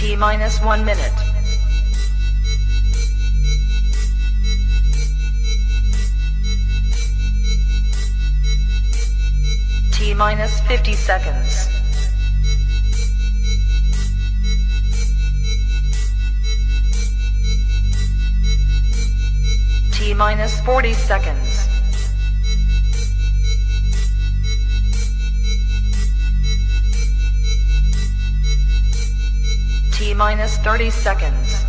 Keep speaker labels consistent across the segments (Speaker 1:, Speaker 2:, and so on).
Speaker 1: T minus 1 minute. T minus 50 seconds. T minus 40 seconds. T minus 30 seconds.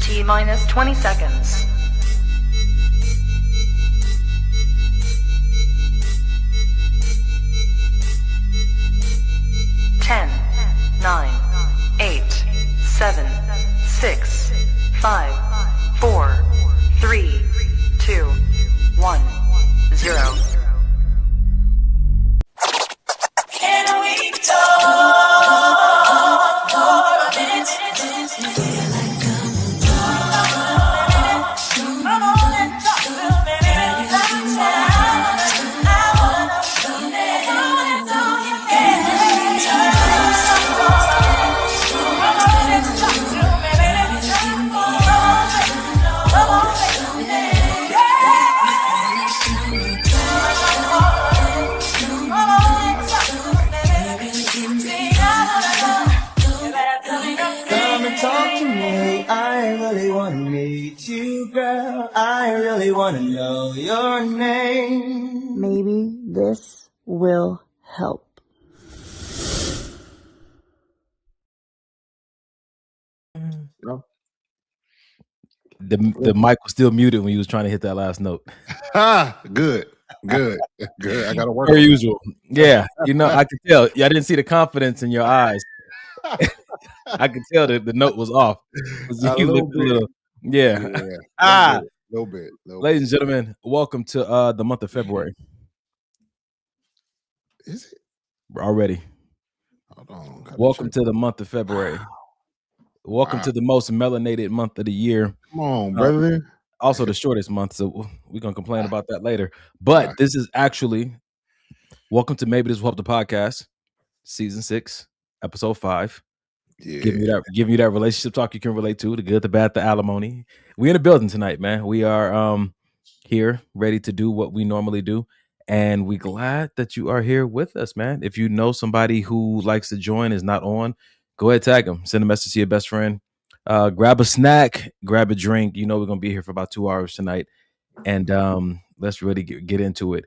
Speaker 1: T minus 20 seconds. Ten, 9, 8, 7, 6, 5, 4, 3, 2, 1, 0.
Speaker 2: Can we talk for a minute? Come on and talk to me. I wanna come and talk. Can we talk? Come on and talk to me, baby. Come on,
Speaker 3: Come and talk to me. I really want to meet you, girl. I really want to know your name.
Speaker 4: Maybe this will help.
Speaker 5: No.
Speaker 6: The mic was still muted when you was trying to hit that last note.
Speaker 5: Good. I gotta work.
Speaker 6: Per usual. Yeah. You know, I could tell. Yeah, I didn't see the confidence in your eyes. I could tell that the note was off.
Speaker 5: A little bit.
Speaker 6: Yeah.
Speaker 5: A little bit.
Speaker 6: Ladies and gentlemen, welcome to the month of February.
Speaker 5: Is it?
Speaker 6: Already.
Speaker 5: Hold on.
Speaker 6: Welcome to the month of February. Welcome to the most melanated month of the year.
Speaker 5: Come on, brother.
Speaker 6: Also the shortest month, so we're going to complain about that later. But this is actually, welcome to Maybe This Will Help the Podcast, Season 6, Episode 5.
Speaker 5: Yeah.
Speaker 6: Give you that relationship talk you can relate to, the good, the bad, the alimony. We in the building tonight, man. We are here, ready to do what we normally do. And we glad that you are here with us, man. If you know somebody who likes to join, is not on, go ahead, tag them. Send a message to your best friend. Grab a snack, grab a drink. You know we're going to be here for about 2 hours tonight. And let's really get into it.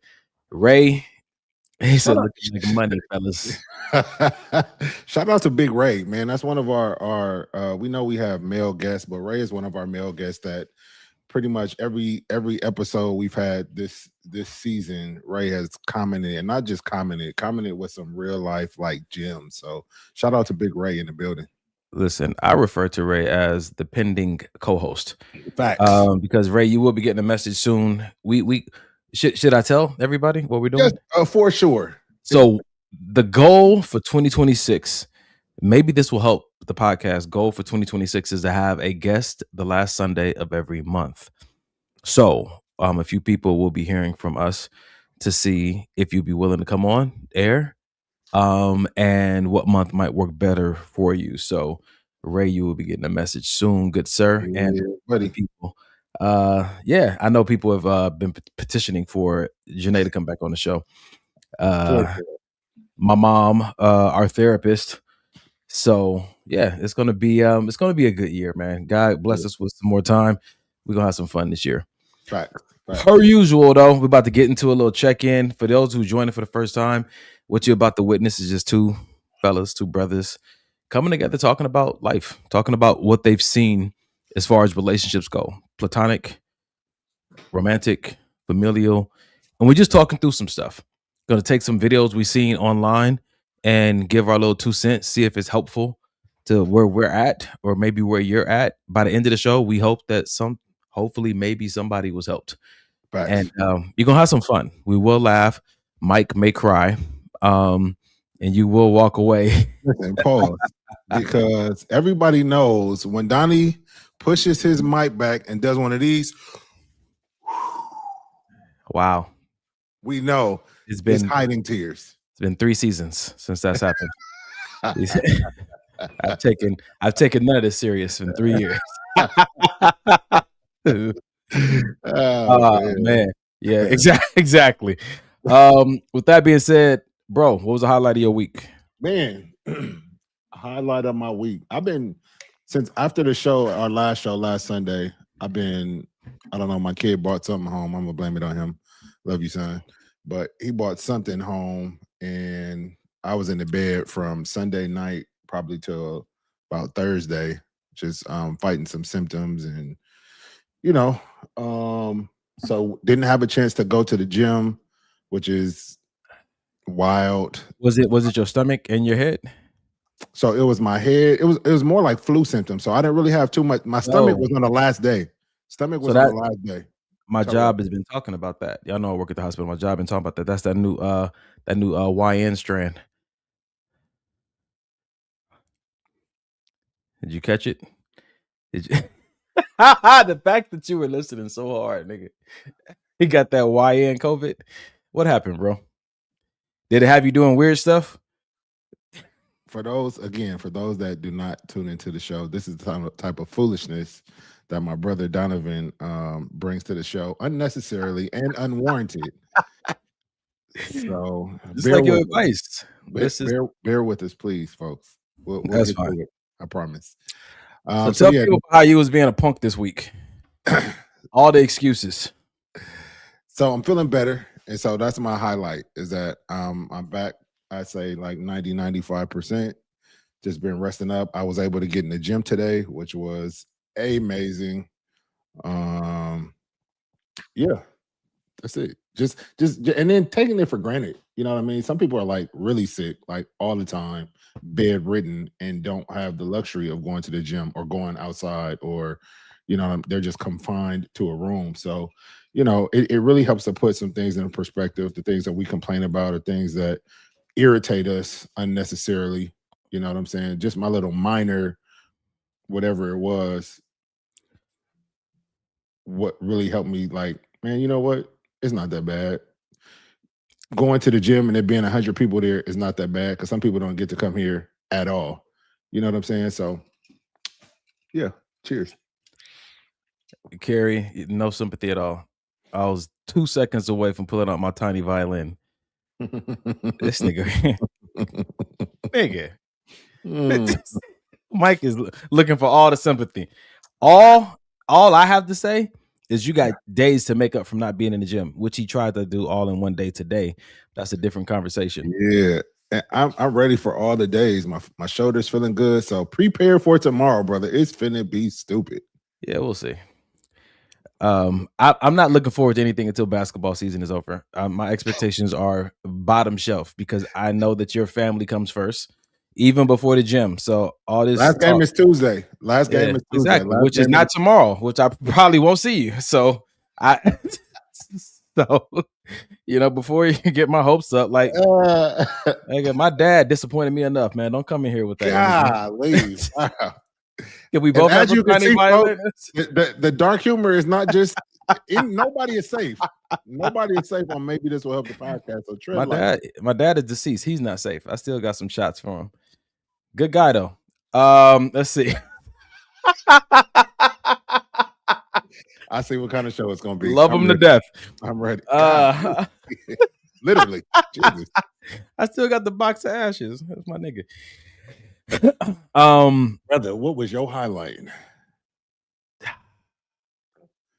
Speaker 6: Ray, he said, looking like money, fellas.
Speaker 5: Shout out to Big Ray, man. That's one of our we know we have male guests, but Ray is one of our male guests that pretty much every episode we've had this season, Ray has commented, and not just commented with some real life like gems. So shout out to Big Ray in the building.
Speaker 6: Listen, I refer to Ray as the pending co-host.
Speaker 5: Facts.
Speaker 6: Because Ray, you will be getting a message soon. We should I tell everybody what we're doing?
Speaker 5: Yes, for sure.
Speaker 6: So the goal for 2026, maybe this will help the podcast. Goal for 2026 is to have a guest the last Sunday of every month. So a few people will be hearing from us to see if you'd be willing to come on air, and what month might work better for you. So Ray, you will be getting a message soon, good sir.
Speaker 5: Yeah,
Speaker 6: and
Speaker 5: buddy.
Speaker 6: People. I know people have been petitioning for Janae to come back on the show. My mom, our therapist. So yeah, it's gonna be a good year, man. God bless us with some more time. We're gonna have some fun this year.
Speaker 5: Facts.
Speaker 6: Per usual, though, we're about to get into a little check-in. For those who joined for the first time, what you're about to witness is just two brothers coming together, talking about life, talking about what they've seen as far as relationships go. Platonic, romantic, familial. And we're just talking through some stuff. Going to take some videos we've seen online and give our little 2 cents, see if it's helpful to where we're at or maybe where you're at. By the end of the show, we hope that hopefully maybe somebody was helped.
Speaker 5: Facts.
Speaker 6: And you're going to have some fun. We will laugh. Mike may cry. And you will walk away.
Speaker 5: Listen, pause. Because everybody knows when Donnie pushes his mic back and does one of these.
Speaker 6: Wow.
Speaker 5: We know
Speaker 6: It's
Speaker 5: it's
Speaker 6: been
Speaker 5: hiding tears.
Speaker 6: 3 seasons since that's happened. I've taken none of this serious in 3 years.
Speaker 5: Oh
Speaker 6: Oh
Speaker 5: man.
Speaker 6: man. Yeah, exactly. With that being said, bro, what was the highlight of your week?
Speaker 5: Man, highlight of my week. I've been since after the show, our last show last Sunday. I don't know. My kid brought something home. I'm gonna blame it on him. Love you, son. But he brought something home, and I was in the bed from Sunday night probably till about Thursday, just fighting some symptoms, and you know, so didn't have a chance to go to the gym, which is wild.
Speaker 6: Was it your stomach and your head?
Speaker 5: So it was my head. It was more like flu symptoms. So I didn't really have too much. My stomach
Speaker 6: Oh,
Speaker 5: was on the last day. Stomach
Speaker 6: so
Speaker 5: was on the
Speaker 6: that
Speaker 5: last day.
Speaker 6: my
Speaker 5: Tell me.
Speaker 6: job has been talking about that. Y'all know I work at the hospital. My job been talking about that. That's that new YN strand. Did you catch it? Did you? The fact that you were listening so hard, nigga. He got that YN COVID. What happened, bro? Did it have you doing weird stuff?
Speaker 5: For those that do not tune into the show, this is the type of foolishness that my brother Donovan brings to the show unnecessarily and unwarranted. So
Speaker 6: Just
Speaker 5: bear
Speaker 6: like your
Speaker 5: with us.
Speaker 6: advice. This is
Speaker 5: Bear with us, please, folks. We'll
Speaker 6: That's
Speaker 5: get
Speaker 6: fine.
Speaker 5: through it. I promise.
Speaker 6: So
Speaker 5: So
Speaker 6: tell
Speaker 5: yeah,
Speaker 6: people how you was being a punk this week. All the excuses.
Speaker 5: so I'm feeling better. And so that's my highlight is that I'm back, I'd say like 95%. Just been resting up. I was able to get in the gym today, which was amazing. Yeah, that's it. Just and then taking it for granted. You know what I mean? Some people are like really sick, like all the time, bedridden, and don't have the luxury of going to the gym or going outside, or they're just confined to a room. So, it really helps to put some things in perspective. The things that we complain about are things that irritate us unnecessarily. You know what I'm saying? Just my little minor, whatever it was, what really helped me, like, man, you know what? It's not that bad. Going to the gym and there being 100 people there is not that bad because some people don't get to come here at all. You know what I'm saying? So, yeah, cheers.
Speaker 6: Carrie, no sympathy at all. I was 2 seconds away from pulling out my tiny violin. This nigga. Nigga.
Speaker 5: Mm.
Speaker 6: Mike is looking for all the sympathy. All I have to say is you got days to make up from not being in the gym, which he tried to do all in one day today. That's a different conversation.
Speaker 5: Yeah. And I'm ready for all the days. My shoulder's feeling good. So prepare for tomorrow, brother. It's finna be stupid.
Speaker 6: Yeah, we'll see. I'm not looking forward to anything until basketball season is over. My expectations are bottom shelf because I know that your family comes first, even before the gym. So all this
Speaker 5: Last game
Speaker 6: talk,
Speaker 5: is Tuesday. Last
Speaker 6: yeah,
Speaker 5: game is Tuesday.
Speaker 6: exactly,
Speaker 5: Last
Speaker 6: which is
Speaker 5: game
Speaker 6: not tomorrow, which I probably won't see you. So I, so before you get my hopes up, like my dad disappointed me enough, man. Don't come in here with that energy.
Speaker 5: golly. Wow.
Speaker 6: Can we
Speaker 5: And
Speaker 6: both have
Speaker 5: as
Speaker 6: a
Speaker 5: you can
Speaker 6: tiny
Speaker 5: see,
Speaker 6: violin?
Speaker 5: folks, the dark humor is not just nobody is safe. Nobody is safe on maybe this will help the podcast. So tread lightly.
Speaker 6: My dad is deceased. He's not safe. I still got some shots for him. Good guy though. Let's see.
Speaker 5: I see what kind of show it's gonna be.
Speaker 6: Love him to death.
Speaker 5: I'm ready. Literally. Jesus.
Speaker 6: I still got the box of ashes. That's my nigga.
Speaker 5: Brother, what was your highlight?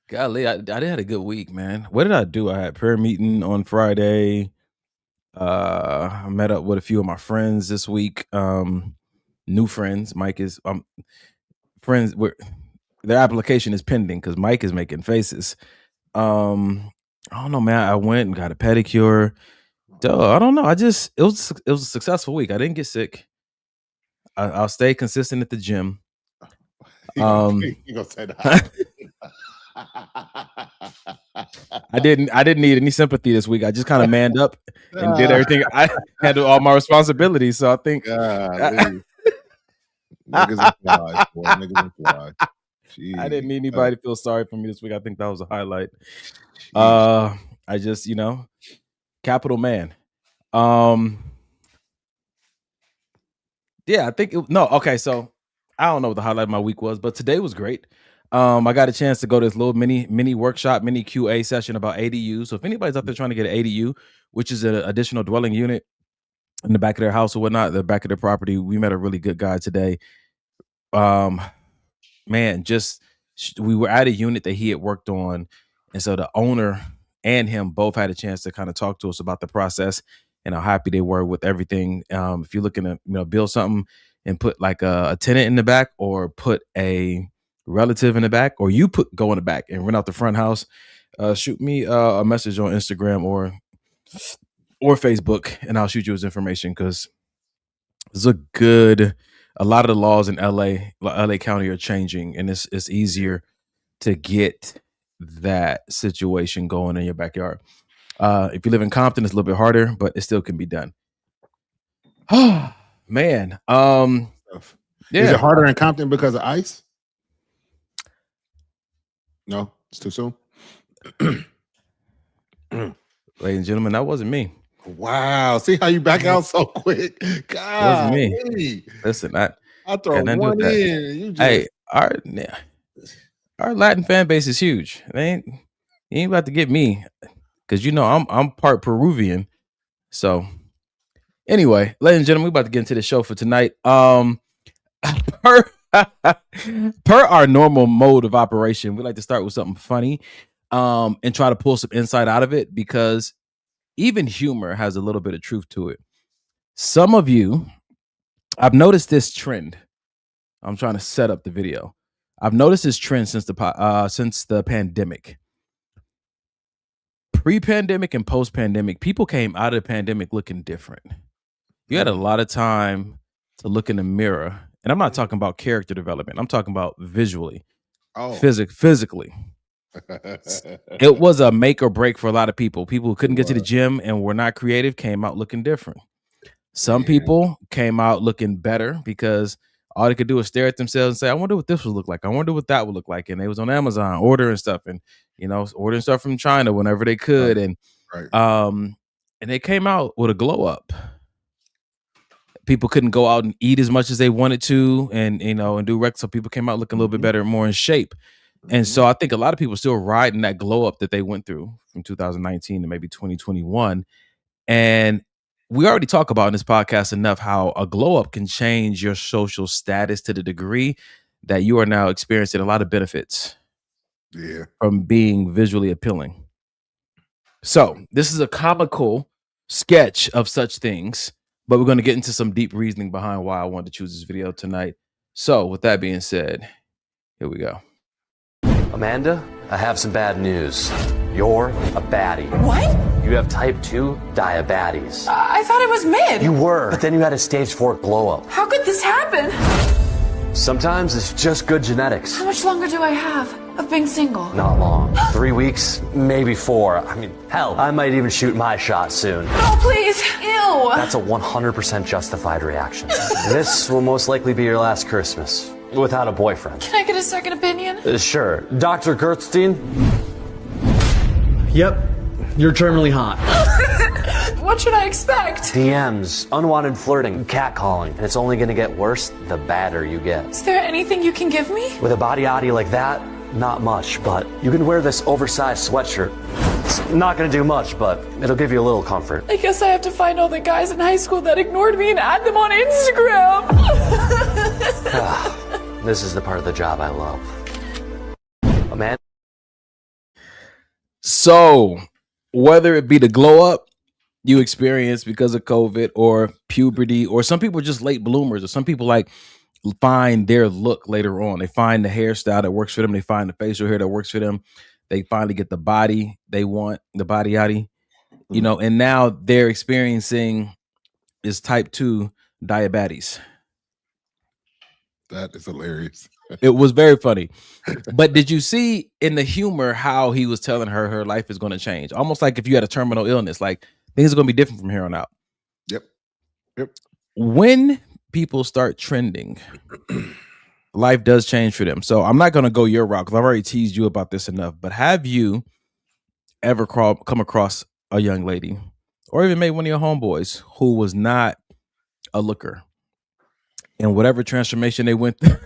Speaker 6: Golly, I did had a good week, man. What did I do? I had prayer meeting on Friday. I met up with a few of my friends this week. New friends. Mike is friends. Their application is pending because Mike is making faces. I don't know, man. I went and got a pedicure. I don't know. It was a successful week. I didn't get sick. I'll stay consistent at the gym.
Speaker 5: You gonna say that?
Speaker 6: I didn't need any sympathy this week. I just kind of manned up and did everything. I handled all my responsibilities. So I think
Speaker 5: niggas and flies, boy. Niggas and flies.
Speaker 6: I didn't need anybody to feel sorry for me this week. I think that was a highlight.
Speaker 5: Jeez.
Speaker 6: I just, Capital Man. Yeah, I think no. Okay, so I don't know what the highlight of my week was, but today was great. I got a chance to go to this little mini workshop, mini QA session about ADU. So if anybody's out there trying to get an ADU, which is an additional dwelling unit in the back of their house or whatnot, the back of their property, we met a really good guy today. Man, we were at a unit that he had worked on, and so the owner and him both had a chance to kind of talk to us about the process and how happy they were with everything. If you're looking to build something and put like a tenant in the back, or put a relative in the back, or you go in the back and rent out the front house, shoot me a message on Instagram or Facebook, and I'll shoot you his information, because it's a lot of the laws in LA County are changing, and it's easier to get that situation going in your backyard. If you live in Compton, it's a little bit harder, but it still can be done. Man. Yeah.
Speaker 5: Is it harder in Compton because of ICE? No, it's too soon.
Speaker 6: Ladies and gentlemen, that wasn't me.
Speaker 5: Wow. See how you back out so quick? God.
Speaker 6: Wasn't me. Listen, I
Speaker 5: throw one in. You just...
Speaker 6: Hey, our Latin fan base is huge. You ain't about to get me, because I'm part Peruvian. So anyway, ladies and gentlemen, we're about to get into the show for tonight. Per our normal mode of operation, we like to start with something funny, and try to pull some insight out of it, because even humor has a little bit of truth to it. Some of you, I've noticed this trend. I'm trying to set up the video. I've noticed this trend since the pandemic. Pre-pandemic and post-pandemic, people came out of the pandemic looking different. You had a lot of time to look in the mirror, and I'm not talking about character development. I'm talking about visually, physically. It was a make or break for a lot of people. People who couldn't get to the gym and were not creative came out looking different. Some people came out looking better, because all they could do was stare at themselves and say, I wonder what this would look like. I wonder what that would look like. And they was on Amazon ordering stuff, and ordering stuff from China whenever they could. And they came out with a glow up. People couldn't go out and eat as much as they wanted to, and do rec. So people came out looking a little bit better, more in shape. And so I think a lot of people are still riding that glow up that they went through from 2019 to maybe 2021. And we already talk about in this podcast enough how a glow up can change your social status to the degree that you are now experiencing a lot of benefits from being visually appealing. So this is a comical sketch of such things, but we're going to get into some deep reasoning behind why I wanted to choose this video tonight. So with that being said, here we go.
Speaker 7: Amanda, I have some bad news. You're a baddie.
Speaker 2: What?
Speaker 7: You have type 2 diabetes.
Speaker 2: I thought it was mid.
Speaker 7: You were, but then you had a stage 4 glow up.
Speaker 2: How could this happen?
Speaker 7: Sometimes it's just good genetics.
Speaker 2: How much longer do I have of being single?
Speaker 7: Not long. 3 weeks, maybe 4. I mean, hell, I might even shoot my shot soon.
Speaker 2: No, please. Ew.
Speaker 7: That's a 100% justified reaction. This will most likely be your last Christmas without a boyfriend.
Speaker 2: Can I get a second opinion?
Speaker 7: Sure. Dr. Gertstein?
Speaker 8: Yep. You're terminally hot.
Speaker 2: What should I expect?
Speaker 7: DMs, unwanted flirting, catcalling, and it's only gonna get worse the badder you get.
Speaker 2: Is there anything you can give me?
Speaker 7: With a body oddie like that, not much, but you can wear this oversized sweatshirt. It's not gonna do much, but it'll give you a little comfort.
Speaker 2: I guess I have to find all the guys in high school that ignored me and add them on Instagram.
Speaker 7: This is the part of the job I love. Amanda?
Speaker 6: So, whether it be the glow up you experience because of COVID or puberty, or some people are just late bloomers, or some people find their look later on. They find the hairstyle that works for them. They find the facial hair that works for them. They finally get the body they want, the body yaddy, and now they're experiencing is type 2 diabetes.
Speaker 5: That is hilarious.
Speaker 6: It was very funny. But did you see in the humor how he was telling her life is going to change? Almost like if you had a terminal illness, like things are going to be different from here on out.
Speaker 5: Yep.
Speaker 6: When people start trending, life does change for them. So I'm not going to go your route, because I've already teased you about this enough. But have you ever come across a young lady or even maybe one of your homeboys who was not a looker, and whatever transformation they went through,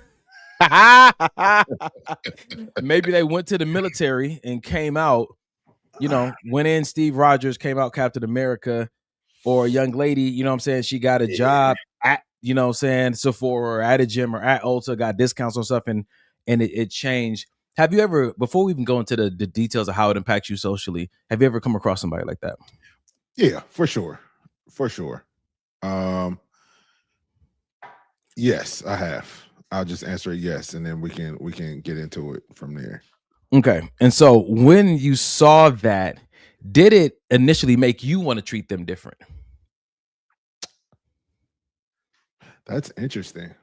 Speaker 6: maybe they went to the military and came out, went in Steve Rogers, came out Captain America, or a young lady, what I'm saying, she got a job at, Sephora or at a gym or at Ulta, got discounts on stuff, and it changed. Have you ever, before we even go into the details of how it impacts you socially, have you ever come across somebody like that?
Speaker 5: Yeah, for sure. For sure. Yes, I have. I'll just answer yes, and then we can get into it from there.
Speaker 6: Okay. And so when you saw that, did it initially make you want to treat them different?
Speaker 5: That's interesting.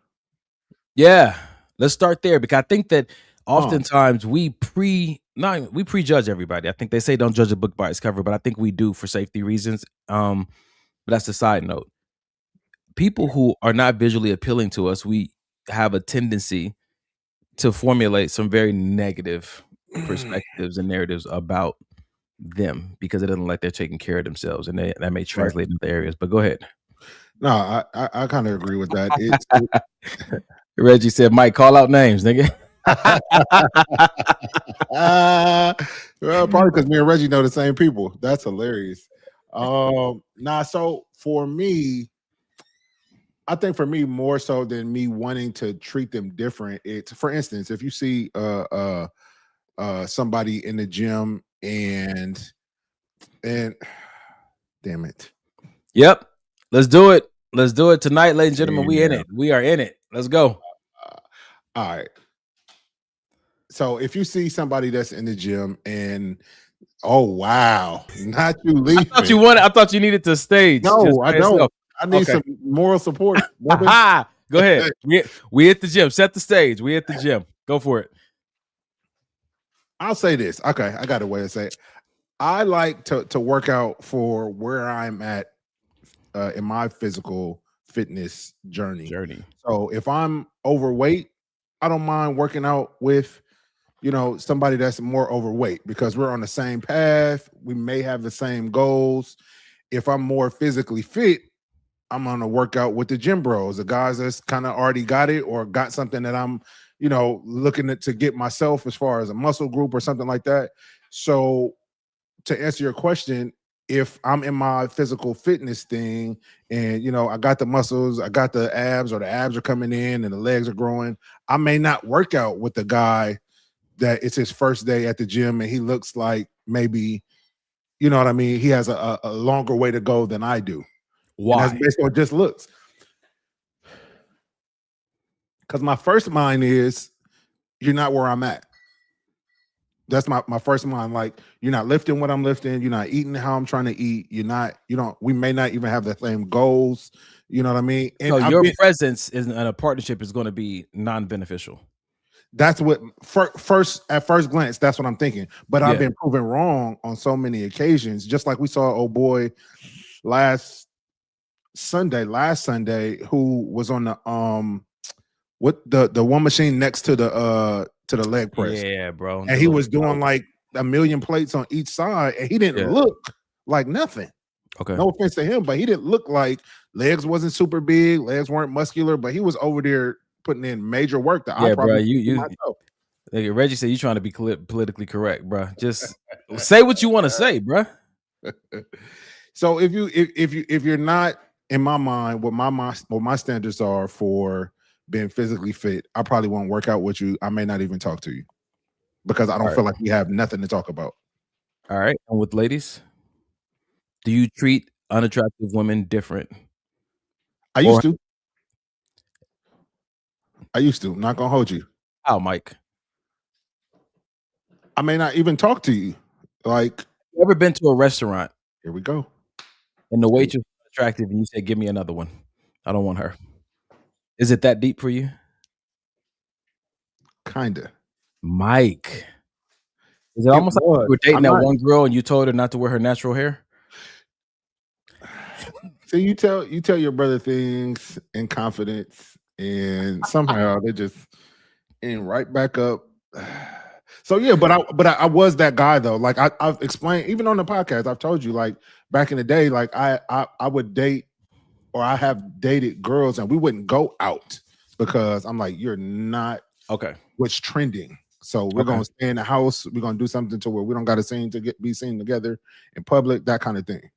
Speaker 6: Yeah. Let's start there, because I think that oftentimes we prejudge everybody. I think they say don't judge a book by its cover, but I think we do for safety reasons. But that's a side note. People who are not visually appealing to us, we have a tendency to formulate some very negative perspectives and narratives about them because it doesn't like they're taking care of themselves, and that may translate into areas. But go ahead.
Speaker 5: No, I kind of agree with that.
Speaker 6: Reggie said, "Mike, call out names, nigga."
Speaker 5: Well, probably because me and Reggie know the same people. That's hilarious. So for me, I think for me, more so than me wanting to treat them different, it's, for instance, if you see somebody in the gym and damn it.
Speaker 6: Yep. Let's do it. Let's do it tonight, ladies and gentlemen. We in it. We are in it. Let's go.
Speaker 5: All right. So if you see somebody that's in the gym and oh wow, not you leaving.
Speaker 6: I thought you needed to stage.
Speaker 5: No, I don't. I need some moral support.
Speaker 6: Go ahead. We at the gym. Set the stage. We at the gym. Go for it.
Speaker 5: I'll say this. Okay, I got a way to say it. I like to work out for where I'm at in my physical fitness journey. So if I'm overweight, I don't mind working out with, somebody that's more overweight, because we're on the same path. We may have the same goals. If I'm more physically fit, I'm going to work out with the gym bros, the guys that's kind of already got it or got something that I'm, looking to get myself as far as a muscle group or something like that. So to answer your question, if I'm in my physical fitness thing and, I got the muscles, I got the abs, or the abs are coming in and the legs are growing, I may not work out with the guy that it's his first day at the gym and he looks like maybe, you know what I mean, he has a longer way to go than I do.
Speaker 6: Why?
Speaker 5: And that's based on just looks. Because my first mind is, you're not where I'm at. That's my first mind. Like, you're not lifting what I'm lifting. You're not eating how I'm trying to eat. We may not even have the same goals. You know what I mean? And
Speaker 6: so your presence in a partnership is going to be non-beneficial.
Speaker 5: That's what at first glance, that's what I'm thinking. But I've been proven wrong on so many occasions. Just like we saw old boy last Sunday, who was on the the one machine next to the leg press.
Speaker 6: Yeah, bro.
Speaker 5: And he was doing like 1 million plates on each side, and he didn't look like nothing.
Speaker 6: Okay.
Speaker 5: No offense to him, but he didn't look like, legs wasn't super big, legs weren't muscular, but he was over there putting in major work that I probably myself.
Speaker 6: Reggie said you trying to be politically correct, bro. Just say what you want to say, bro.
Speaker 5: So if you're not, in my mind, what my standards are for being physically fit, I probably won't work out with you. I may not even talk to you because I don't feel like we have nothing to talk about.
Speaker 6: All right. And with ladies, do you treat unattractive women different?
Speaker 5: I used to. I'm not gonna hold you.
Speaker 6: How, Mike?
Speaker 5: I may not even talk to you. Like,
Speaker 6: you ever been to a restaurant?
Speaker 5: Here we go.
Speaker 6: And the waitress was attractive, and you said, "Give me another one. I don't want her." Is it that deep for you?
Speaker 5: Kinda.
Speaker 6: Mike. Is it almost like you were dating that one girl and you told her not to wear her natural hair?
Speaker 5: So you tell your brother things in confidence, and somehow they just end right back up. So yeah, but I was that guy though. Like I've explained even on the podcast. I've told you like back in the day, like I would date or I have dated girls and we wouldn't go out because I'm like, you're not
Speaker 6: Okay.
Speaker 5: what's trending. So we're gonna stay in the house. We're gonna do something to where we don't got to be seen together in public, that kind of thing.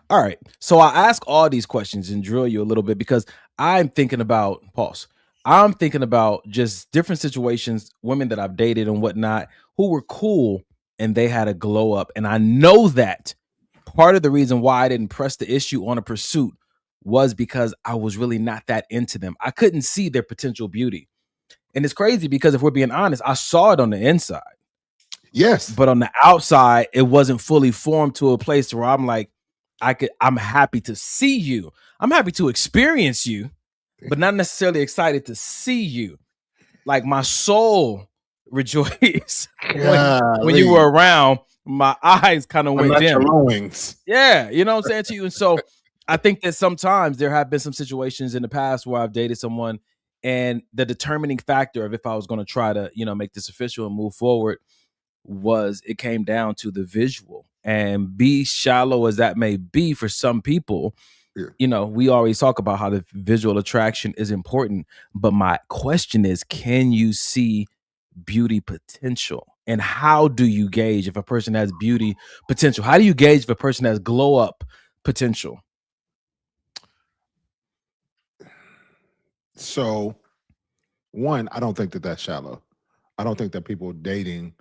Speaker 6: All right. So I ask all these questions and drill you a little bit because I'm thinking about I'm thinking about just different situations, women that I've dated and whatnot, who were cool and they had a glow up. And I know that part of the reason why I didn't press the issue on a pursuit was because I was really not that into them. I couldn't see their potential beauty. And it's crazy because if we're being honest, I saw it on the inside.
Speaker 5: Yes.
Speaker 6: But on the outside, it wasn't fully formed to a place where I'm like, I'm happy to see you. I'm happy to experience you, but not necessarily excited to see you. Like my soul rejoiced when you were around. My eyes kind of went dim. Yeah, you know what I'm saying to you. And so I think that sometimes there have been some situations in the past where I've dated someone, and the determining factor of if I was going to try to, make this official and move forward was it came down to the visual. And be shallow as that may be for some people, we always talk about how the visual attraction is important. But my question is, can you see beauty potential? And how do you gauge if a person has beauty potential? How do you gauge if a person has glow up potential?
Speaker 5: So, one, I don't think that that's shallow. I don't think that people dating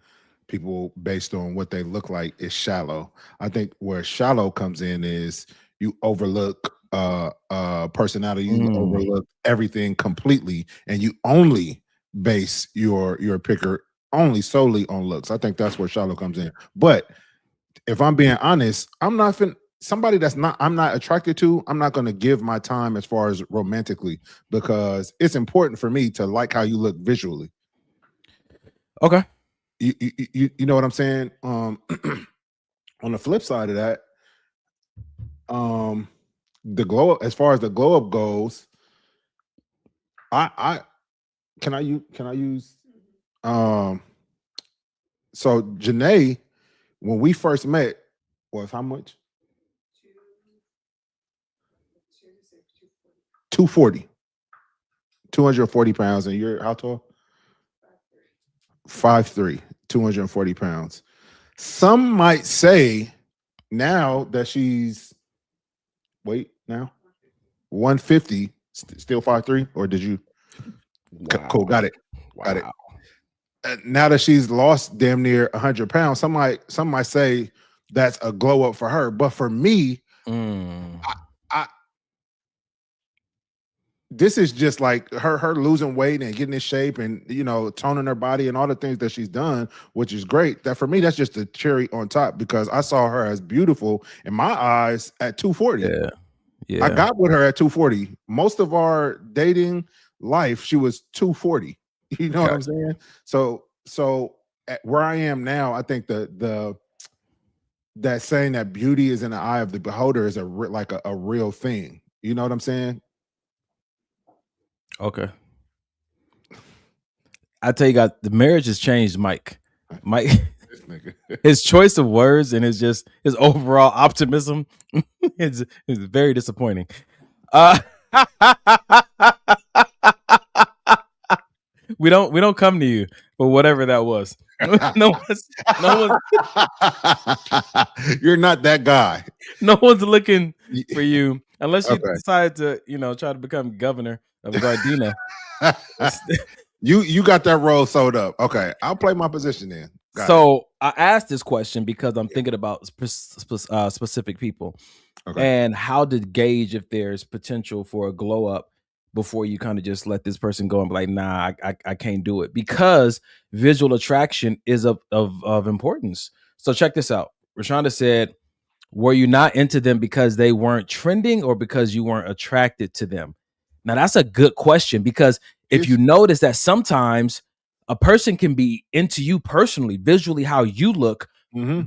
Speaker 5: people based on what they look like is shallow. I think where shallow comes in is you overlook personality, you overlook everything completely, and you only base your picker only solely on looks. I think that's where shallow comes in. But if I'm being honest, I'm not somebody I'm not attracted to, I'm not going to give my time as far as romantically, because it's important for me to like how you look visually.
Speaker 6: Okay.
Speaker 5: You know what I'm saying? On the flip side of that, the glow up, as far as the glow up goes, I can I use so Janae, when we first met, was how much? 240. 240 pounds, and you're how tall? 5'3", 240 pounds. Some might say now that she's 150, still 5'3", or did you? Wow. Cool, got it. Wow. Got it. Now that she's lost damn near 100 pounds, some might say that's a glow up for her. But for me, this is just like her losing weight and getting in shape and toning her body and all the things that she's done, which is great. That for me, that's just the cherry on top, because I saw her as beautiful in my eyes at 240. Yeah. I got with her at 240. Most of our dating life, she was 240. You know what I'm saying? So at where I am now, I think that saying that beauty is in the eye of the beholder is a real thing. You know what I'm saying?
Speaker 6: Okay. I tell you guys, the marriage has changed Mike. His choice of words and his overall optimism is very disappointing. We don't come to you for whatever that was. No one.
Speaker 5: You're not that guy.
Speaker 6: No one's looking for you unless you decide to, try to become governor of Gardena.
Speaker 5: You got that role sewed up. Okay, I'll play my position then.
Speaker 6: I asked this question because I'm thinking about specific people, and how to gauge if there's potential for a glow up before you kind of just let this person go and be like, nah, I can't do it, because visual attraction is of importance. So check this out. Rashonda said, were you not into them because they weren't trending or because you weren't attracted to them? Now, that's a good question, because if you notice that sometimes a person can be into you personally, visually, how you look,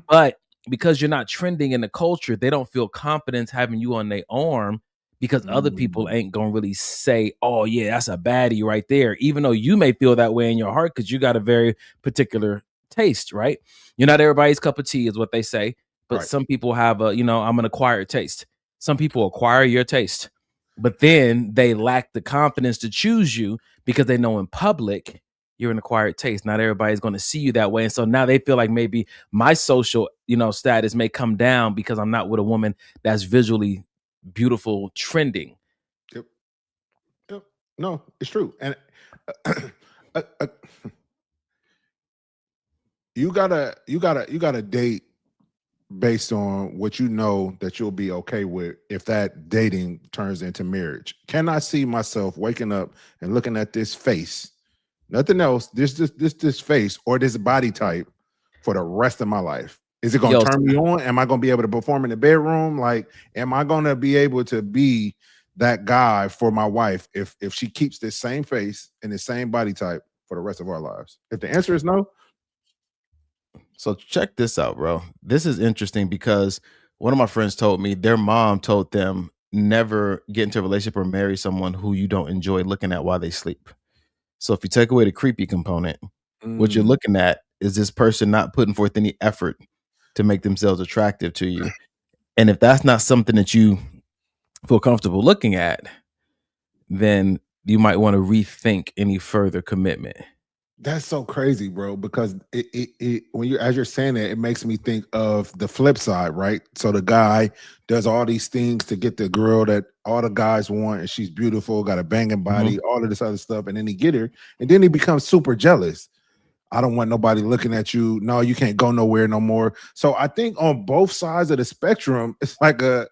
Speaker 6: but because you're not trending in the culture, they don't feel confidence having you on their arm, because other people ain't going to really say, oh, yeah, that's a baddie right there, even though you may feel that way in your heart because you got a very particular taste, right? You're not everybody's cup of tea, is what they say. But
Speaker 5: Right.
Speaker 6: some people have I'm an acquired taste. Some people acquire your taste, but then they lack the confidence to choose you because they know in public you're an acquired taste. Not everybody's going to see you that way. And so now they feel like maybe my social, status may come down because I'm not with a woman that's visually beautiful, trending.
Speaker 5: Yep. Yep. No, it's true. And uh, you gotta date based on what you know that you'll be okay with if that dating turns into marriage. Can I see myself waking up and looking at this face, nothing else, this face or this body type for the rest of my life? Is it gonna
Speaker 6: Yo,
Speaker 5: turn me on? Am I gonna be able to perform in the bedroom? Like, am I gonna be able to be that guy for my wife if she keeps this same face and the same body type for the rest of our lives? If the answer is no,
Speaker 6: so check this out, bro. This is interesting because one of my friends told me their mom told them never get into a relationship or marry someone who you don't enjoy looking at while they sleep. So if you take away the creepy component, what you're looking at is this person not putting forth any effort to make themselves attractive to you. And if that's not something that you feel comfortable looking at, then you might want to rethink any further commitment.
Speaker 5: that's so crazy, bro. Because it when you as you're saying it, it makes me think of the flip side, right? So the guy does all these things to get the girl that all the guys want, and she's beautiful, got a banging body, all of this other stuff, and then he get her, and then he becomes super jealous. I don't want nobody looking at you. No, you can't go nowhere no more. So I think on both sides of the spectrum, it's like a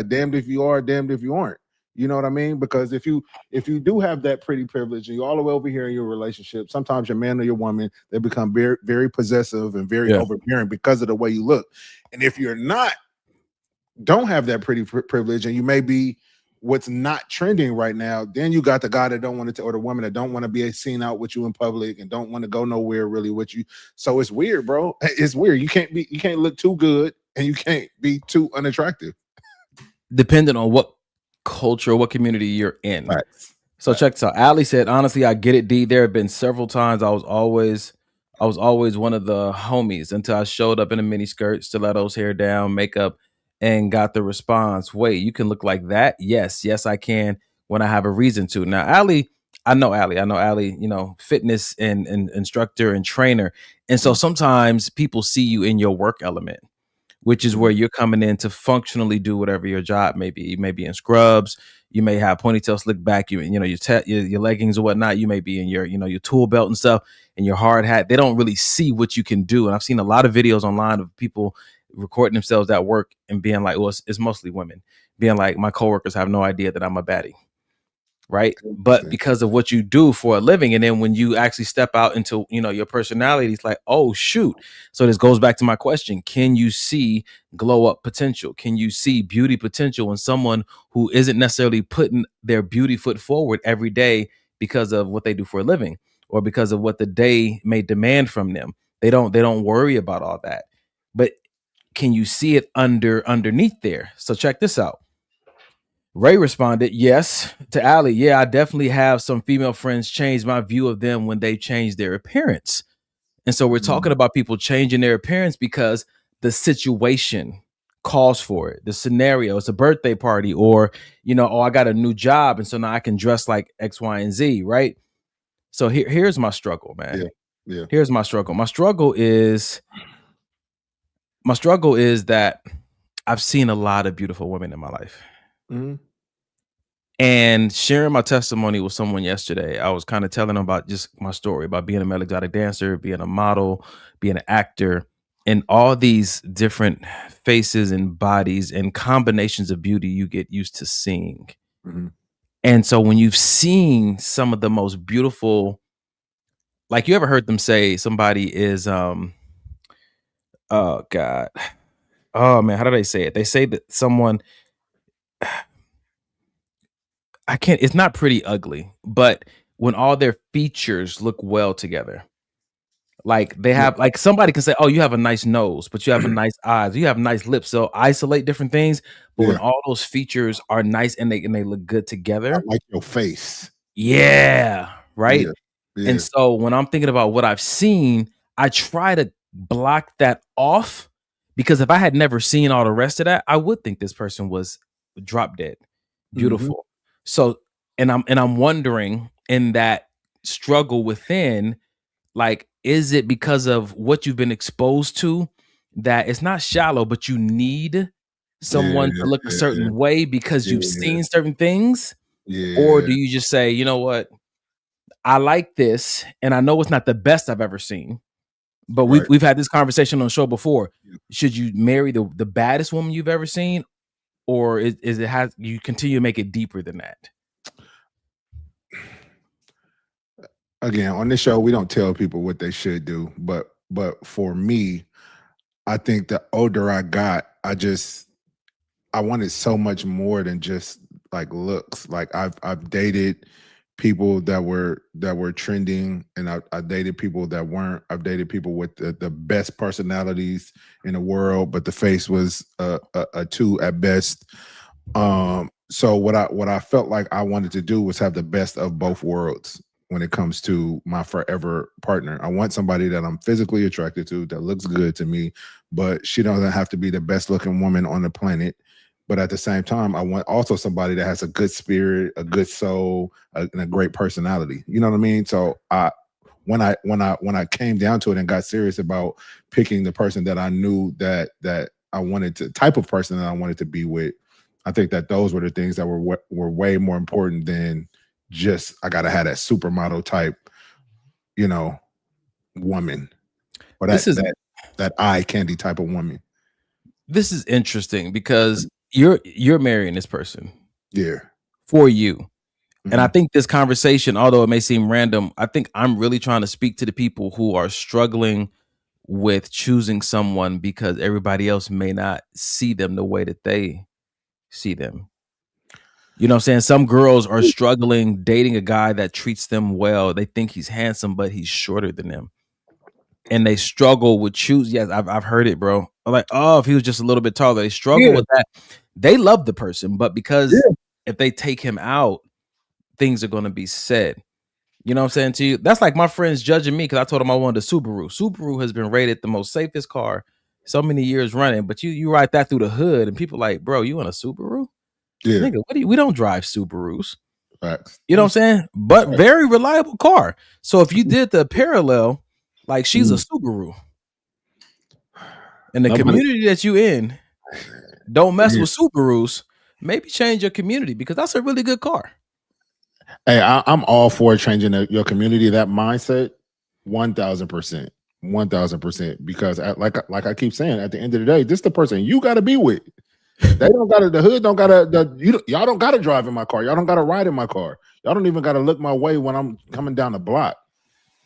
Speaker 5: damned if you are, damned if you aren't. You know what I mean? Because if you do have that pretty privilege and you're all the way over here in your relationship, sometimes your man or your woman, they become very, very possessive and very
Speaker 6: Yeah.
Speaker 5: overbearing because of the way you look. And if you're not, don't have that pretty privilege, and you may be what's not trending right now, then you got the guy that don't want to, or the woman that don't want to be seen out with you in public and don't want to go nowhere really with you. So it's weird, bro. It's weird. You can't look too good and you can't be too unattractive.
Speaker 6: Depending on what culture, what community you're in.
Speaker 5: Facts.
Speaker 6: So check this out. Allie said, honestly, I get it, D. There have been several times I was always one of the homies until I showed up in a mini skirt, stilettos, hair down, makeup, and got the response. Wait, you can look like that? Yes, I can when I have a reason to. Now, Allie, I know Allie, fitness and instructor and trainer. And so sometimes people see you in your work element, which is where you're coming in to functionally do whatever your job may be. You may be in scrubs, you may have ponytail slick back, your leggings or whatnot. You may be in your tool belt and stuff and your hard hat. They don't really see what you can do. And I've seen a lot of videos online of people recording themselves at work and being like, well, it's mostly women being like, my coworkers have no idea that I'm a baddie. Right. But because of what you do for a living, and then when you actually step out into your personality, it's like, oh shoot. So this goes back to my question: can you see glow up potential? Can you see beauty potential in someone who isn't necessarily putting their beauty foot forward every day because of what they do for a living or because of what the day may demand from them? They don't worry about all that. But can you see it underneath there? So check this out. Ray responded, yes, to Allie. Yeah, I definitely have some female friends change my view of them when they change their appearance. And so we're talking about people changing their appearance because the situation calls for it. The scenario, it's a birthday party, or, oh, I got a new job. And so now I can dress like X, Y, and Z, right? So here's my struggle, man.
Speaker 5: Yeah.
Speaker 6: Here's my struggle. My struggle is that I've seen a lot of beautiful women in my life. And sharing my testimony with someone yesterday, I was kind of telling them about just my story about being a male exotic dancer, being a model, being an actor, and all these different faces and bodies and combinations of beauty you get used to seeing. And so when you've seen some of the most beautiful, like you ever heard them say somebody is, oh God, oh man, how do they say it? They say that someone, it's not pretty ugly, but when all their features look well together, like they have, like somebody can say, oh, you have a nice nose, but you have a nice eyes, you have nice lips. So isolate different things. But when all those features are nice and they look good together,
Speaker 5: I like your face.
Speaker 6: yeah, right.
Speaker 5: Yeah.
Speaker 6: And so when I'm thinking about what I've seen, I try to block that off, because if I had never seen all the rest of that, I would think this person was drop dead beautiful. So, and I'm wondering, in that struggle within, like, is it because of what you've been exposed to, that it's not shallow, but you need someone to look a certain way because you've seen certain things? Or do you just say, you know what, I like this, and I know it's not the best I've ever seen, but we've had this conversation on the show before. Should you marry the baddest woman you've ever seen, or is it, has you continue to make it deeper than that?
Speaker 5: Again, on this show, we don't tell people what they should do, but for me, I think the older I got, I wanted so much more than just like looks. Like I've dated people that were trending, and I dated people that weren't. I've dated people with the best personalities in the world, but the face was a 2 at best. So what I felt like I wanted to do was have the best of both worlds when it comes to my forever partner. I want somebody that I'm physically attracted to, that looks good to me, but she doesn't have to be the best looking woman on the planet. But at the same time, I want also somebody that has a good spirit, a good soul, and a great personality. You know what I mean? So when I came down to it and got serious about picking the person that I knew that I wanted to, type of person that I wanted to be with, I think that those were the things that were way more important than just I gotta have that supermodel type, woman, or that eye candy type of woman.
Speaker 6: This is interesting because you're marrying this person, for you.
Speaker 5: Mm-hmm.
Speaker 6: And I think this conversation, although it may seem random, I think I'm really trying to speak to the people who are struggling with choosing someone because everybody else may not see them the way that they see them. You know what I'm saying? Some girls are struggling dating a guy that treats them well. They think he's handsome, but he's shorter than them. And they struggle with choose. Yes, I've heard it, bro. I'm like, oh, if he was just a little bit taller, they struggle with that. They love the person, but because if they take him out, things are going to be said. You know what I'm saying to you? That's like my friends judging me because I told them I wanted a Subaru. Subaru has been rated the most safest car so many years running, but you ride that through the hood and people like, bro, you want a Subaru?
Speaker 5: Yeah.
Speaker 6: Nigga, we don't drive Subarus.
Speaker 5: Facts.
Speaker 6: You know what I'm saying? But very reliable car. So if you did the parallel, like she's a Subaru. And the community that you in, don't mess with Subarus. Maybe change your community because that's a really good car.
Speaker 5: Hey, I'm all for changing your community, that mindset, 1,000%, 1,000%. Because like I keep saying, at the end of the day, this is the person you got to be with. They don't got to. The hood don't got to. Y'all don't got to drive in my car. Y'all don't got to ride in my car. Y'all don't even got to look my way when I'm coming down the block.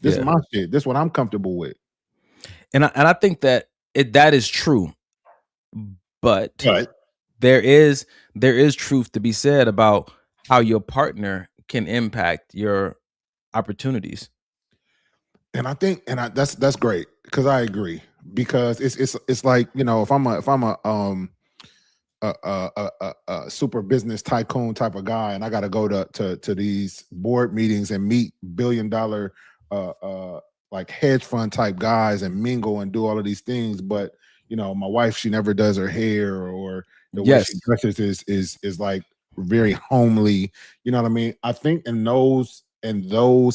Speaker 5: This is my shit. This is what I'm comfortable with.
Speaker 6: And I think that that is true, but there is truth to be said about how your partner can impact your opportunities.
Speaker 5: And I think, that's great because I agree, because it's like, if I'm a super business tycoon type of guy, and I got to go to these board meetings and meet $billion like hedge fund type guys and mingle and do all of these things, but my wife, she never does her hair, or the way she dresses is like very homely. You know what I mean? I think in those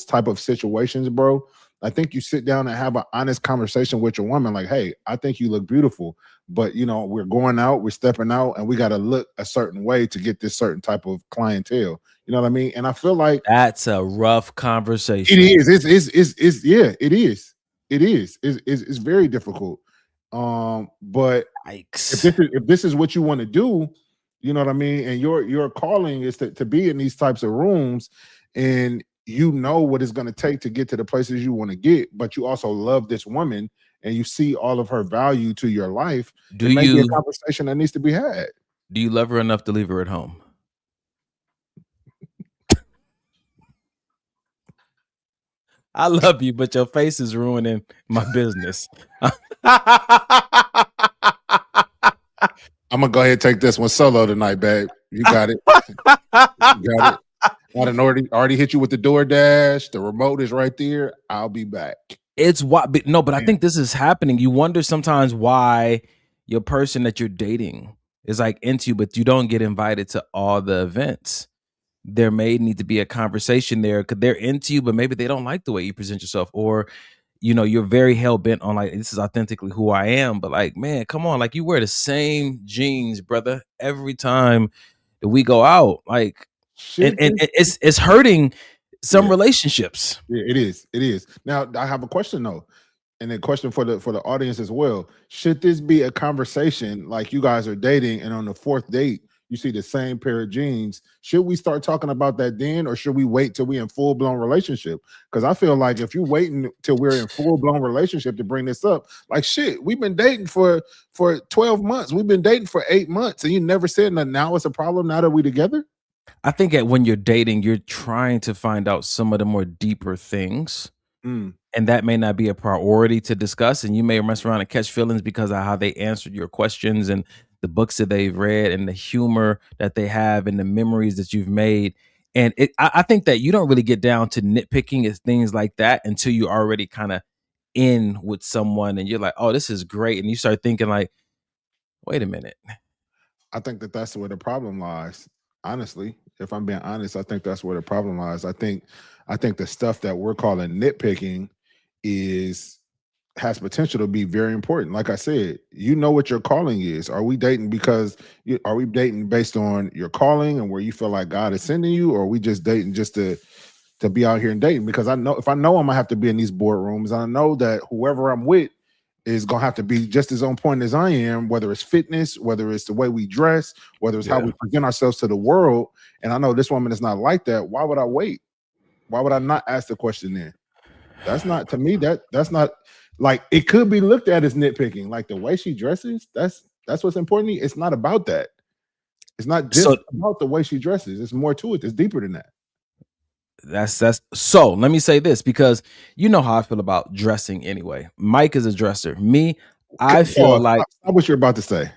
Speaker 5: type of situations, bro, I think you sit down and have an honest conversation with your woman, like, hey, I think you look beautiful, but we're going out, we're stepping out, and we got to look a certain way to get this certain type of clientele. You know what I mean? And I feel like
Speaker 6: that's a rough conversation.
Speaker 5: It is. It is. It's very difficult. But if this is what you want to do, you know what I mean, and your calling is to be in these types of rooms, and what it's going to take to get to the places you want to get, but you also love this woman and you see all of her value to your life, it may be a conversation that needs to be had.
Speaker 6: Do you love her enough to leave her at home? I love you, but your face is ruining my business.
Speaker 5: I'm gonna go ahead and take this one solo tonight, babe. You got it. You got it. I done already hit you with the DoorDash. The remote is right there. I'll be back.
Speaker 6: It's what, but no, but I
Speaker 5: Man,
Speaker 6: think this is happening. You wonder sometimes why your person that you're dating is like into you, but you don't get invited to all the events. There may need to be a conversation there because they're into you, but maybe they don't like the way you present yourself, or you're very hell bent on like this is authentically who I am. But like, man, come on, like you wear the same jeans, brother, every time that we go out, like, and
Speaker 5: should
Speaker 6: and
Speaker 5: this?
Speaker 6: it's hurting some
Speaker 5: Yeah,
Speaker 6: relationships.
Speaker 5: yeah, it is. It is. Now I have a question though, and a question for the audience as well. Should this be a conversation like you guys are dating, and on the fourth date you see the same pair of jeans? Should we start talking about that then, or should we wait till we in full blown relationship? Because I feel like if you waiting till we're in full blown relationship to bring this up, like shit, we've been dating for 12 months. We've been dating for 8 months, and you never said nothing. Now it's a problem. Now that we together.
Speaker 6: I think that when you're dating, you're trying to find out some of the more deeper things,
Speaker 5: Mm,
Speaker 6: and that may not be a priority to discuss. And you may mess around and catch feelings because of how they answered your questions and the books that they've read and the humor that they have and the memories that you've made. And I think that you don't really get down to nitpicking and things like that until you already kind of in with someone and you're like, oh, this is great. And you start thinking like, wait a minute.
Speaker 5: I think that that's where the problem lies. Honestly, if I'm being honest, I think that's where the problem lies. I think the stuff that we're calling nitpicking is has potential to be very important. Like I said, you know what your calling is. Are we dating because are we dating based on your calling and where you feel like God is sending you, or are we just dating just to be out here and dating? Because I know if I know I'm gonna have to be in these boardrooms, I know that whoever I'm with is gonna have to be just as on point as I am, whether it's fitness, whether it's the way we dress, whether it's how
Speaker 6: Yeah.
Speaker 5: we present ourselves to the world. And I know this woman is not like that. Why would I wait? Why would I not ask the question then? That's not to me, that's not like it could be looked at as nitpicking, like the way she dresses. That's what's important to me. It's not about that. It's not
Speaker 6: So
Speaker 5: just about the way she dresses. It's more to it. It's deeper than that.
Speaker 6: that's so let me say this because you know how I feel about dressing anyway. Mike is a dresser. Me, I feel like
Speaker 5: Stop what you're about to say.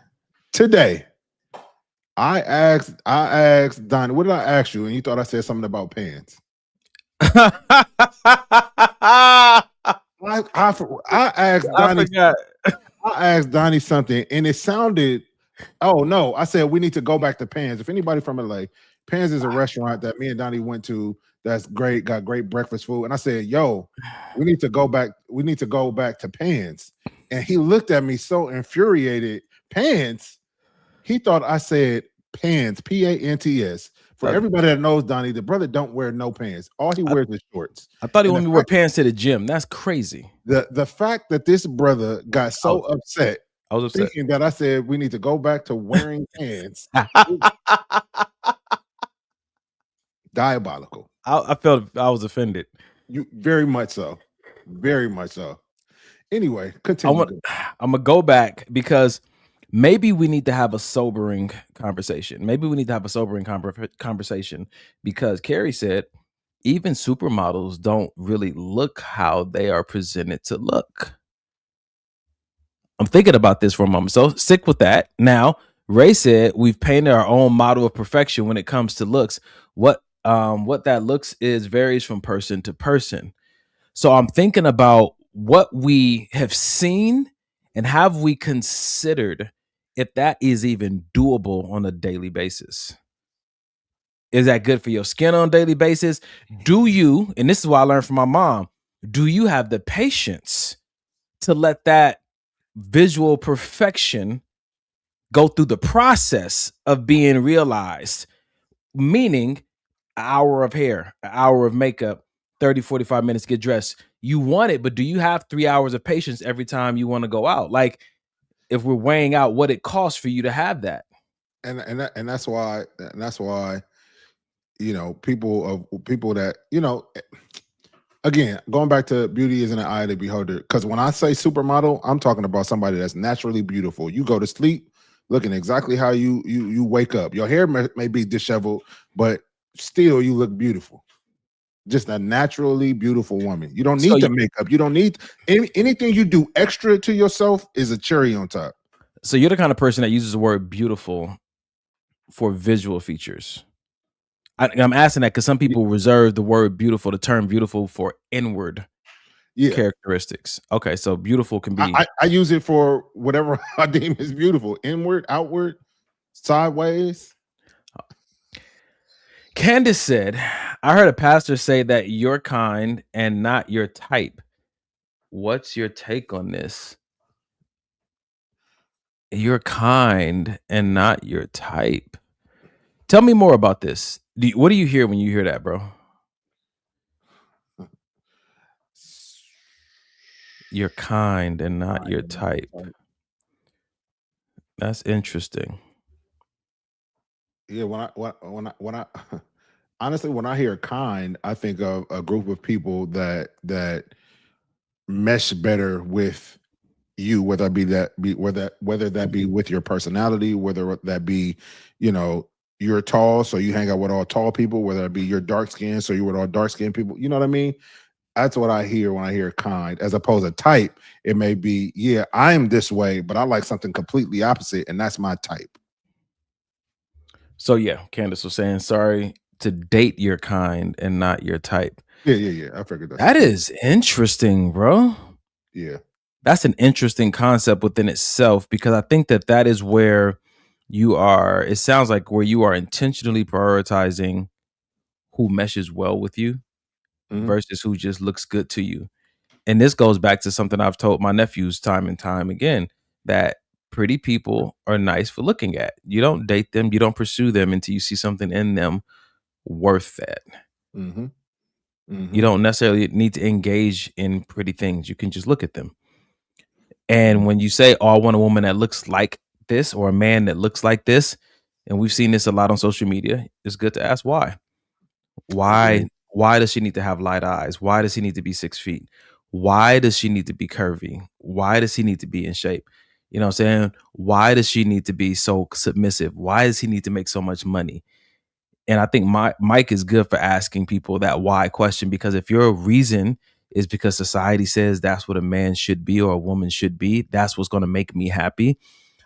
Speaker 5: Today, I asked Donnie, what did I ask you? And you thought I said something about pants.
Speaker 6: I
Speaker 5: I asked Donnie
Speaker 6: forgot.
Speaker 5: I asked Donnie something, and it sounded. Oh no! I said we need to go back to Pans. If anybody from LA, Pans is a restaurant that me and Donnie went to. That's great. Got great breakfast food. And I said, "Yo, we need to go back. We need to go back to Pans." And he looked at me so infuriated. Pants. He thought I said pants. Pants. For
Speaker 6: Uh,
Speaker 5: everybody that knows Donnie, the brother don't wear no pants. All he
Speaker 6: I,
Speaker 5: wears is shorts.
Speaker 6: I thought he
Speaker 5: And the
Speaker 6: wanted me to wear
Speaker 5: fact
Speaker 6: pants to the gym. That's crazy.
Speaker 5: the fact that this brother got
Speaker 6: I,
Speaker 5: so upset
Speaker 6: I was upset.
Speaker 5: thinking that I said we need to go back to wearing pants is diabolical.
Speaker 6: I felt I was offended.
Speaker 5: You very much so. Very much so. Anyway,
Speaker 6: I
Speaker 5: continue.
Speaker 6: want. I'm gonna go back because maybe we need to have a sobering conversation. Maybe we need to have a sobering conversation because Carrie said even supermodels don't really look how they are presented to look. I'm thinking about this for a moment. So stick with that. Now, Ray said we've painted our own model of perfection when it comes to looks. What that looks is varies from person to person. So I'm thinking about what we have seen and have we considered if that is even doable on a daily basis. Is that good for your skin on a daily basis? Do you, and this is what I learned from my mom, do you have the patience to let that visual perfection go through the process of being realized? Meaning, an hour of hair, an hour of makeup, 30, 45 minutes get dressed. You want it, but do you have 3 hours of patience every time you want to go out? Like, if we're weighing out what it costs for you to have that.
Speaker 5: And that's why people that again, going back to beauty is in the eye of the beholder. Because when I say supermodel, I'm talking about somebody that's naturally beautiful. You go to sleep looking exactly how you wake up. Your hair may be disheveled, but still you look beautiful. Just a naturally beautiful woman. You don't
Speaker 6: So
Speaker 5: need
Speaker 6: you,
Speaker 5: the makeup. You don't need anything you do extra to yourself is a cherry on top.
Speaker 6: so you're the kind of person that uses the word beautiful for visual features. I'm asking that because some people reserve the word beautiful, the term beautiful for inward.
Speaker 5: Yeah.
Speaker 6: characteristics. Okay, so beautiful can be.
Speaker 5: I use it for whatever I deem is beautiful. Inward, outward, sideways.
Speaker 6: Candace said, I heard a pastor say that you're kind and not your type. What's your take on this? You're kind and not your type. Tell me more about this. What do you hear when you hear that, bro? You're kind and not your type. That's interesting.
Speaker 5: Yeah, when I honestly, when I hear kind, I think of a group of people that mesh better with you, whether that be with your personality, whether that be, you're tall, so you hang out with all tall people, whether it be you're dark skinned, so you're with all dark skinned people. You know what I mean? That's what I hear when I hear kind, as opposed to type. It may be, yeah, I'm this way, but I like something completely opposite, and that's my type.
Speaker 6: So yeah, Candace was saying, sorry to date your kind and not your type.
Speaker 5: Yeah. I figured
Speaker 6: that is interesting, bro.
Speaker 5: Yeah.
Speaker 6: That's an interesting concept within itself, because I think that is where you are. It sounds like where you are intentionally prioritizing who meshes well with you versus who just looks good to you. And this goes back to something I've told my nephews time and time again, that pretty people are nice for looking at. You don't date them, you don't pursue them until you see something in them worth that. You don't necessarily need to engage in pretty things. You can just look at them. And when you say, oh, I want a woman that looks like this, or a man that looks like this, and we've seen this a lot on social media, it's good to ask why. Why does she need to have light eyes? Why does he need to be 6 feet? Why does she need to be curvy? Why does he need to be in shape? You know what I'm saying? Why does she need to be so submissive? Why does he need to make so much money? And I think Mike is good for asking people that why question, because if your reason is because society says that's what a man should be or a woman should be, that's what's going to make me happy.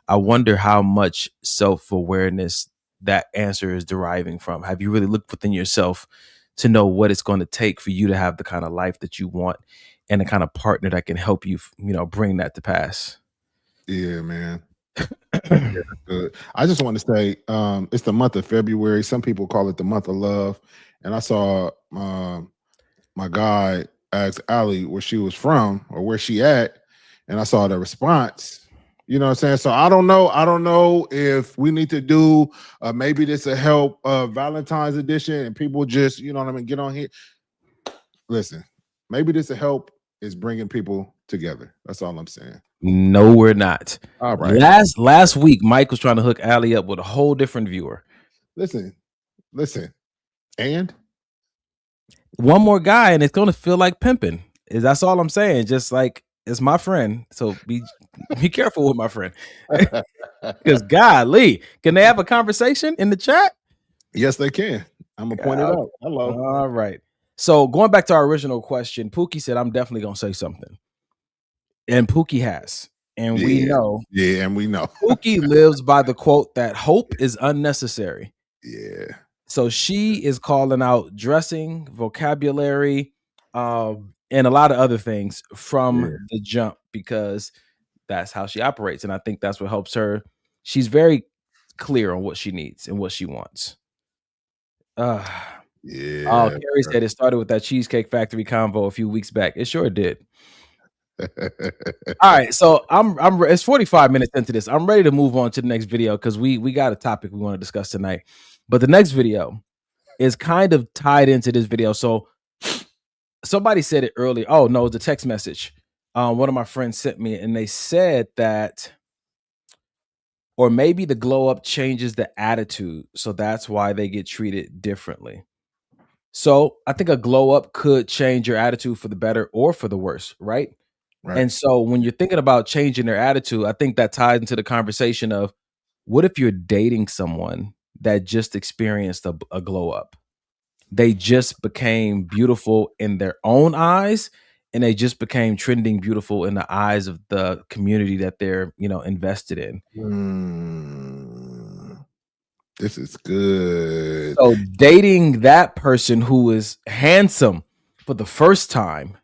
Speaker 6: I wonder how much self-awareness that answer is deriving from. Have you really looked within yourself to know what it's going to take for you to have the kind of life that you want and the kind of partner that can help you, bring that to pass?
Speaker 5: Yeah, man. Yeah, good. I just want to say, it's the month of February. Some people call it the month of love. And I saw my guy asked Allie where she was from or where she at, and I saw the response. You know what I'm saying? So I don't know if we need to do maybe this will help Valentine's edition, and people just, you know what I mean, get on here. Listen, maybe this will help is bringing people together. That's all I'm saying.
Speaker 6: No, we're not.
Speaker 5: All right.
Speaker 6: Last week, Mike was trying to hook Allie up with a whole different viewer.
Speaker 5: Listen. And
Speaker 6: one more guy, and it's going to feel like pimping. That's all I'm saying. Just like, it's my friend, so be careful with my friend. Because golly, can they have a conversation in the chat?
Speaker 5: Yes, they can. I'm gonna point it out. Hello.
Speaker 6: All right. So going back to our original question, Pookie said, I'm definitely gonna say something. And Pookie has. And we know.
Speaker 5: Yeah, and we know.
Speaker 6: Pookie lives by the quote that hope is unnecessary.
Speaker 5: Yeah.
Speaker 6: So she is calling out dressing, vocabulary, and a lot of other things from the jump, because that's how she operates. And I think that's what helps her. She's very clear on what she needs and what she wants.
Speaker 5: Yeah.
Speaker 6: Oh, Carrie said it started with that Cheesecake Factory convo a few weeks back. It sure did. All right, so I'm it's 45 minutes into this. I'm ready to move on to the next video, because we got a topic we want to discuss tonight. But the next video is kind of tied into this video. So somebody said it earlier. Oh no, the text message. One of my friends sent me, and they said that, or maybe the glow up changes the attitude, so that's why they get treated differently. So I think a glow up could change your attitude for the better or for the worse, right? And so when you're thinking about changing their attitude, I think that ties into the conversation of, what if you're dating someone that just experienced a glow up? They just became beautiful in their own eyes, and they just became trending beautiful in the eyes of the community that they're, invested in.
Speaker 5: This is good.
Speaker 6: So dating that person who is handsome for the first time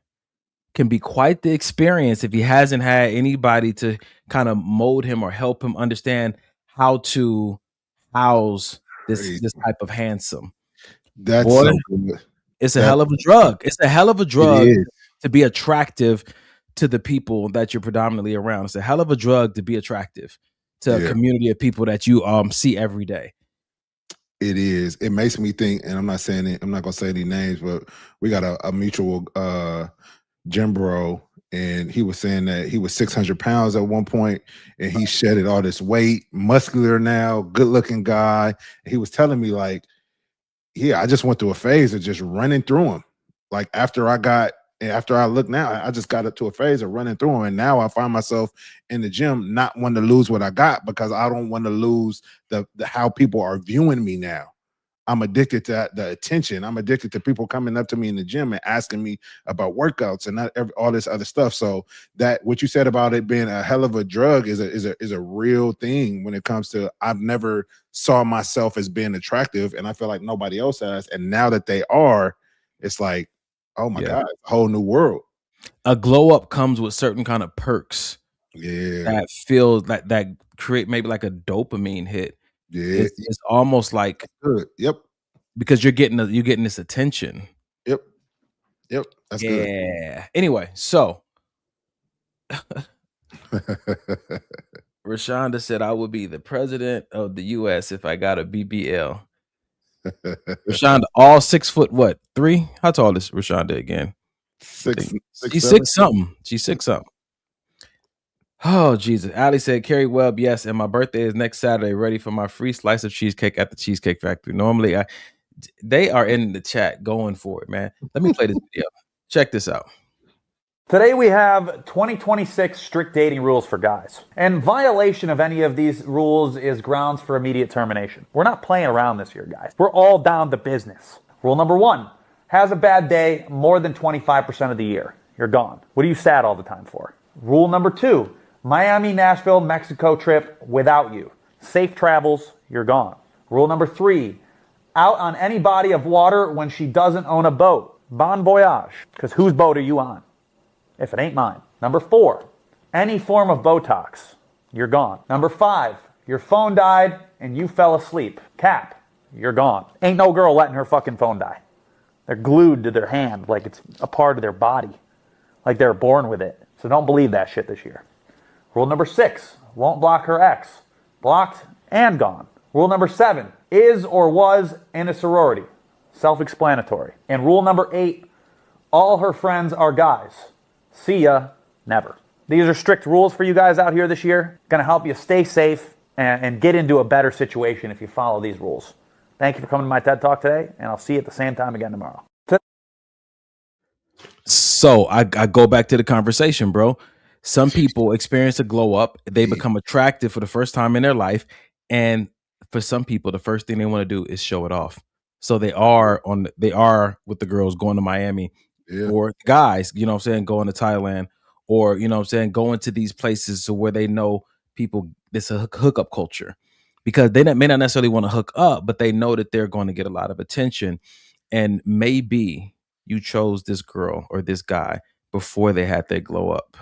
Speaker 6: can be quite the experience if he hasn't had anybody to kind of mold him or help him understand how to house this
Speaker 5: Crazy.
Speaker 6: type of handsome.
Speaker 5: That's
Speaker 6: Boy,
Speaker 5: so good.
Speaker 6: it's a
Speaker 5: That
Speaker 6: hell of a drug. It's a hell of a
Speaker 5: it
Speaker 6: drug
Speaker 5: is.
Speaker 6: to be attractive to the people that you're predominantly around. It's a hell of a drug to be attractive to a
Speaker 5: Yeah.
Speaker 6: community of people that you see every day.
Speaker 5: It is. It makes me think, and I'm not saying it, I'm not gonna say any names, but we got a mutual gym bro, and he was saying that he was 600 pounds at one point, and he shedded all this weight, muscular now, good looking guy. And he was telling me like, yeah, I just went through a phase of just running through them. Like after I look now, I just got up to a phase of running through them, and now I find myself in the gym not wanting to lose what I got because I don't want to lose the how people are viewing me now. I'm addicted to the attention. I'm addicted to people coming up to me in the gym and asking me about workouts and all this other stuff. So that what you said about it being a hell of a drug is a real thing when it comes to I've never saw myself as being attractive, and I feel like nobody else has. And now that they are, it's like, oh my God, a whole new world.
Speaker 6: A glow up comes with certain kind of perks
Speaker 5: Yeah.
Speaker 6: that feel that create maybe like a dopamine hit.
Speaker 5: Yeah.
Speaker 6: It's almost like
Speaker 5: Good. Yep.
Speaker 6: because you're getting this attention.
Speaker 5: Yep. Yep. That's good.
Speaker 6: Yeah. Anyway, so Rashonda said I would be the president of the US if I got a BBL. Rashonda, all 6 foot what? 3? How tall is Rashonda again?
Speaker 5: Six,
Speaker 6: She's
Speaker 5: seven?
Speaker 6: 6 something. She's 6 something. Oh Jesus. Ali said, Carrie Webb, yes, and my birthday is next Saturday. Ready for my free slice of cheesecake at the Cheesecake Factory. Normally they are in the chat going for it, man. Let me play this video. Check this out.
Speaker 9: Today we have 2026 strict dating rules for guys. And violation of any of these rules is grounds for immediate termination. We're not playing around this year, guys. We're all down to business. Rule number 1, has a bad day more than 25% of the year. You're gone. What are you sad all the time for? Rule number 2, Miami, Nashville, Mexico trip without you. Safe travels, you're gone. Rule number 3, out on any body of water when she doesn't own a boat. Bon voyage. Because whose boat are you on? If it ain't mine. Number 4, any form of Botox, you're gone. Number 5, your phone died and you fell asleep. Cap, you're gone. Ain't no girl letting her fucking phone die. They're glued to their hand like it's a part of their body, like they're born with it. So don't believe that shit this year. Rule number 6, won't block her ex. Blocked and gone. Rule number 7, is or was in a sorority. Self-explanatory. And rule number 8, all her friends are guys. See ya, never. These are strict rules for you guys out here this year. Gonna help you stay safe and get into a better situation if you follow these rules. Thank you for coming to my TED Talk today, and I'll see you at the same time again tomorrow.
Speaker 6: So I go back to the conversation, bro. Some people experience a glow up. They become attractive for the first time in their life. And for some people, the first thing they want to do is show it off. So they are with the girls going to Miami, or guys, you know what I'm saying, going to Thailand, or, you know what I'm saying, going to these places to where they know people, it's a hookup culture, because they may not necessarily want to hook up, but they know that they're going to get a lot of attention. And maybe you chose this girl or this guy before they had their glow up.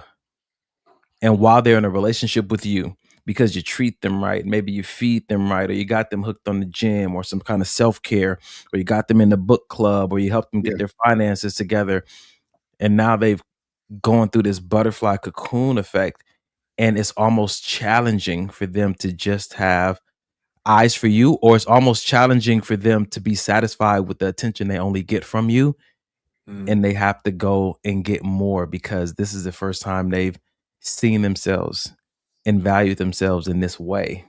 Speaker 6: And while they're in a relationship with you, because you treat them right, maybe you feed them right, or you got them hooked on the gym or some kind of self-care, or you got them in the book club, or you help them get their finances together. And now they've gone through this butterfly cocoon effect. And it's almost challenging for them to just have eyes for you, or it's almost challenging for them to be satisfied with the attention they only get from you. And they have to go and get more because this is the first time they've seen themselves and valued themselves in this way.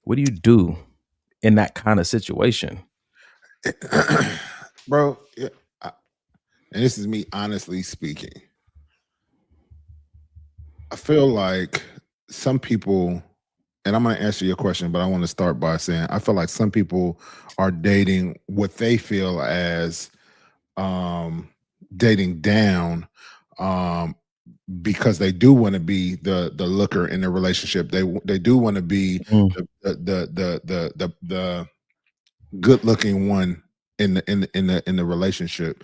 Speaker 6: What do you do in that kind of situation?
Speaker 5: Bro, yeah, and this is me honestly speaking. I feel like some people, and I'm going to answer your question, but I want to start by saying I feel like some people are dating what they feel as dating down because they do want to be the looker in the relationship. They do want to be the good looking one in the relationship.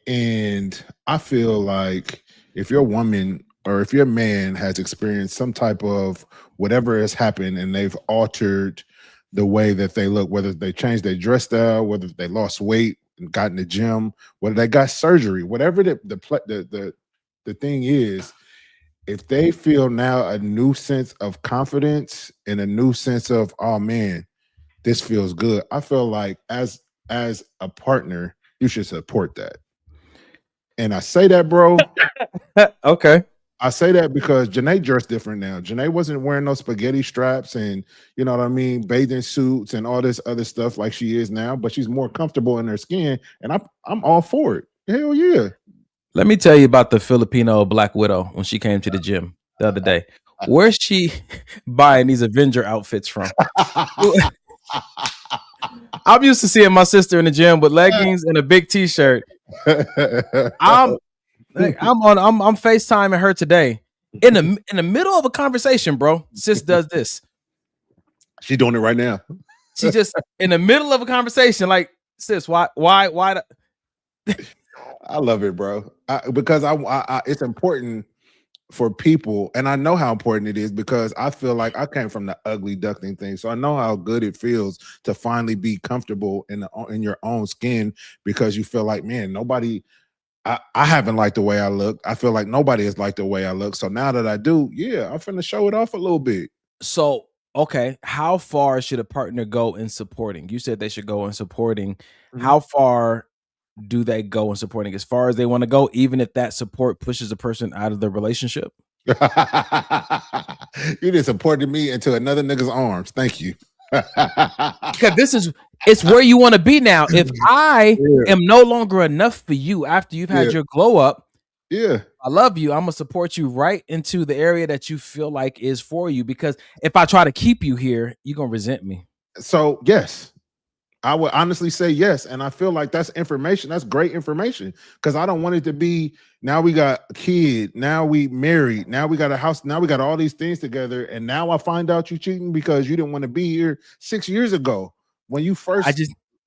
Speaker 5: And I feel like if your woman or if your man has experienced some type of whatever has happened and they've altered the way that they look, whether they changed their dress style, whether they lost weight and got in the gym, whether they got surgery, whatever the thing is, if they feel now a new sense of confidence and a new sense of, oh man, this feels good. I feel like as a partner, you should support that. And I say that, bro.
Speaker 6: Okay.
Speaker 5: I say that because Janae dressed different now. Janae wasn't wearing no spaghetti straps and you know what I mean, bathing suits and all this other stuff like she is now, but she's more comfortable in her skin, and I'm all for it. Hell yeah.
Speaker 6: Let me tell you about the Filipino Black Widow when she came to the gym the other day. Where's she buying these Avenger outfits from? I'm used to seeing my sister in the gym with leggings and a big t-shirt. I'm FaceTiming her today in the middle of a conversation, bro. Sis does this.
Speaker 5: She's doing it right now.
Speaker 6: She just in the middle of a conversation, like, sis, why?
Speaker 5: I love it, bro. Because it's important for people, and I know how important it is because I feel like I came from the ugly duckling thing, so I know how good it feels to finally be comfortable in your own skin because you feel like, man, nobody. I haven't liked the way I look. I feel like nobody has liked the way I look. So now that I do, yeah, I'm finna show it off a little bit.
Speaker 6: So, okay, how far should a partner go in supporting? You said they should go in supporting.
Speaker 5: Mhm.
Speaker 6: How far do they go in supporting? As far as they want to go, even if that support pushes a person out of the relationship?
Speaker 5: You just supported me into another nigga's arms. Thank you.
Speaker 6: Because it's where you want to be now. If I am no longer enough for you after you've had your glow up, I love you. I'm gonna support you right into the area that you feel like is for you. Because if I try to keep you here, you're gonna resent me.
Speaker 5: So yes, I would honestly say yes. And I feel like that's information. That's great information because I don't want it to be now we got a kid, now we married, now we got a house, now we got all these things together. And now I find out you cheating because you didn't want to be here 6 years ago when you first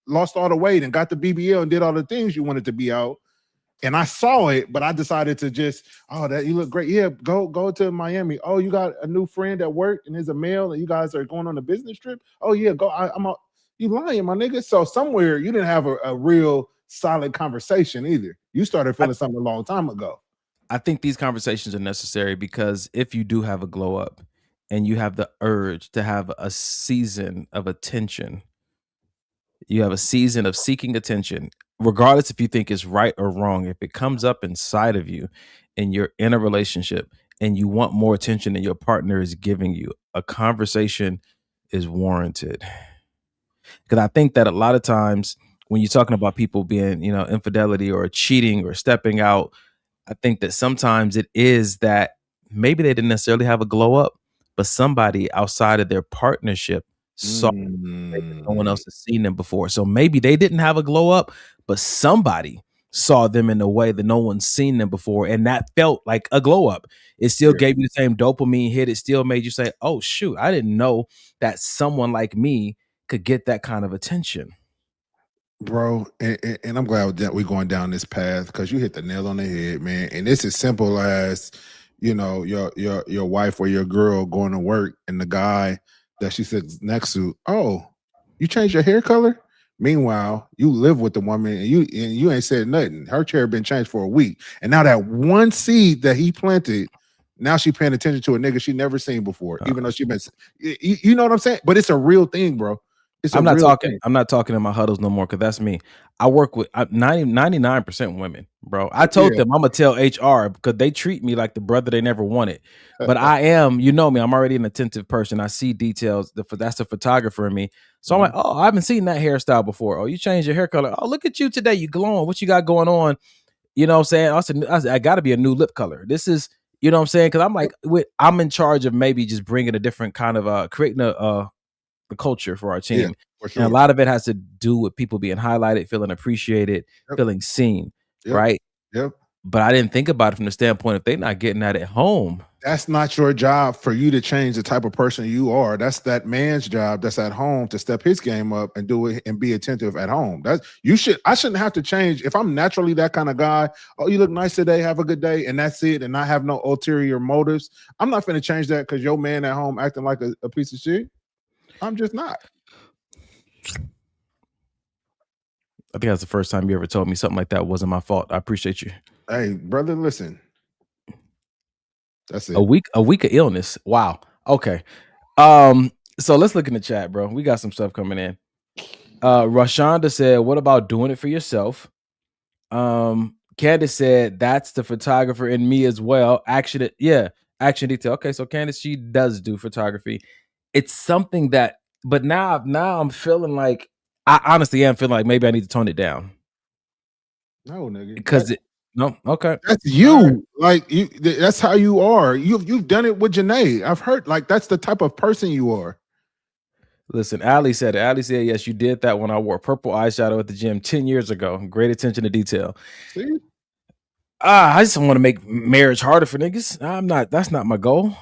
Speaker 5: lost all the weight and got the BBL and did all the things you wanted to be out. And I saw it, but I decided to just, oh, that you look great. Yeah, go to Miami. Oh, you got a new friend at work and he's a male and you guys are going on a business trip. Oh, yeah, go. I'm out. You lying, my nigga. So somewhere you didn't have a real solid conversation either. You started feeling something a long time ago.
Speaker 6: I think these conversations are necessary because if you do have a glow up and you have the urge to have a season of attention, you have a season of seeking attention, regardless if you think it's right or wrong, if it comes up inside of you and you're in a relationship and you want more attention than your partner is giving you, a conversation is warranted. Because I think that a lot of times when you're talking about people being, infidelity or cheating or stepping out, I think that sometimes it is that maybe they didn't necessarily have a glow up, but somebody outside of their partnership saw that no one else has seen them before. So maybe they didn't have a glow up, but somebody saw them in a way that no one's seen them before, and that felt like a glow up. It still gave you the same dopamine hit. It still made you say, "Oh shoot, I didn't know that someone like me could get that kind of attention."
Speaker 5: Bro, and I'm glad that we're going down this path because you hit the nail on the head, man. And it's as simple as, your wife or your girl going to work and the guy that she sits next to, oh, you changed your hair color? Meanwhile, you live with the woman and you ain't said nothing. Her chair been changed for a week. And now that one seed that he planted, now she paying attention to a nigga she never seen before, even though she been, you know what I'm saying? But it's a real thing, bro.
Speaker 6: I'm not talking in my huddles no more because that's me. I work with 99% women, bro. I told them I'm gonna tell HR because they treat me like the brother they never wanted. But I am, me, I'm already an attentive person. I see details. That's the photographer in me. So I'm like, oh, I haven't seen that hairstyle before. Oh, you changed your hair color. Oh, look at you today. You glowing. What you got going on? You know what I'm saying? I got to be a new lip color. This is, you know what I'm saying? Because I'm like, I'm in charge of maybe just bringing a different kind of creating the culture for our team.
Speaker 5: Yeah, for sure.
Speaker 6: And a lot of it has to do with people being highlighted, feeling appreciated, feeling seen, right?
Speaker 5: Yep.
Speaker 6: But I didn't think about it from the standpoint if they're not getting that at home.
Speaker 5: That's not your job for you to change the type of person you are. That's that man's job that's at home to step his game up and do it and be attentive at home. I shouldn't have to change. If I'm naturally that kind of guy, oh, you look nice today, have a good day, and that's it, and I have no ulterior motives, I'm not going to change that because your man at home acting like a piece of shit. I'm just not.
Speaker 6: I think that's the first time you ever told me something like that wasn't my fault. I appreciate you.
Speaker 5: Hey, brother, listen. That's it.
Speaker 6: A week of illness. Wow. Okay. So let's look in the chat, bro. We got some stuff coming in. Rashonda said, what about doing it for yourself? Candace said, that's the photographer in me as well. Action detail. Okay, so Candace, she does do photography. It's something that, but now I'm feeling like, I honestly am feeling like maybe I need to tone it down.
Speaker 5: No, nigga.
Speaker 6: Because no, okay.
Speaker 5: That's you. Like that's how you are. You've done it with Janae. I've heard like that's the type of person you are.
Speaker 6: Listen, Ali said, yes, you did that when I wore purple eyeshadow at the gym 10 years ago. Great attention to detail.
Speaker 5: See?
Speaker 6: I just want to make marriage harder for niggas. That's not my goal.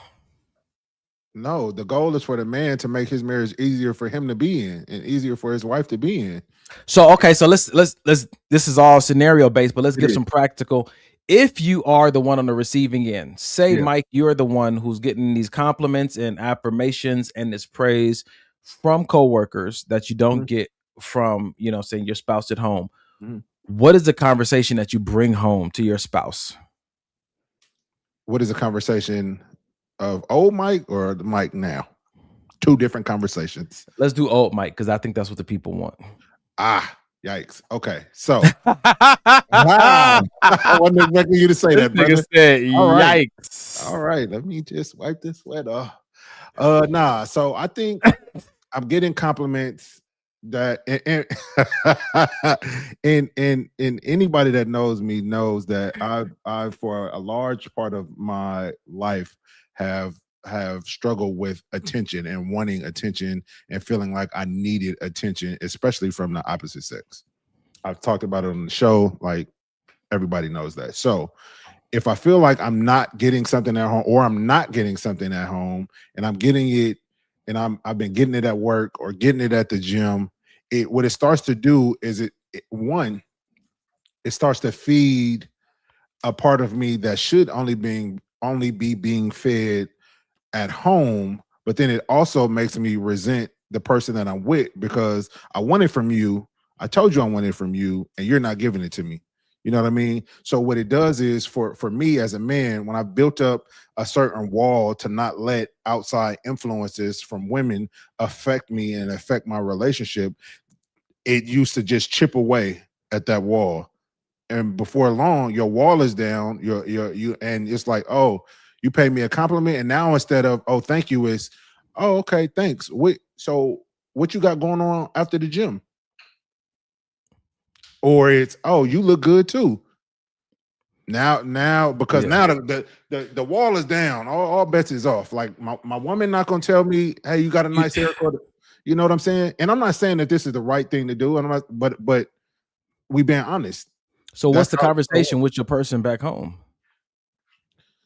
Speaker 5: No, the goal is for the man to make his marriage easier for him to be in and easier for his wife to be in.
Speaker 6: So, okay, so let's this is all scenario based, but let's give some practical. If you are the one on the receiving end, say, Mike, you're the one who's getting these compliments and affirmations and this praise from coworkers that you don't get from, saying your spouse at home. What is the conversation that you bring home to your spouse?
Speaker 5: What is the conversation of old Mike or the Mike now? Two different conversations.
Speaker 6: Let's do old Mike because I think that's what the people want.
Speaker 5: Yikes. Okay, so wow. I wasn't expecting you to say that, brother.
Speaker 6: Said, yikes.
Speaker 5: All right, let me just wipe this sweat off. So I think I'm getting compliments that and anybody that knows me knows that I for a large part of my life have struggled with attention and wanting attention and feeling like I needed attention, especially from the opposite sex. I've talked about it on the show, like everybody knows that. So if I feel like I'm not getting something at home or I'm not getting something at home and I'm getting it and I've been getting it at work or getting it at the gym, what it starts to do is it starts to feed a part of me that should only be being fed at home, but then it also makes me resent the person that I'm with because I want it from you. I told you I want it from you, and you're not giving it to me. You know what I mean? So what it does is for me as a man, when I built up a certain wall to not let outside influences from women affect me and affect my relationship, it used to just chip away at that wall. And before long, your wall is down. You and it's like, oh, you paid me a compliment, and now instead of oh thank you is oh okay thanks. So what you got going on after the gym? Or it's oh you look good too. Now because now the wall is down, all bets is off. Like my woman not gonna tell me hey you got a nice haircut. You know what I'm saying? And I'm not saying that this is the right thing to do, and I'm not, but we being honest.
Speaker 6: So what's the conversation with your person back home?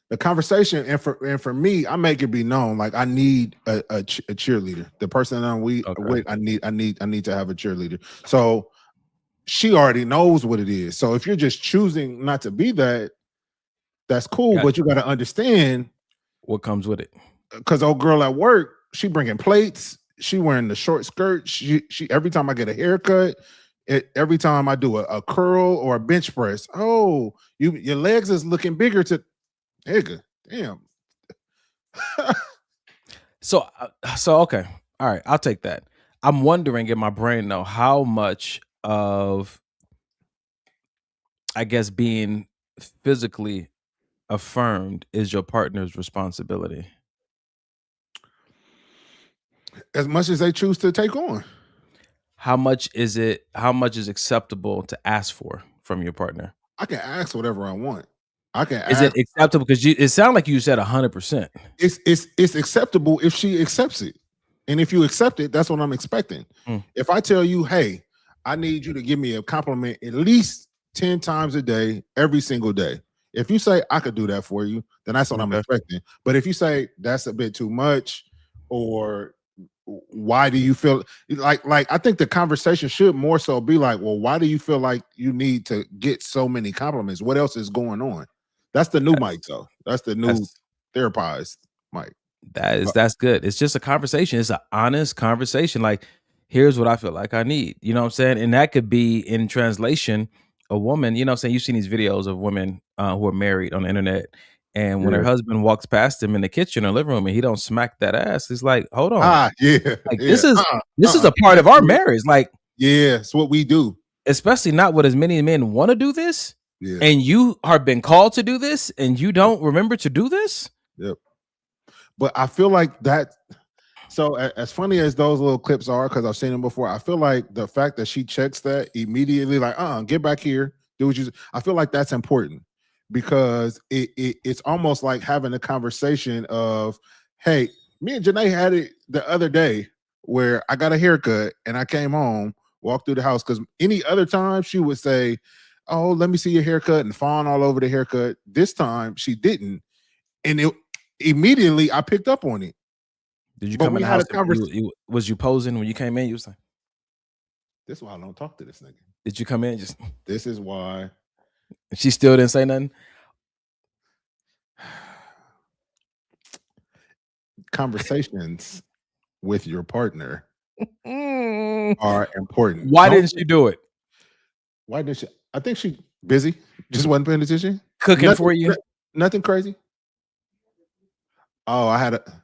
Speaker 5: The conversation, and for me, I make it be known like I need a cheerleader. The person that I'm with, I need to have a cheerleader. So she already knows what it is. So if you're just choosing not to be that, that's cool. But you got to understand
Speaker 6: what comes with it.
Speaker 5: Because old girl at work, she bringing plates. She wearing the short skirt. She every time I get a haircut, every time I do a curl or a bench press, oh, your legs is looking bigger to. Nigga, damn.
Speaker 6: So okay, all right, I'll take that. I'm wondering in my brain though, how much of, I guess, being physically affirmed is your partner's responsibility?
Speaker 5: As much as they choose to take on.
Speaker 6: How much is acceptable to ask for from your partner?
Speaker 5: I can ask whatever I want. I can
Speaker 6: Is it acceptable? Because it sounded like you said 100%.
Speaker 5: It's acceptable if she accepts it. And if you accept it, that's what I'm expecting. If I tell you, hey, I need you to give me a compliment at least 10 times a day, every single day. If you say I could do that for you, then that's what I'm expecting. But if you say that's a bit too much, or why do you feel like I think the conversation should more so be like, well, why do you feel like you need to get so many compliments? What else is going on? That's the new Mike, though. That's the new therapized Mike.
Speaker 6: That's good. It's just a conversation. It's an honest conversation. Like, here's what I feel like I need. You know what I'm saying? And that could be in translation, a woman, you know what I'm saying? You've seen these videos of women who are married on the internet. And when her husband walks past them in the kitchen or living room and he don't smack that ass, it's like, hold on. This is a part of our marriage. Like,
Speaker 5: it's what we do.
Speaker 6: Especially not what as many men want to do this.
Speaker 5: Yeah.
Speaker 6: And you are been called to do this and you don't remember to do this.
Speaker 5: Yep. But I feel like that. So as funny as those little clips are, because I've seen them before, I feel like the fact that she checks that immediately, like, get back here, do what you. I feel like that's important because it's almost like having a conversation of, hey, me and Janae had it the other day where I got a haircut and I came home, walked through the house, because any other time she would say, oh, let me see your haircut and fawn all over the haircut. This time she didn't. And immediately I picked up on it.
Speaker 6: Did you come in the house? Was you posing when you came in? You was like,
Speaker 5: this is why I don't talk to this nigga.
Speaker 6: Did you come in?
Speaker 5: This is why.
Speaker 6: She still didn't say nothing?
Speaker 5: Conversations with your partner are important.
Speaker 6: Why didn't she do it?
Speaker 5: Why did she? I think she busy. Just wasn't paying attention.
Speaker 6: Cooking for you?
Speaker 5: Nothing crazy. Oh, I had a.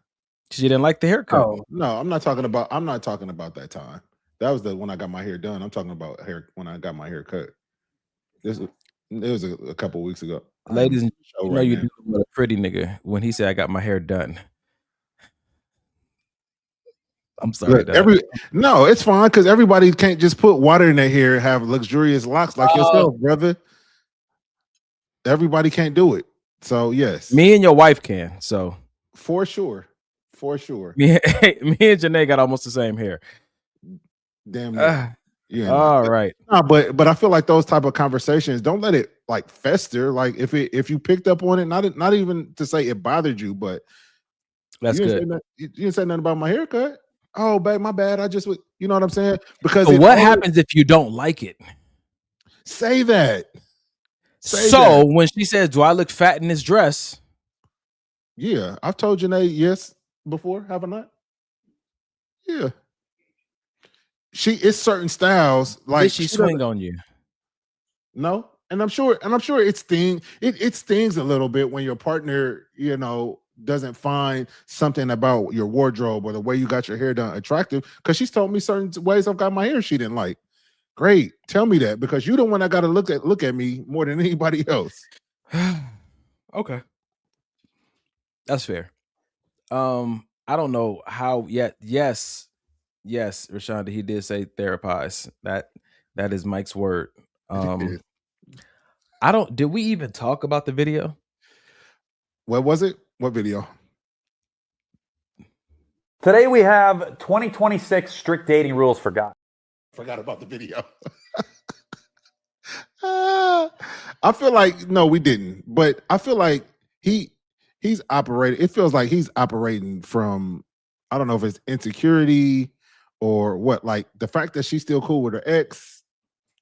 Speaker 6: She didn't like the haircut.
Speaker 5: Oh no, I'm not talking about that time. That was when I got my hair done. I'm talking about when I got my hair cut. It was a couple weeks ago.
Speaker 6: Ladies, you know you do with a pretty nigga when he said I got my hair done. I'm sorry.
Speaker 5: No, it's fine because everybody can't just put water in their hair and have luxurious locks like yourself, brother. Everybody can't do it. So yes,
Speaker 6: me and your wife can. So
Speaker 5: for sure.
Speaker 6: Me and Janae got almost the same hair.
Speaker 5: Damn.
Speaker 6: All right.
Speaker 5: No, but I feel like those type of conversations, don't let it like fester. Like if you picked up on it, not even to say it bothered you, but
Speaker 6: that's good.
Speaker 5: You didn't say nothing about my haircut. Oh, babe, my bad. I just, you know what I'm saying? Because
Speaker 6: what happens if you don't like it?
Speaker 5: Say that.
Speaker 6: When she says, "Do I look fat in this dress?"
Speaker 5: Yeah, I've told Janae yes before, have I not? Yeah. It's certain styles. Like
Speaker 6: did she swing on you?
Speaker 5: No. And I'm sure it stings a little bit when your partner, doesn't find something about your wardrobe or the way you got your hair done attractive. Because she's told me certain ways I've got my hair she didn't like. Great. Tell me that, because you're the one that got to look at me more than anybody else.
Speaker 6: Okay. That's fair. I don't know how yet. Yes, Rashonda, he did say therapize. That is Mike's word. Did we even talk about the video?
Speaker 5: What was it? What video?
Speaker 9: Today we have 2026 strict dating rules for guys.
Speaker 5: Forgot about the video. I feel like no, we didn't. But I feel like he's operating. It feels like he's operating from, I don't know if it's insecurity or what. Like the fact that she's still cool with her ex.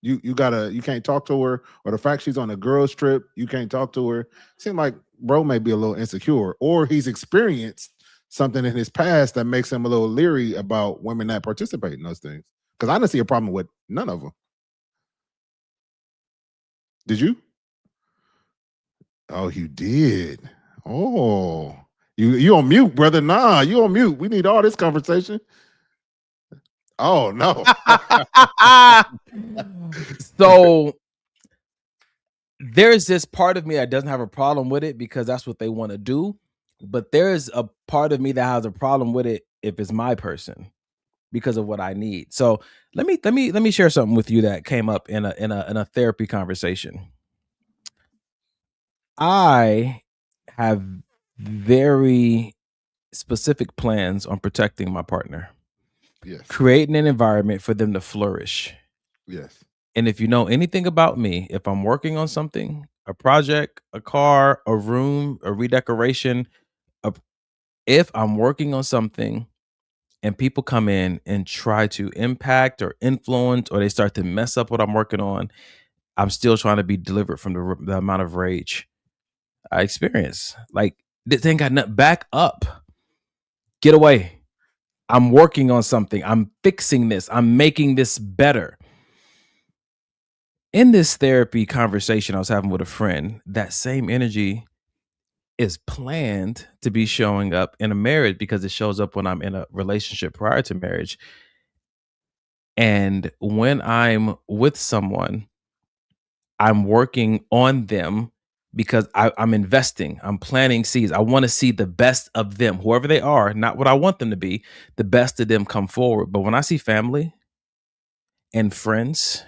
Speaker 5: You can't talk to her, or the fact she's on a girls trip, you can't talk to her. Seems like bro may be a little insecure, or he's experienced something in his past that makes him a little leery about women that participate in those things. Because I didn't see a problem with none of them. Did you? Oh, you did. Oh, you on mute, brother? Nah, you on mute. We need all this conversation. Oh no.
Speaker 6: So there's this part of me that doesn't have a problem with it because that's what they want to do. But there's a part of me that has a problem with it if it's my person because of what I need. So let me share something with you that came up in a therapy conversation. I have very specific plans on protecting my partner.
Speaker 5: Yes.
Speaker 6: Creating an environment for them to flourish.
Speaker 5: Yes.
Speaker 6: And if you know anything about me, if I'm working on something a project, a car, a room, a redecoration, if I'm working on something and people come in and try to impact or influence, or they start to mess up what I'm working on, I'm still trying to be delivered from the amount of rage I experience. Like, this ain't got nothing. Back up. Get away. I'm working on something. I'm fixing this. I'm making this better. In this therapy conversation I was having with a friend, that same energy is planned to be showing up in a marriage because it shows up when I'm in a relationship prior to marriage. And when I'm with someone, I'm working on them because I'm investing. I'm planting seeds. I want to see the best of them, whoever they are, not what I want them to be, the best of them come forward. But when I see family and friends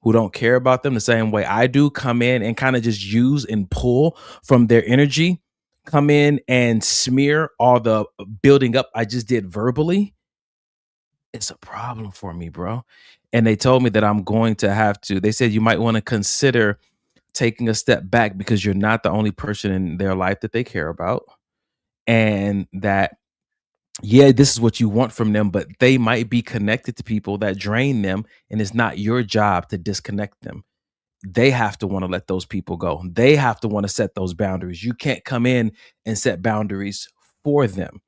Speaker 6: who don't care about them the same way I do come in and kind of just use and pull from their energy, come in and smear all the building up I just did verbally, it's a problem for me, bro. And they told me that I'm going to have to, they said you might want to consider taking a step back because you're not the only person in their life that they care about. And that, yeah, this is what you want from them, but they might be connected to people that drain them. And it's not your job to disconnect them. They have to want to let those people go. They have to want to set those boundaries. You can't come in and set boundaries for them.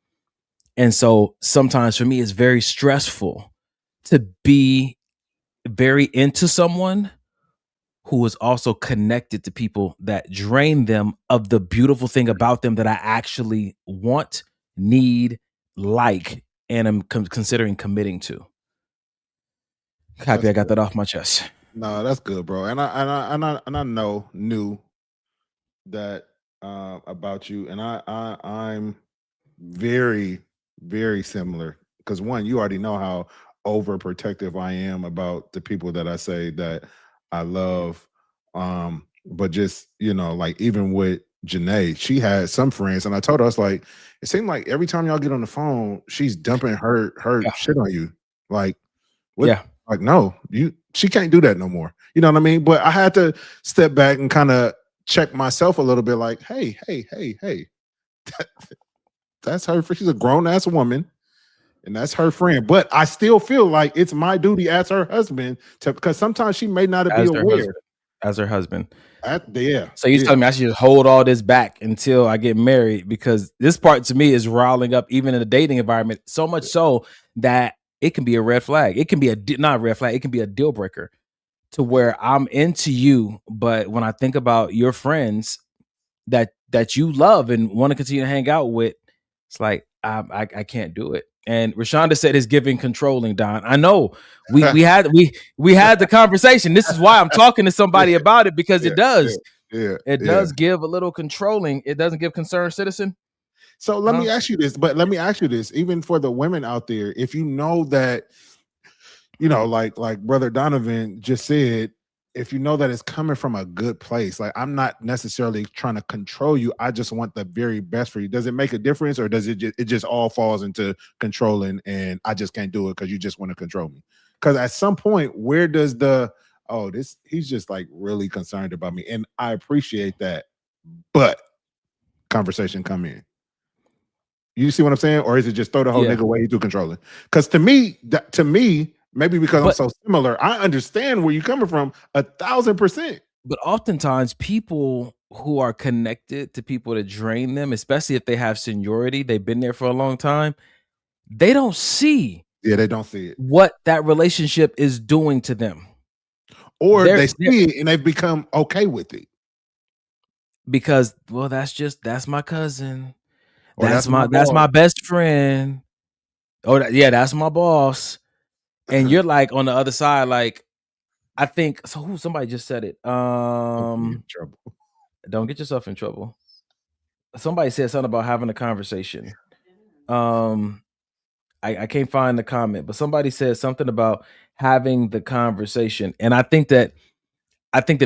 Speaker 6: And so sometimes for me, it's very stressful to be very into someone who is also connected to people that drain them of the beautiful thing about them that I actually want, need, like, and I'm considering committing to. Happy
Speaker 5: That's
Speaker 6: I got
Speaker 5: good.
Speaker 6: that off my chest.
Speaker 5: No, that's good, bro. And I knew that about you, and I'm very, very similar. Because one, you already know how overprotective I am about the people that I say that I love. But just, like, even with Janae, she had some friends, and I told her, I was like, it seemed like every time y'all get on the phone, she's dumping her
Speaker 6: Yeah.
Speaker 5: shit on you. Like, what?
Speaker 6: Yeah.
Speaker 5: Like, no, she can't do that no more. You know what I mean? But I had to step back and kind of check myself a little bit, like, hey, that's her. She's a grown ass woman, and that's her friend. But I still feel like it's my duty as her husband to, because sometimes she may not be
Speaker 6: As her
Speaker 5: aware.
Speaker 6: husband. As her husband.
Speaker 5: Yeah.
Speaker 6: So you're telling me I should just hold all this back until I get married, because this part to me is riling up even in the dating environment, so much so that it can be a red flag. It can be not a red flag. It can be a deal breaker to where I'm into you, but when I think about your friends that you love and want to continue to hang out with, it's like I can't do it. And Rashonda said it's giving controlling, Don. I know we had the conversation. This is why I'm talking to somebody about it, because
Speaker 5: Yeah,
Speaker 6: it does.
Speaker 5: yeah,
Speaker 6: It
Speaker 5: yeah.
Speaker 6: does give a little controlling. It doesn't give concerned citizen.
Speaker 5: So let me ask you this, even for the women out there, if you know that, like Brother Donovan just said, if you know that it's coming from a good place, like, I'm not necessarily trying to control you, I just want the very best for you. Does it make a difference, or does it just all falls into controlling, and I just can't do it because you just want to control me? Because at some point, where does he's just like really concerned about me, and I appreciate that, but conversation come in. You see what I'm saying? Or is it just throw the whole
Speaker 6: Yeah.
Speaker 5: nigga away, you do controlling? Because to me, maybe because I'm so similar, I understand where you're coming from 1,000%.
Speaker 6: But oftentimes people who are connected to people that drain them, especially if they have seniority, they've been there for a long time, they don't see
Speaker 5: they don't see it.
Speaker 6: what that relationship is doing to them.
Speaker 5: Or they see it and they've become okay with it.
Speaker 6: Because, well, that's my cousin.
Speaker 5: Or
Speaker 6: That's my best friend. Oh, that's my boss. And you're like on the other side, like, I think so. Somebody just said it.
Speaker 5: Trouble.
Speaker 6: Don't get yourself in trouble. Somebody said something about having a conversation. I can't find the comment, but somebody said something about having the conversation. And I think that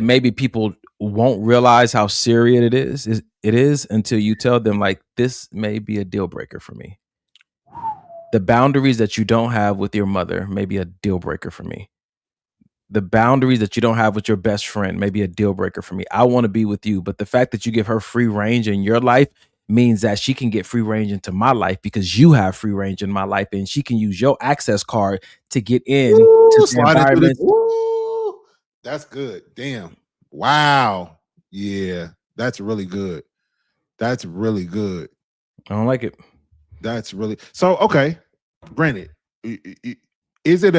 Speaker 6: maybe people won't realize how serious it is until you tell them, like, this may be a deal breaker for me. The boundaries that you don't have with your mother may be a deal breaker for me. the boundaries that you don't have with your best friend may be a deal breaker for me. I want to be with you, but the fact that you give her free range in your life means that she can get free range into my life because you have free range in my life, and she can use your access card to get in to the
Speaker 5: Sliding through the.
Speaker 6: environments.
Speaker 5: Ooh, that's good. Damn. Wow. Yeah, that's really good. That's really good.
Speaker 6: I don't like it.
Speaker 5: That's really so. Okay, granted, is it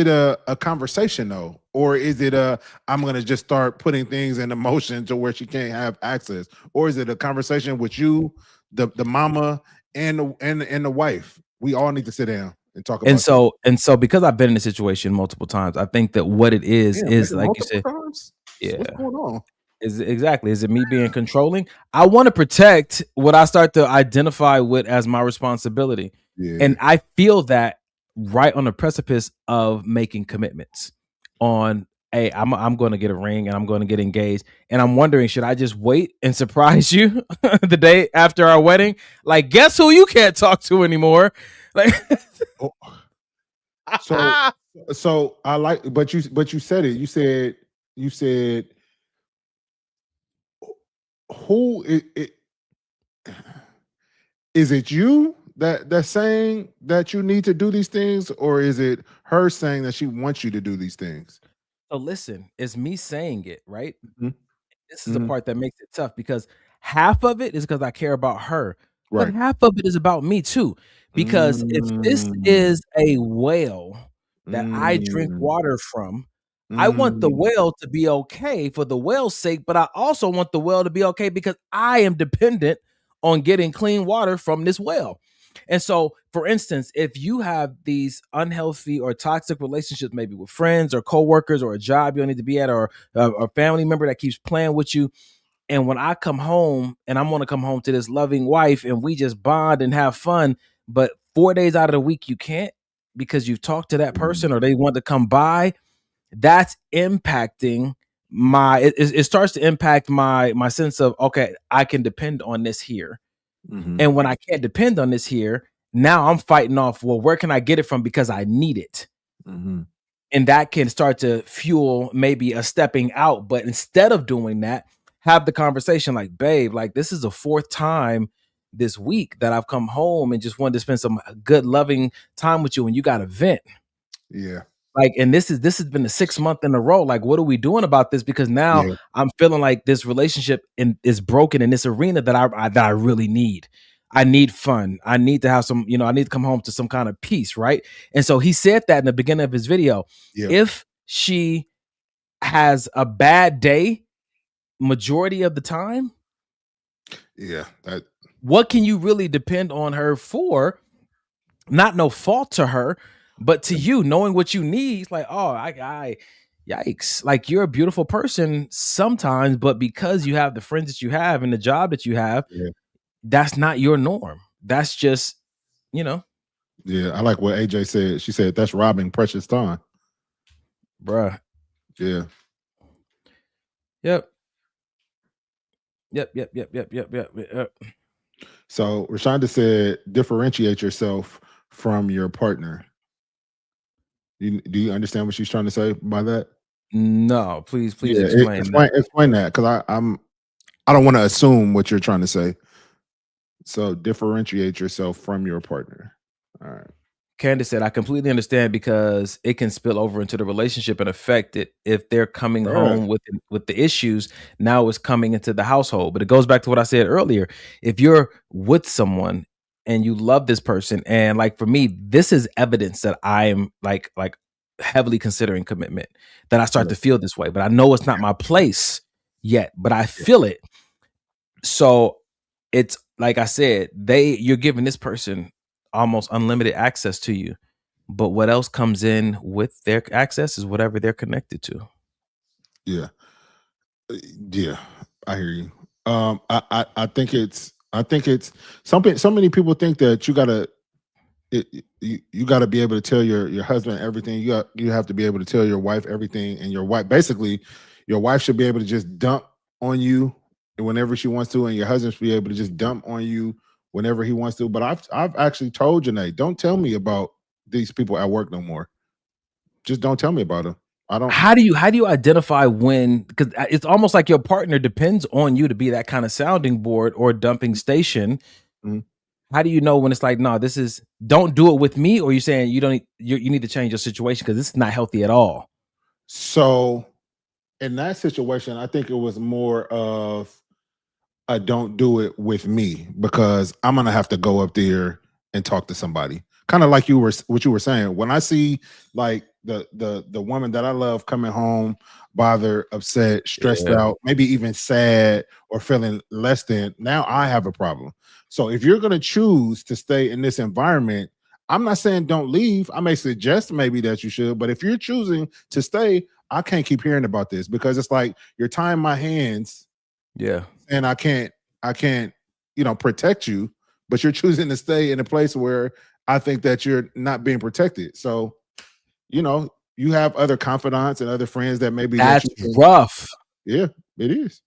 Speaker 5: a conversation though, or is it a I'm gonna just start putting things in motion to where she can't have access, or is it a conversation with you, the mama, and the wife? We all need to sit down and talk
Speaker 6: And
Speaker 5: about this.
Speaker 6: so because I've been in this situation multiple times, I think that what it is
Speaker 5: Damn, nigga,
Speaker 6: like you
Speaker 5: multiple
Speaker 6: said,
Speaker 5: times.
Speaker 6: yeah.
Speaker 5: What's going on?
Speaker 6: Is it me being controlling? I want to protect what I start to identify with as my responsibility.
Speaker 5: Yeah.
Speaker 6: And I feel that right on the precipice of making commitments on, hey, I'm going to get a ring and I'm going to get engaged. And I'm wondering, should I just wait and surprise you the day after our wedding? Like, guess who you can't talk to anymore? Like,
Speaker 5: so I like, but you said it. You said who is it you that's saying that you need to do these things, or is it her saying that she wants you to do these things?
Speaker 6: so listen, it's me saying it, right?
Speaker 5: Mhm.
Speaker 6: This is the
Speaker 5: Mhm.
Speaker 6: part that makes it tough because half of it is because I care about her, but
Speaker 5: Right.
Speaker 6: half of it is about me too. Because if this
Speaker 5: Mm.
Speaker 6: is a well that I drink
Speaker 5: Mm.
Speaker 6: water from, I want the
Speaker 5: Mm.
Speaker 6: well to be okay for the well's sake, but I also want the well to be okay because I am dependent on getting clean water from this well. And so, for instance, if you have these unhealthy or toxic relationships, maybe with friends or coworkers or a job you don't need to be at, or a family member that keeps playing with you, and when I come home and I'm going to come home to this loving wife and we just bond and have fun, but 4 days out of the week you can't because you've talked to that person or they want to come by, that's impacting it starts to impact my sense of, okay, I can depend on this here.
Speaker 5: Mhm.
Speaker 6: And when I can't depend on this here, now I'm fighting off, well, where can I get it from because I need it?
Speaker 5: Mhm.
Speaker 6: And that can start to fuel maybe a stepping out. But instead of doing that, have the conversation like, babe, like this is the fourth time this week that I've come home and just wanted to spend some good, loving time with you, and you got to vent.
Speaker 5: Yeah.
Speaker 6: Like, and this has been the 6th month in a row. Like, what are we doing about this? Because now
Speaker 5: Yeah.
Speaker 6: I'm feeling like this relationship is broken in this arena that I really need. I need fun. I need to have some, I need to come home to some kind of peace, right? And so he said that in the beginning of his video.
Speaker 5: Yeah.
Speaker 6: If she has a bad day, majority of the time,
Speaker 5: Yeah. That.
Speaker 6: what can you really depend on her for? Not no fault to her, but to you, knowing what you need. It's like, oh, I yikes. Like, you're a beautiful person sometimes, but because you have the friends that you have and the job that you have,
Speaker 5: Yeah.
Speaker 6: that's not your norm. That's just, you know,
Speaker 5: Yeah. I like what AJ said. She said that's robbing precious time.
Speaker 6: bruh.
Speaker 5: Yeah.
Speaker 6: Yep. Yep.
Speaker 5: So Rashonda said, differentiate yourself from your partner. Do you understand what she's trying to say by that?
Speaker 6: No, please
Speaker 5: Yeah,
Speaker 6: explain that.
Speaker 5: explain that, because I don't want to assume what you're trying to say. So differentiate yourself from your partner. All right.
Speaker 6: Candace said, I completely understand because it can spill over into the relationship and affect it if they're coming
Speaker 5: Bruh.
Speaker 6: home with the issues. Now it's coming into the household. But it goes back to what I said earlier. If you're with someone and you love this person, and like for me, this is evidence that I am like heavily considering commitment, that I start
Speaker 5: Yeah.
Speaker 6: to feel this way. But I know it's not my place yet, but I feel it. So it's like I said, you're giving this person almost unlimited access to you. But what else comes in with their access is whatever they're connected to.
Speaker 5: Yeah. Yeah. I hear you. I think it's something. So many people think that you got to be able to tell your husband everything. You have to be able to tell your wife everything, and your wife should be able to just dump on you whenever she wants to, and your husband should be able to just dump on you whenever he wants to. But I've actually told Janae, don't tell me about these people at work no more. Just don't tell me about them. I don't.
Speaker 6: How do you identify when, because it's almost like your partner depends on you to be that kind of sounding board or dumping station.
Speaker 5: Mhm.
Speaker 6: How do you know when it's like, no, this is, don't do it with me, or you saying you don't, you need to change your situation because this is not healthy at all?
Speaker 5: So in that situation, I think it was more of a don't do it with me because I'm gonna have to go up there and talk to somebody. Kind of like what you were saying. When I see like the woman that I love coming home bothered, upset, stressed
Speaker 6: Yeah.
Speaker 5: out, maybe even sad or feeling less than, now I have a problem. So if you're gonna choose to stay in this environment, I'm not saying don't leave. I may suggest maybe that you should, but if you're choosing to stay, I can't keep hearing about this because it's like you're tying my hands
Speaker 6: Yeah.
Speaker 5: and I can't, protect you, but you're choosing to stay in a place where I think that you're not being protected. So, you have other confidants and other friends that maybe that
Speaker 6: That's
Speaker 5: you can,
Speaker 6: rough.
Speaker 5: yeah, it is.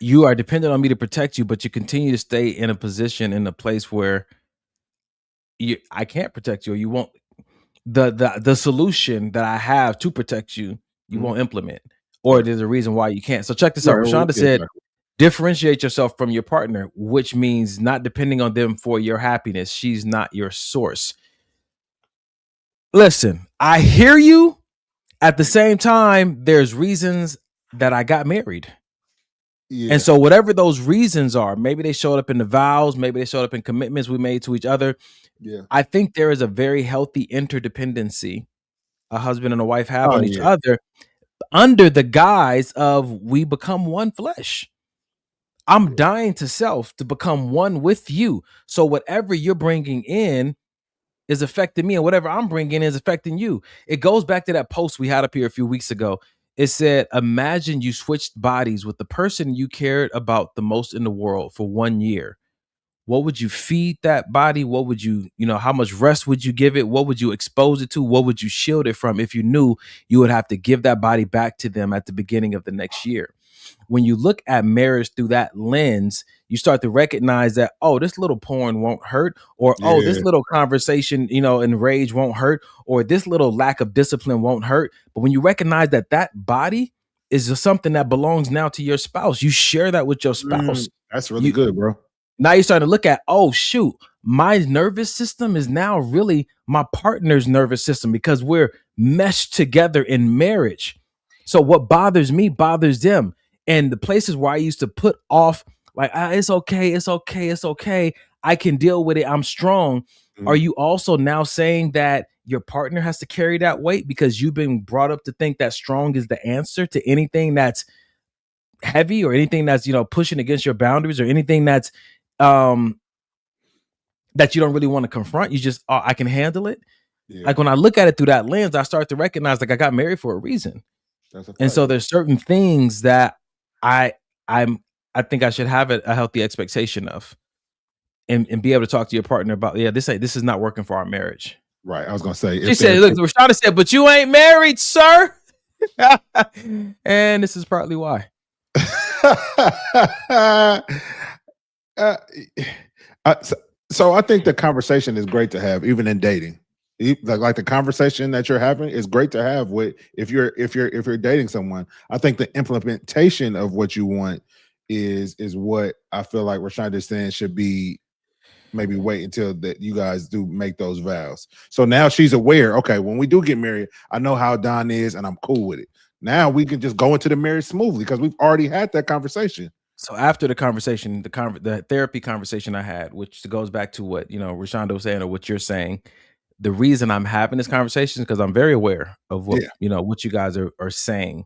Speaker 6: You are dependent on me to protect you, but you continue to stay in a position, in a place where I can't protect you, or you won't. The solution that I have to protect you, you
Speaker 5: Mhm.
Speaker 6: won't implement, or
Speaker 5: Right.
Speaker 6: there's a reason why you can't. So check this out.
Speaker 5: Right. Well,
Speaker 6: Rashonda
Speaker 5: yeah,
Speaker 6: said,
Speaker 5: exactly.
Speaker 6: differentiate yourself from your partner, which means not depending on them for your happiness. She's not your source. Listen, I hear you. At the same time, there's reasons that I got married. And
Speaker 5: Yeah.
Speaker 6: so whatever those reasons are, maybe they showed up in the vows, maybe they showed up in commitments we made to each other.
Speaker 5: Yeah.
Speaker 6: I think there is a very healthy interdependency a husband and a wife have
Speaker 5: Oh
Speaker 6: on each
Speaker 5: yeah.
Speaker 6: other under the guise of we become one flesh. I'm dying to self to become one with you. So whatever you're bringing in is affecting me, and whatever I'm bringing in is affecting you. It goes back to that post we had up here a few weeks ago. It said, imagine you switched bodies with the person you cared about the most in the world for 1 year. What would you feed that body? What would you, how much rest would you give it? What would you expose it to? What would you shield it from if you knew you would have to give that body back to them at the beginning of the next year? When you look at marriage through that lens, you start to recognize that, oh, this little porn won't hurt, or oh, this
Speaker 5: Yeah.
Speaker 6: little conversation, in rage won't hurt, or this little lack of discipline won't hurt. But when you recognize that that body is just something that belongs now to your spouse, you share that with your spouse.
Speaker 5: That's really
Speaker 6: You
Speaker 5: good, bro.
Speaker 6: Now you're starting to look at, oh shoot, my nervous system is now really my partner's nervous system because we're meshed together in marriage. So what bothers me bothers them. And the places where I used to put off, like, it's okay, it's okay, it's okay, I can deal with it, I'm strong. Are
Speaker 5: Mhm.
Speaker 6: you also now saying that your partner has to carry that weight because you've been brought up to think that strong is the answer to anything that's heavy, or anything that's pushing against your boundaries, or anything that's um that you don't really want to confront? You just, oh, I can handle it.
Speaker 5: Yeah.
Speaker 6: Like when I look at it through that lens, I start to recognize like I got married for a reason.
Speaker 5: That's a
Speaker 6: And
Speaker 5: fact.
Speaker 6: so there's certain things that I I'm I think I should have a healthy expectation of, and be able to talk to your partner about, yeah, this is not working for our marriage.
Speaker 5: Right. I was gonna say
Speaker 6: She
Speaker 5: if
Speaker 6: said,
Speaker 5: there's
Speaker 6: look, Rashada said, but you ain't married, sir. And this is partly why.
Speaker 5: Uh, so I think the conversation is great to have, even in dating. Like the conversation that you're having is great to have with if you're dating someone. I think the implementation of what you want is what I feel like Rashonda is saying should be, maybe wait until that you guys do make those vows. So now she's aware. Okay, when we do get married, I know how Don is, and I'm cool with it. Now we can just go into the marriage smoothly because we've already had that conversation.
Speaker 6: So after the conversation, the therapy conversation I had, which goes back to what Rashonda was saying, or what you're saying, the reason I'm having this conversation is because I'm very aware of what
Speaker 5: Yeah.
Speaker 6: what you guys are saying,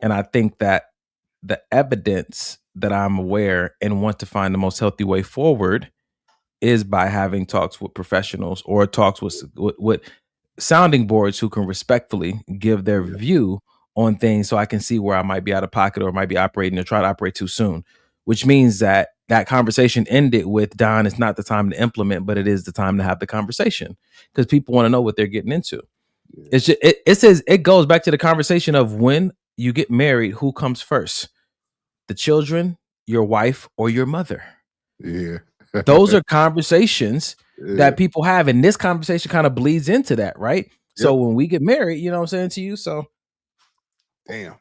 Speaker 6: and I think that the evidence that I'm aware and want to find the most healthy way forward is by having talks with professionals, or talks with sounding boards who can respectfully give their
Speaker 5: Yeah.
Speaker 6: view on things, so I can see where I might be out of pocket, or might be operating or try to operate too soon, which means that that conversation ended with, Don, it's not the time to implement, but it is the time to have the conversation, because people want to know what they're getting into.
Speaker 5: Yeah.
Speaker 6: It's just, it says, it goes back to the conversation of, when you get married, who comes first? The children, your wife, or your mother?
Speaker 5: Yeah.
Speaker 6: Those are conversations
Speaker 5: Yeah.
Speaker 6: that people have, and this conversation kind of bleeds into that, right? So
Speaker 5: Yep.
Speaker 6: when we get married, you know what I'm saying to you? So
Speaker 5: Damn.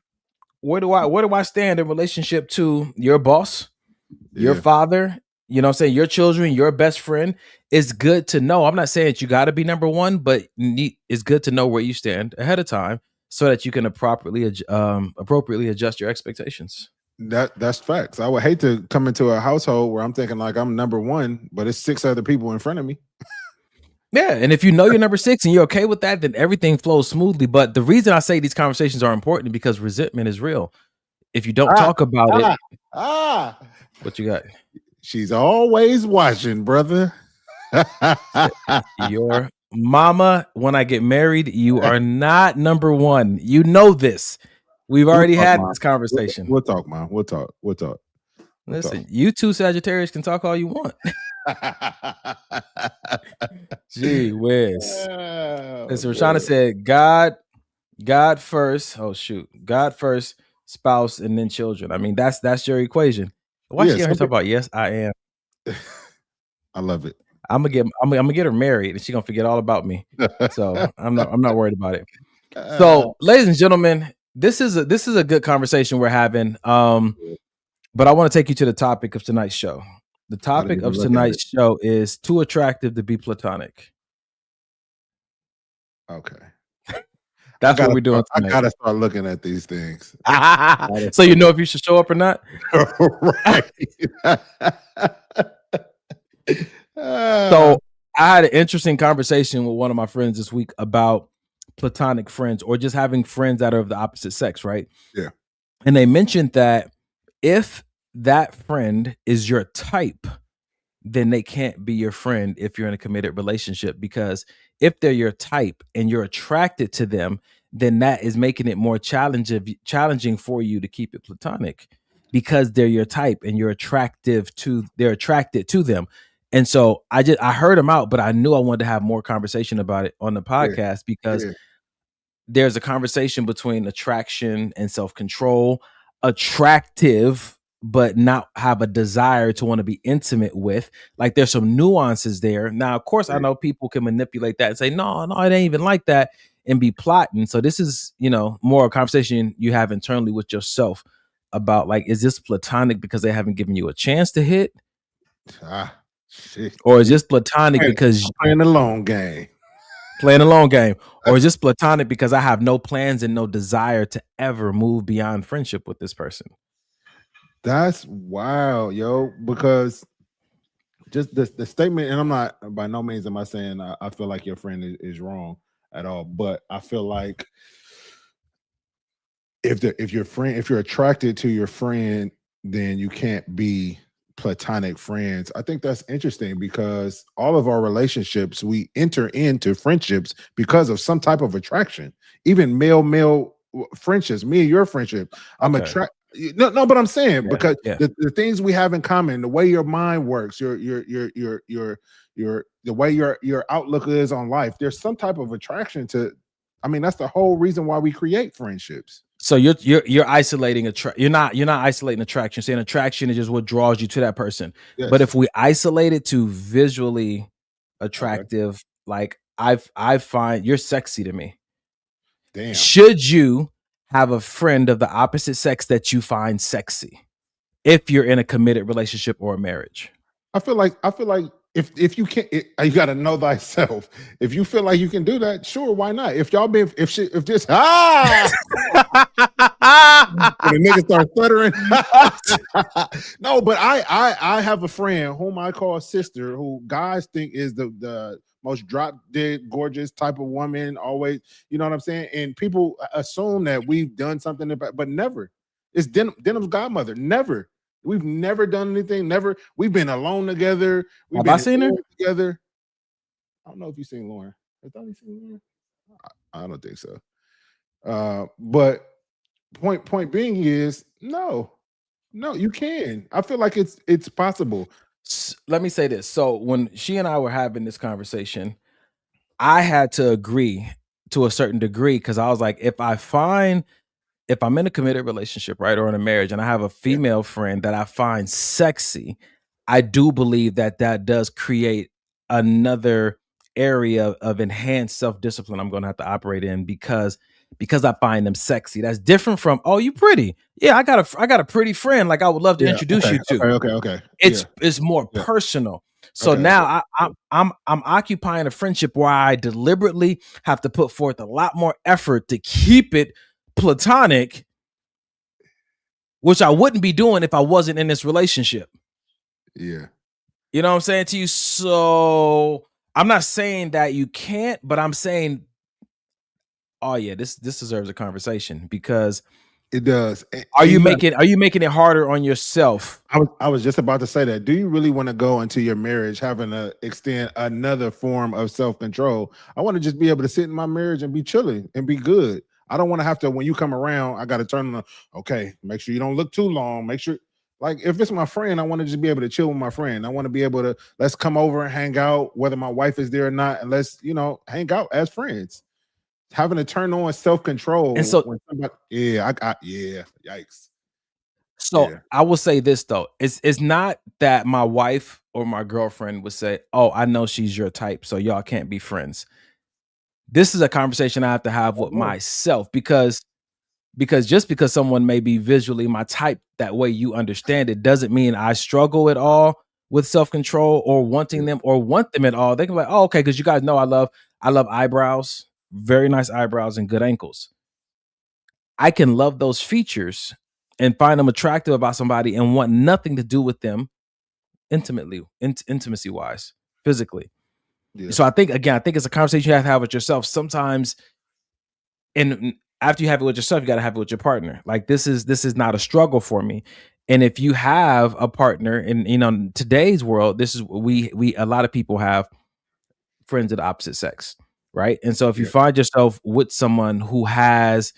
Speaker 6: where do I stand in relationship to your boss, your
Speaker 5: Yeah.
Speaker 6: father, you know what I'm saying, your children, your best friend? It's good to know. I'm not saying that you got to be number one, but it's good to know where you stand ahead of time so that you can appropriately adjust your expectations.
Speaker 5: That's facts. I would hate to come into a household where I'm thinking like I'm number one, but it's 6 other people in front of me.
Speaker 6: Yeah, and if you know you're number 6 and you're okay with that, then everything flows smoothly. But the reason I say these conversations are important is because resentment is real. If you don't talk about it, what you got?
Speaker 5: She's always watching, brother.
Speaker 6: Your mama, when I get married, you are not number one. You know this. We've already had this conversation.
Speaker 5: We'll talk, man. We'll talk.
Speaker 6: Listen, you two Sagittarius can talk all you want. Gee whiz. Listen, Rashana said, God first. Oh shoot, God first, spouse, and then children. I mean, that's your equation. Why she talk about yes, I am.
Speaker 5: I love it.
Speaker 6: I'm gonna get her married, and she's gonna forget all about me. So I'm not worried about it. So, ladies and gentlemen, this is a good conversation we're having. But I want to take you to the topic of tonight's show. The topic of tonight's show is too attractive to be platonic.
Speaker 5: Okay.
Speaker 6: That's what we're doing tonight.
Speaker 5: I gotta start looking at these things.
Speaker 6: So you know if you should show up or not?
Speaker 5: Right.
Speaker 6: So I had an interesting conversation with one of my friends this week about platonic friends or just having friends that are of the opposite sex, right?
Speaker 5: Yeah.
Speaker 6: And they mentioned that if that friend is your type, then they can't be your friend if you're in a committed relationship, because if they're your type and you're attracted to them, then that is making it more challenging for you to keep it platonic because they're your type and they're attracted to them. And so I heard them out, but I knew I wanted to have more conversation about it on the podcast because there's a conversation between attraction and self-control, attractive but not have a desire to want to be intimate with. Like there's some nuances there. Now, of course, I know people can manipulate that and say, no, it ain't even like that, and be plotting. So this is, more a conversation you have internally with yourself about, like, is this platonic because they haven't given you a chance to hit?
Speaker 5: Shit.
Speaker 6: Or is this platonic because
Speaker 5: you're playing the long game?
Speaker 6: Playing a long game. Or is this platonic because I have no plans and no desire to ever move beyond friendship with this person?
Speaker 5: That's wild, yo, because just the statement, and I'm not, by no means am I saying I feel like your friend is wrong at all, but I feel like if you're attracted to your friend, then you can't be platonic friends. I think that's interesting because all of our relationships, we enter into friendships because of some type of attraction, even male friendships, me and your friendship. I'm attracted. No, but I'm saying because the things we have in common, the way your mind works, your the way your outlook is on life, there's some type of attraction to. I mean, that's the whole reason why we create friendships.
Speaker 6: So you're isolating you're not isolating attraction. Saying attraction is just what draws you to that person. Yes. But if we isolate it to visually attractive, like I find you're sexy to me.
Speaker 5: Damn.
Speaker 6: Should you have a friend of the opposite sex that you find sexy if you're in a committed relationship or a marriage?
Speaker 5: I feel like if you can't, you got to know thyself. If you feel like you can do that, sure, why not? If y'all been, if this, when the nigga start stuttering. No, but I have a friend whom I call sister, who guys think is the most drop dead gorgeous type of woman. Always, you know what I'm saying? And people assume that we've done something about, but never. It's Denim's godmother. Never. We've never done anything. Never. We've been alone together. We've been
Speaker 6: seen her
Speaker 5: together. I don't know if you've seen Lauren. I thought you seen Lauren. I don't think so. But point being is no, you can. I feel like it's possible.
Speaker 6: Let me say this. So when she and I were having this conversation, I had to agree to a certain degree because I was like, if I'm in a committed relationship, right, or in a marriage, and I have a female friend that I find sexy, I do believe that does create another area of enhanced self-discipline I'm going to have to operate in, because because I find them sexy. That's different from, oh, you pretty. Yeah, I got a pretty friend like I would love to
Speaker 5: Yeah.
Speaker 6: introduce
Speaker 5: Okay.
Speaker 6: you to.
Speaker 5: Okay.
Speaker 6: It's more
Speaker 5: Yeah.
Speaker 6: personal. So
Speaker 5: Okay.
Speaker 6: now I'm occupying a friendship where I deliberately have to put forth a lot more effort to keep it platonic, which I wouldn't be doing if I wasn't in this relationship.
Speaker 5: Yeah.
Speaker 6: You know what I'm saying to you? So I'm not saying that you can't, but I'm saying, oh yeah, this deserves a conversation, because
Speaker 5: It does.
Speaker 6: are you making it harder on yourself?
Speaker 5: I was just about to say that. Do you really want to go into your marriage having to extend another form of self-control? I want to just be able to sit in my marriage and be chilling and be good. I don't want to have to, when you come around, I got to turn on, okay, make sure you don't look too long. Make sure, like, if it's my friend, I want to just be able to chill with my friend. I want to be able to, let's come over and hang out, whether my wife is there or not, and let's, hang out as friends. Having to turn on self-control.
Speaker 6: And so,
Speaker 5: when somebody, yikes.
Speaker 6: So
Speaker 5: Yeah.
Speaker 6: I will say this though. It's not that my wife or my girlfriend would say, oh, I know she's your type, so y'all can't be friends. This is a conversation I have to have with myself, because just because someone may be visually my type, that way you understand it, doesn't mean I struggle at all with self-control or wanting them or want them at all. They can be like, oh, okay, because you guys know I love eyebrows, very nice eyebrows and good ankles. I can love those features and find them attractive about somebody and want nothing to do with them intimacy wise, physically.
Speaker 5: Yeah.
Speaker 6: So I think it's a conversation you have to have with yourself sometimes. And after you have it with yourself, you got to have it with your partner. Like, this is not a struggle for me. And if you have a partner in today's world, this is we a lot of people have friends of the opposite sex, right? And so if you find yourself with someone who has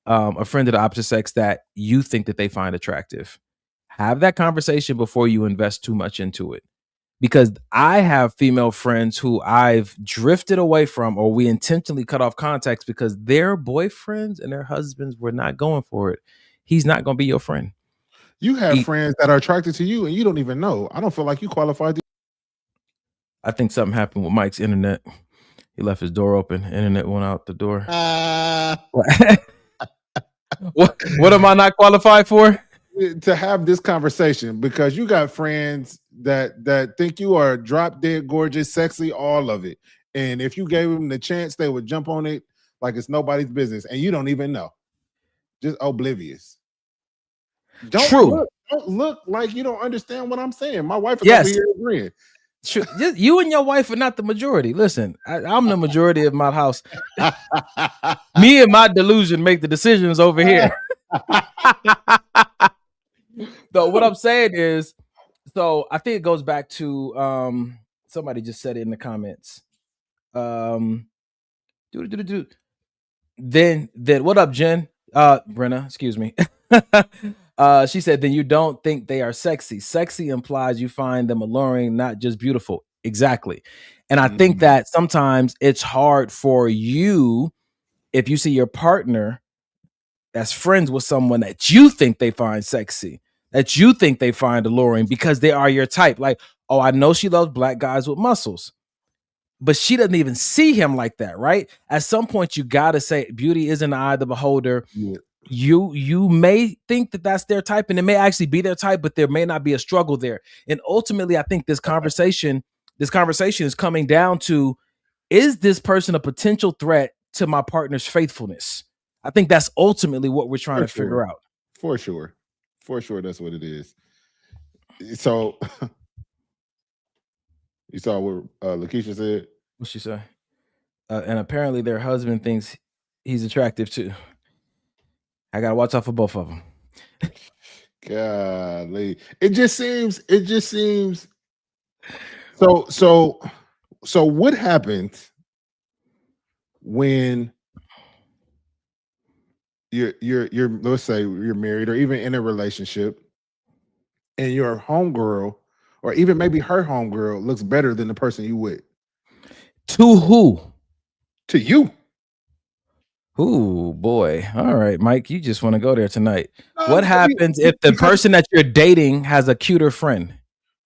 Speaker 6: a friend of the opposite sex that you think that they find attractive, have that conversation before you invest too much into it. Because I have female friends who I've drifted away from, or we intentionally cut off contacts because their boyfriends and their husbands were not going for it. He's not going to be your friend.
Speaker 5: You have friends that are attracted to you and you don't even know. I don't feel like you qualified.
Speaker 6: I think something happened with Mike's internet. He left his door open. Internet went out the door. What am I not qualified for?
Speaker 5: To have this conversation, because you got friends that think you are drop dead gorgeous, sexy, all of it. And if you gave them the chance, they would jump on it like it's nobody's business. And you don't even know. Just oblivious. Don't look like you don't understand what I'm saying. My wife is over here agreeing.
Speaker 6: True. You and your wife are not the majority. Listen, I'm the majority of my house. Me and my delusion make the decisions over here. So what I'm saying is, so I think it goes back to somebody just said it in the comments. Then what up, Jen? Brenna, excuse me. She said, then you don't think they are sexy. Sexy implies you find them alluring, not just beautiful. Exactly. And I think that sometimes it's hard for you if you see your partner that's friends with someone that you think they find sexy, that you think they find alluring because they are your type. Like, oh, I know she loves black guys with muscles, but she doesn't even see him like that, right? At some point, you got to say beauty is in the eye of the beholder.
Speaker 5: Yeah.
Speaker 6: You may think that that's their type, and it may actually be their type, but there may not be a struggle there. And ultimately, I think this conversation is coming down to, is this person a potential threat to my partner's faithfulness? I think that's ultimately what we're trying to figure out.
Speaker 5: For sure, that's what it is. So you saw what Lakeisha said?
Speaker 6: What'd she say? And apparently their husband thinks he's attractive too. I gotta watch out for both of them.
Speaker 5: Golly. It just seems so what happens when you're let's say you're married or even in a relationship and your homegirl or even maybe her homegirl looks better than the person you with?
Speaker 6: To who?
Speaker 5: To you.
Speaker 6: Ooh, boy. All right, Mike, you just want to go there tonight. What happens if the person that you're dating has a cuter friend?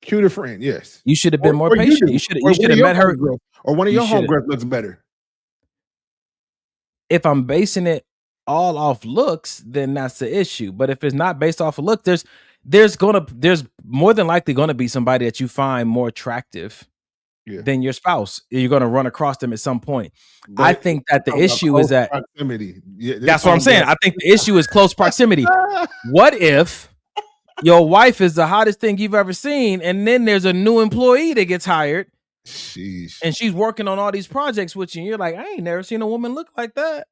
Speaker 5: Cuter friend, yes.
Speaker 6: You should have been more patient. You should have met her.
Speaker 5: Or one of your homegirls looks better.
Speaker 6: if I'm basing it all off looks, then that's the issue. But if it's not based off of look, there's more than likely gonna be somebody that you find more attractive than your spouse. You're gonna run across them at some point. I think that the issue is that
Speaker 5: proximity.
Speaker 6: that's what I'm saying. I think the issue is close proximity. What if your wife is the hottest thing you've ever seen, and then there's a new employee that gets hired, and she's working on all these projects with you, and you're like, I ain't never seen a woman look like that.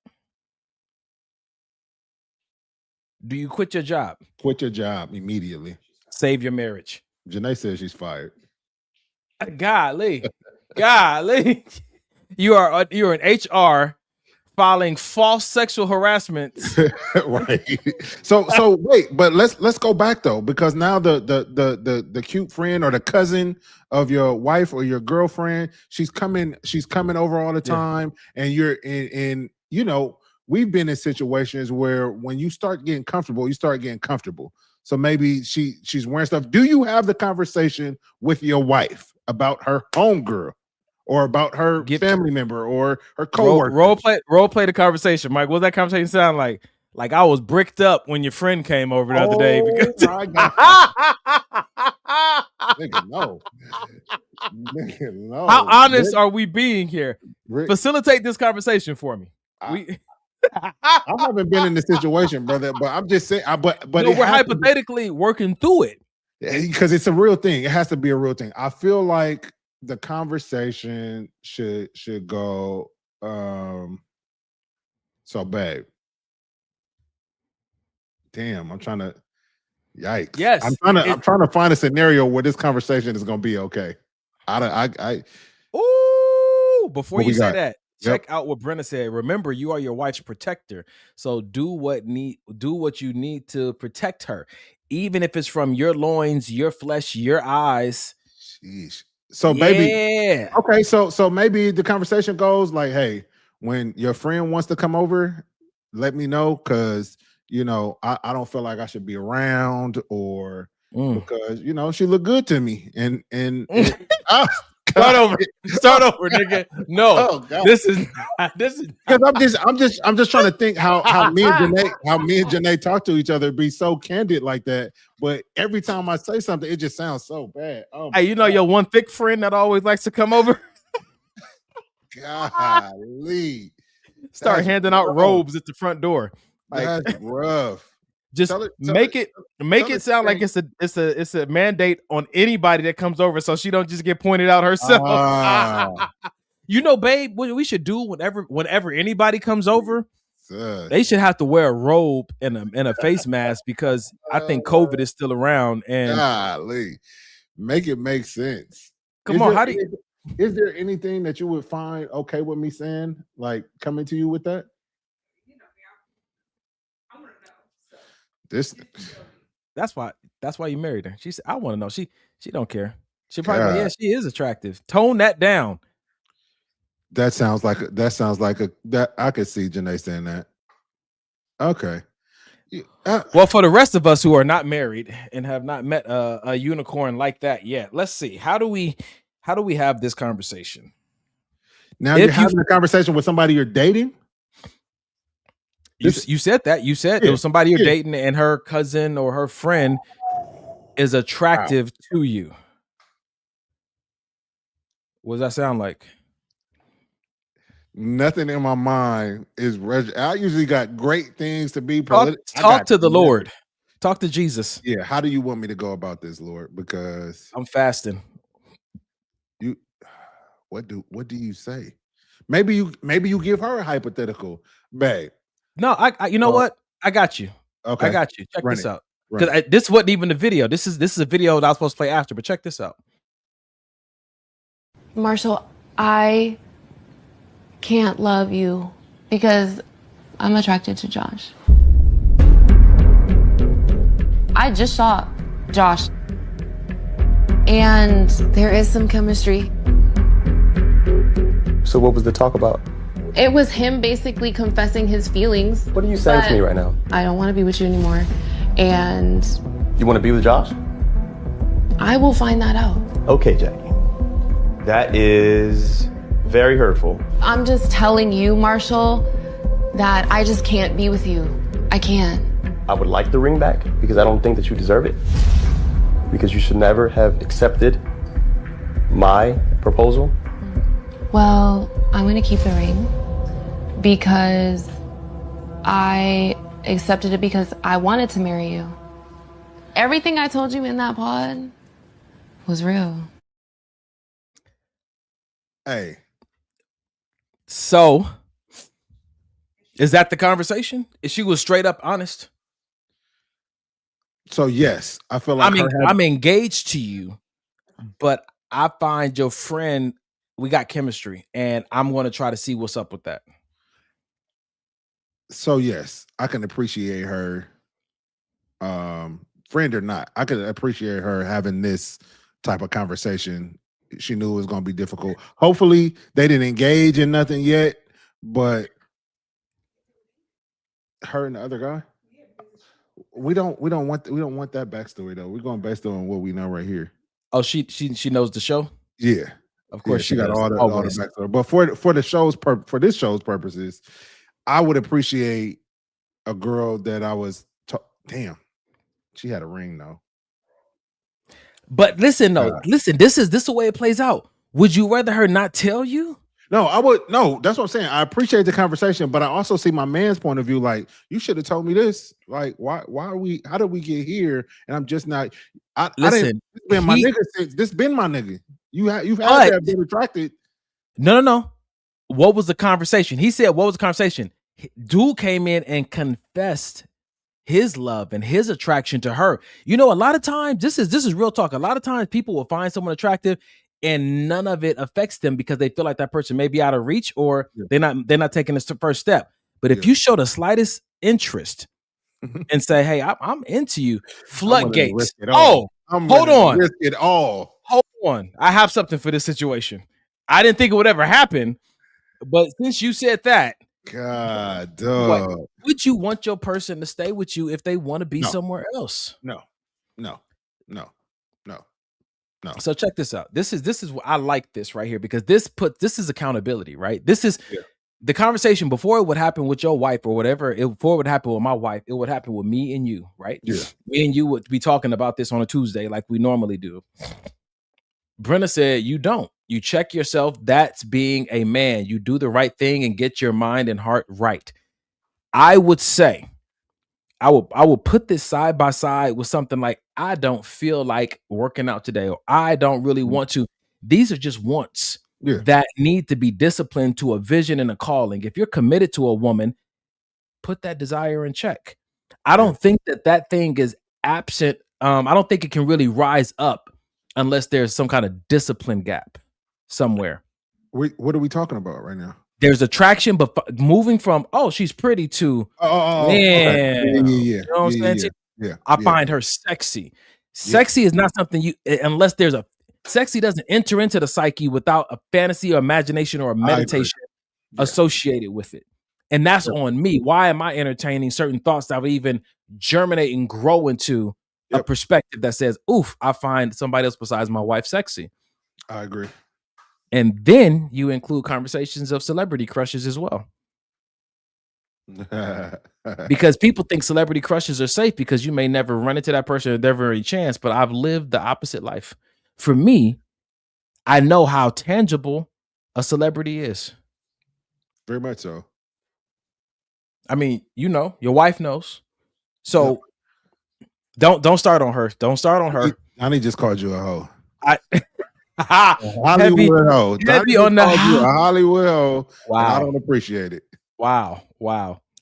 Speaker 6: Do you quit your job?
Speaker 5: Quit your job immediately.
Speaker 6: Save your marriage.
Speaker 5: Janae says she's fired.
Speaker 6: Golly. You're an HR filing false sexual harassment.
Speaker 5: Right. So wait, but let's go back though, because now the cute friend or the cousin of your wife or your girlfriend, she's coming over all the time, and you're in you know, we've been in situations where when you start getting comfortable, you start getting comfortable. So maybe she's wearing stuff. Do you have the conversation with your wife about her homegirl or about her family member or her coworker?
Speaker 6: Role play the conversation, Mike. What does that conversation sound like? Like I was bricked up when your friend came over the other day. Because
Speaker 5: Nigga, no. Nigga, no.
Speaker 6: How honest are we being here? Facilitate this conversation for me.
Speaker 5: I haven't been in this situation, brother, but I'm just saying. But
Speaker 6: no, we're hypothetically working through it
Speaker 5: because it's a real thing. It has to be a real thing. I feel like the conversation should go. So, babe, damn, I'm trying to. Yikes!
Speaker 6: Yes,
Speaker 5: I'm trying to find a scenario where this conversation is going to be okay.
Speaker 6: Before you say that. Check out what Brenna said. Remember, you are your wife's protector. So do what you need to protect her, even if it's from your loins, your flesh, your eyes.
Speaker 5: Sheesh. So maybe okay. So maybe the conversation goes like, "Hey, when your friend wants to come over, let me know because you know I don't feel like I should be around or because you know she looked good to me and."
Speaker 6: Start over, nigga. No, this is
Speaker 5: because I'm just trying to think how me and Janae talk to each other, be so candid like that. But every time I say something, it just sounds so bad.
Speaker 6: Hey, you know your one thick friend that always likes to come over.
Speaker 5: Golly,
Speaker 6: start handing out robes at the front door.
Speaker 5: Like, that's rough.
Speaker 6: Just make it sound like it's a mandate on anybody that comes over, so she don't just get pointed out herself. You know, babe, what we should do whenever anybody comes over, they should have to wear a robe and a face mask because I think COVID is still around. And
Speaker 5: golly, make it make sense.
Speaker 6: Come on,
Speaker 5: is there anything that you would find okay with me saying, like coming to you with that?
Speaker 6: That's why you married her. She said, I want to know. She don't care. She probably like, yeah, she is attractive. Tone that down.
Speaker 5: That sounds like that I could see Janae saying that. Okay.
Speaker 6: Well, for the rest of us who are not married and have not met a unicorn like that yet, let's see. How do we have this conversation?
Speaker 5: Now you're having a conversation with somebody you're dating?
Speaker 6: You said that. You said it was somebody you're dating and her cousin or her friend is attractive to you. What does that sound like?
Speaker 5: Nothing in my mind is. I usually got great things to be.
Speaker 6: Talk to the Lord. Talk to Jesus.
Speaker 5: Yeah. How do you want me to go about this, Lord? Because
Speaker 6: I'm fasting.
Speaker 5: What do you say? Maybe you give her a hypothetical, babe.
Speaker 6: No, I you know what? I got you.
Speaker 5: Okay.
Speaker 6: I got you. Check this out. Because this wasn't even the video. This is a video that I was supposed to play after, but check this out.
Speaker 10: Marshall, I can't love you because I'm attracted to Josh. I just saw Josh, and there is some chemistry.
Speaker 7: So what was the talk about?
Speaker 10: It was him basically confessing his feelings.
Speaker 7: What are you saying to me right now?
Speaker 10: I don't want to be with you anymore, and...
Speaker 7: You want to be with Josh?
Speaker 10: I will find that out.
Speaker 7: Okay, Jackie. That is very hurtful.
Speaker 10: I'm just telling you, Marshall, that I just can't be with you. I can't.
Speaker 11: I would like the ring back because I don't think that you deserve it. Because you should never have accepted my proposal.
Speaker 10: Well, I'm gonna keep the ring because I accepted it because I wanted to marry you. Everything I told you in that pod was real.
Speaker 5: Hey.
Speaker 6: So, is that the conversation? If she was straight up honest?
Speaker 5: So yes, I feel like
Speaker 6: I'm engaged to you, but I find your friend, we got chemistry, and I'm going to try to see what's up with that.
Speaker 5: So yes, I can appreciate her, friend or not. I could appreciate her having this type of conversation. She knew it was going to be difficult. Hopefully, they didn't engage in nothing yet, but her and the other guy, we don't want that backstory though. We're going based on what we know right here.
Speaker 6: Oh, she knows the show.
Speaker 5: Yeah,
Speaker 6: of course
Speaker 5: she got
Speaker 6: does.
Speaker 5: all the backstory. But for the show's for this show's purposes, I would appreciate a girl that I was. Damn, she had a ring though.
Speaker 6: But listen, listen. This is the way it plays out. Would you rather her not tell you?
Speaker 5: No, I would. No, that's what I'm saying. I appreciate the conversation, but I also see my man's point of view. Like, you should have told me this. Like, why are we? How did we get here? And I'm just not.
Speaker 6: Listen,
Speaker 5: this been my nigga since. This been my nigga. You've had to have been attracted.
Speaker 6: No. What was the conversation? He said, "What was the conversation?" Dude came in and confessed his love and his attraction to her. You know, a lot of times, this is real talk. A lot of times, people will find someone attractive, and none of it affects them because they feel like that person may be out of reach, or they're not taking this first step. But if you show the slightest interest and say, "Hey, I'm into you," floodgates. Oh, hold on,
Speaker 5: risk it all.
Speaker 6: Hold on, I have something for this situation. I didn't think it would ever happen, but since you said that,
Speaker 5: God, dog.
Speaker 6: Would you want your person to stay with you if they want to be somewhere else?
Speaker 5: No.
Speaker 6: So check this out. This is what I like this right here, because this is accountability, right? This is the conversation before it would happen with your wife or whatever. Before it would happen with my wife, it would happen with me and you, right?
Speaker 5: Yeah.
Speaker 6: Me and you would be talking about this on a Tuesday like we normally do. Brenna said, you don't. You check yourself. That's being a man. You do the right thing and get your mind and heart right. I would say, I will put this side by side with something like, I don't feel like working out today, or I don't really want to. These are just wants that need to be disciplined to a vision and a calling. If you're committed to a woman, put that desire in check. I don't think that thing is absent. I don't think it can really rise up unless there's some kind of discipline gap somewhere.
Speaker 5: What are we talking about right now?
Speaker 6: There's attraction, but moving from, oh, she's pretty to,
Speaker 5: okay.
Speaker 6: You know what I'm saying? I find her sexy. Sexy is not something unless there's sexy doesn't enter into the psyche without a fantasy or imagination or a meditation associated with it. And that's on me. Why am I entertaining certain thoughts that would even germinate and grow into a perspective that says, oof, I find somebody else besides my wife sexy?
Speaker 5: I agree.
Speaker 6: And then you include conversations of celebrity crushes as well. Because people think celebrity crushes are safe because you may never run into that person or never any chance, but I've lived the opposite life. For me, I know how tangible a celebrity is.
Speaker 5: Very much so.
Speaker 6: I mean, you know, your wife knows. So don't start on her. Don't start on her.
Speaker 5: Donnie just called you a hoe.
Speaker 6: Hollywood
Speaker 5: hoe.
Speaker 6: Heavy on the
Speaker 5: a Hollywood hoe.
Speaker 6: Wow.
Speaker 5: I don't appreciate it.
Speaker 6: Wow.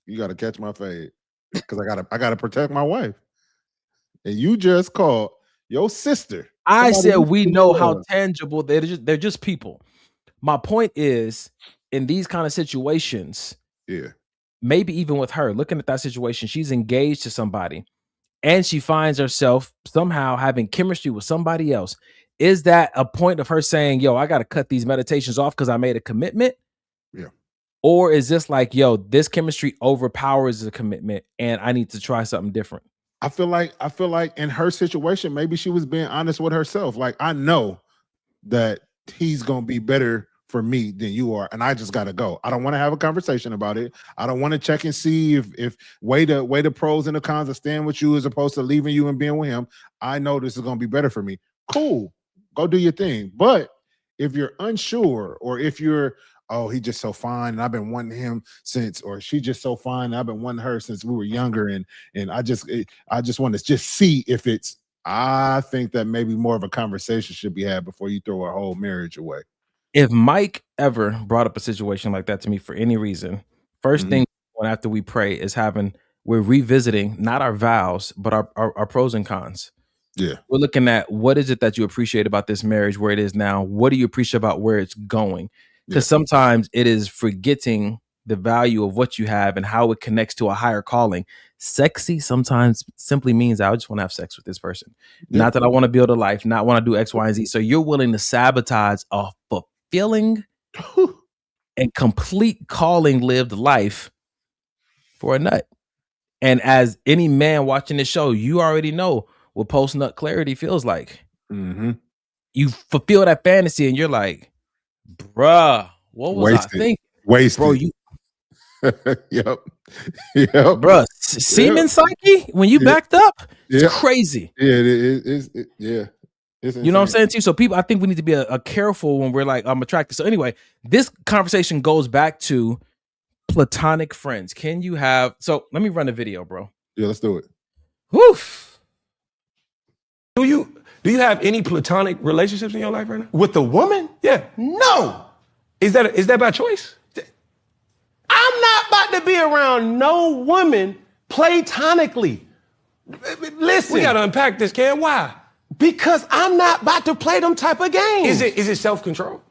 Speaker 5: You got to catch my fade because I got to protect my wife. And you just called your sister.
Speaker 6: I said we know how tangible they're just people. My point is, in these kind of situations, maybe even with her, looking at that situation, she's engaged to somebody and she finds herself somehow having chemistry with somebody else. Is that a point of her saying, yo, I got to cut these meditations off because I made a commitment?
Speaker 5: Yeah.
Speaker 6: Or is this like, yo, this chemistry overpowers the commitment and I need to try something different?
Speaker 5: I feel like in her situation, maybe she was being honest with herself. Like, I know that he's going to be better for me than you are, and I just gotta go. I don't want to have a conversation about it. I don't want to check and see if weigh the pros and the cons of staying with you as opposed to leaving you and being with him. I know this is gonna be better for me. Cool, go do your thing. But if you're unsure, or if you're, oh, he just so fine, and I've been wanting him since, or she just so fine, and I've been wanting her since we were younger, and I just want to just see if it's. I think that maybe more of a conversation should be had before you throw a whole marriage away.
Speaker 6: If Mike ever brought up a situation like that to me for any reason, first thing after we pray is we're revisiting not our vows, but our pros and cons.
Speaker 5: Yeah.
Speaker 6: We're looking at what is it that you appreciate about this marriage where it is now? What do you appreciate about where it's going? Because sometimes it is forgetting the value of what you have and how it connects to a higher calling. Sexy sometimes simply means I just want to have sex with this person. Yeah. Not that I want to build a life, not want to do X, Y, and Z. So you're willing to sabotage a fulfilling and complete calling lived life for a nut. And as any man watching this show, you already know what post-nut clarity feels like.
Speaker 5: Mm-hmm.
Speaker 6: You fulfill that fantasy and you're like, bruh, what was I thinking?
Speaker 5: Wasted.
Speaker 6: Bro, you
Speaker 5: yep.
Speaker 6: Bruh, semen psyche when you backed up, it's crazy.
Speaker 5: Yeah, it's
Speaker 6: you know what I'm saying to you? So people, I think we need to be a careful when we're like, I'm attracted. So anyway, this conversation goes back to platonic friends. Can you have, so let me run a video, bro.
Speaker 5: Yeah, let's do it.
Speaker 6: Woof.
Speaker 12: Do you have any platonic relationships in your life right now?
Speaker 13: With a woman?
Speaker 12: Yeah.
Speaker 13: No.
Speaker 12: Is that by choice?
Speaker 13: I'm not about to be around no woman platonically. Listen.
Speaker 12: We gotta unpack this, Cam. Why?
Speaker 13: Because I'm not about to play them type of games.
Speaker 12: Is it self-control?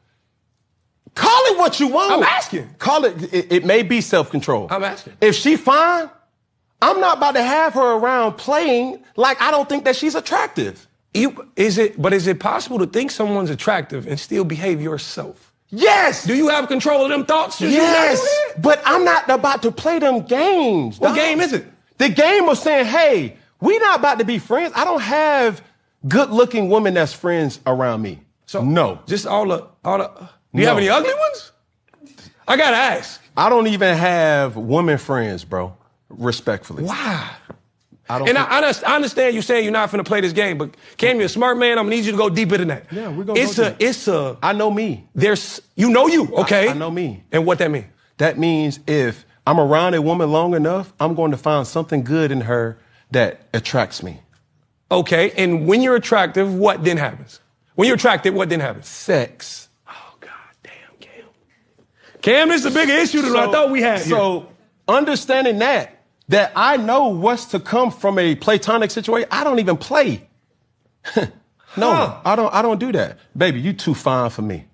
Speaker 13: Call it what you want.
Speaker 12: I'm asking.
Speaker 13: Call it, it may be self-control.
Speaker 12: I'm asking.
Speaker 13: If she fine, I'm not about to have her around playing like I don't think that she's attractive.
Speaker 12: Is it possible to think someone's attractive and still behave yourself?
Speaker 13: Yes.
Speaker 12: Do you have control of them thoughts?
Speaker 13: Yes. But I'm not about to play them games.
Speaker 12: What game is it?
Speaker 13: The game of saying, hey, we not about to be friends. I don't have good-looking women that's friends around me.
Speaker 12: So
Speaker 13: no.
Speaker 12: Just all the. Do you have any ugly ones? I gotta ask.
Speaker 13: I don't even have women friends, bro. Respectfully.
Speaker 12: Why? I understand you saying you're not finna play this game, but Cam, you're a smart man. I'm gonna need you to go deeper than that.
Speaker 13: Yeah, we're gonna
Speaker 12: I
Speaker 13: know me.
Speaker 12: You know you, okay?
Speaker 13: I know me.
Speaker 12: And what that mean?
Speaker 13: That means if I'm around a woman long enough, I'm going to find something good in her that attracts me.
Speaker 12: Okay, and when you're attractive, what then happens? When you're attracted, what then happens?
Speaker 13: Sex.
Speaker 12: Oh, God damn, Cam. Cam, this is a bigger issue than I thought we had.
Speaker 13: So, understanding that I know what's to come from a platonic situation, I don't even play. No, I don't do that. Baby, you too fine for me.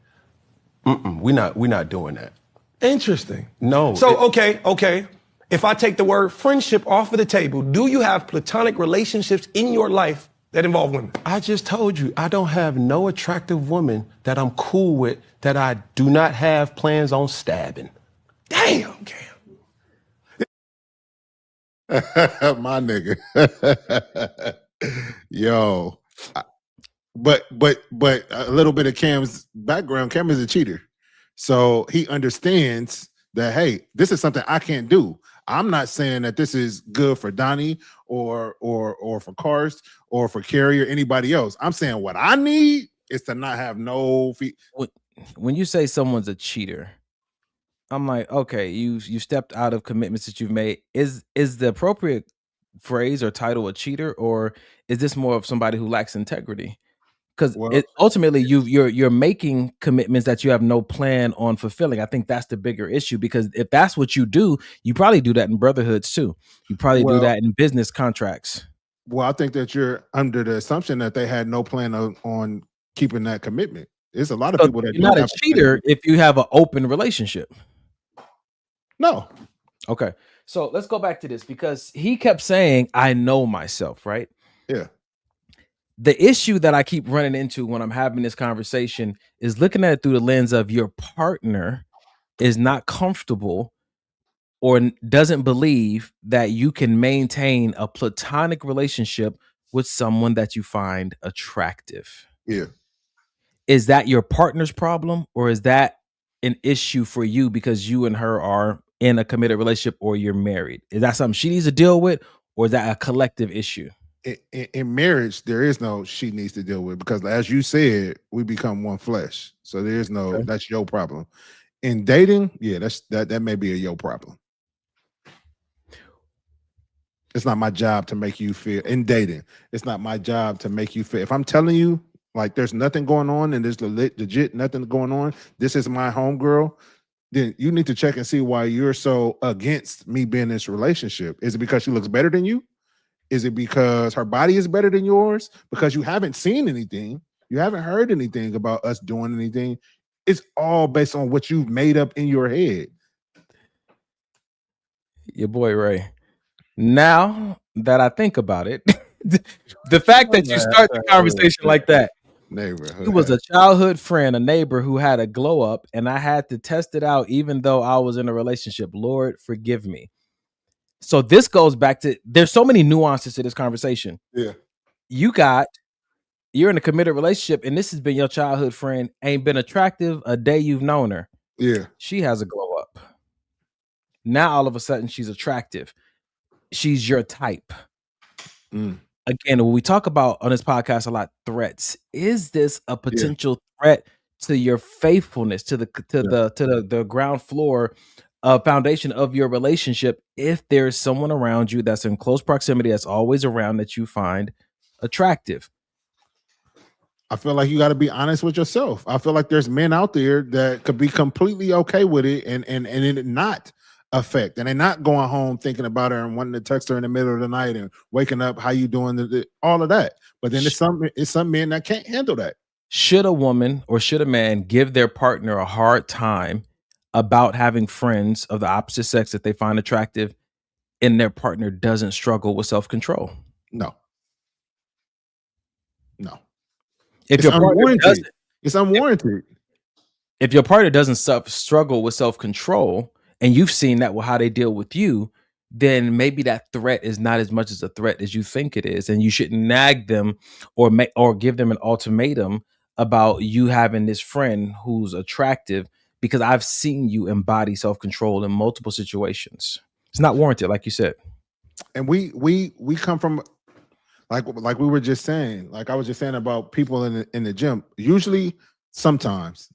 Speaker 13: We're not doing that.
Speaker 12: Interesting.
Speaker 13: No.
Speaker 12: So, okay. If I take the word friendship off of the table, do you have platonic relationships in your life that involve women?
Speaker 13: I just told you, I don't have no attractive woman that I'm cool with that I do not have plans on stabbing.
Speaker 12: Damn, Cam.
Speaker 5: My nigga. Yo. But a little bit of Cam's background. Cam is a cheater. So he understands that, hey, this is something I can't do. I'm not saying that this is good for Donnie or for Karst or for Carrie or anybody else. I'm saying what I need is to not have no feet.
Speaker 6: When you say someone's a cheater, I'm like, okay, you stepped out of commitments that you've made. Is the appropriate phrase or title a cheater, or is this more of somebody who lacks integrity? Because ultimately you're making commitments that you have no plan on fulfilling. I think that's the bigger issue, because if that's what you do, you probably do that in brotherhoods too. You probably do that in business contracts.
Speaker 5: Well, I think that you're under the assumption that they had no plan on keeping that commitment. There's a lot of people that
Speaker 6: you're not a cheater if you have an open relationship.
Speaker 5: No.
Speaker 6: Okay. So let's go back to this, because he kept saying, I know myself, right?
Speaker 5: Yeah.
Speaker 6: The issue that I keep running into when I'm having this conversation is looking at it through the lens of your partner is not comfortable or doesn't believe that you can maintain a platonic relationship with someone that you find attractive.
Speaker 5: Yeah.
Speaker 6: Is that your partner's problem, or is that an issue for you because you and her are in a committed relationship or you're married? Is that something she needs to deal with, or is that a collective issue?
Speaker 5: In marriage, there is no she needs to deal with, because as you said, we become one flesh. So there's no that's your problem. In dating, yeah, that may be a your problem. It's not my job to make you feel in dating. It's not my job to make you feel. If I'm telling you like there's nothing going on and there's legit nothing going on, this is my homegirl, then you need to check and see why you're so against me being in this relationship. Is it because she looks better than you? Is it because her body is better than yours? Because you haven't seen anything, you haven't heard anything about us doing anything. It's all based on what you've made up in your head.
Speaker 6: Your boy Ray. Now that I think about it, the fact that you start the conversation like that.
Speaker 5: Neighborhood.
Speaker 6: He was a childhood friend, a neighbor who had a glow up, and I had to test it out even though I was in a relationship. Lord, forgive me. So this goes back to, there's so many nuances to this conversation.
Speaker 5: Yeah.
Speaker 6: You're in a committed relationship, and this has been your childhood friend, ain't been attractive a day you've known her.
Speaker 5: Yeah.
Speaker 6: She has a glow up. Now all of a sudden she's attractive. She's your type. Again, when we talk about on this podcast a lot, threats, is this a potential threat to your faithfulness, to the ground floor foundation of your relationship, if there's someone around you that's in close proximity, that's always around, that you find attractive?
Speaker 5: I feel like you got to be honest with yourself. I feel like there's men out there that could be completely okay with it and it not affect, and they're not going home thinking about her and wanting to text her in the middle of the night and waking up, how you doing, all of that. But then it's some men that can't handle that.
Speaker 6: Should a woman or should a man give their partner a hard time about having friends of the opposite sex that they find attractive, and their partner doesn't struggle with self-control?
Speaker 5: No.
Speaker 6: If your partner doesn't,
Speaker 5: it's unwarranted.
Speaker 6: If your partner doesn't struggle with self-control, and you've seen that with how they deal with you, then maybe that threat is not as much as a threat as you think it is, and you shouldn't nag them or give them an ultimatum about you having this friend who's attractive, because I've seen you embody self-control in multiple situations. It's not warranted, like you said.
Speaker 5: And we come from like we were just saying, like I was just saying about people in the gym. Usually, sometimes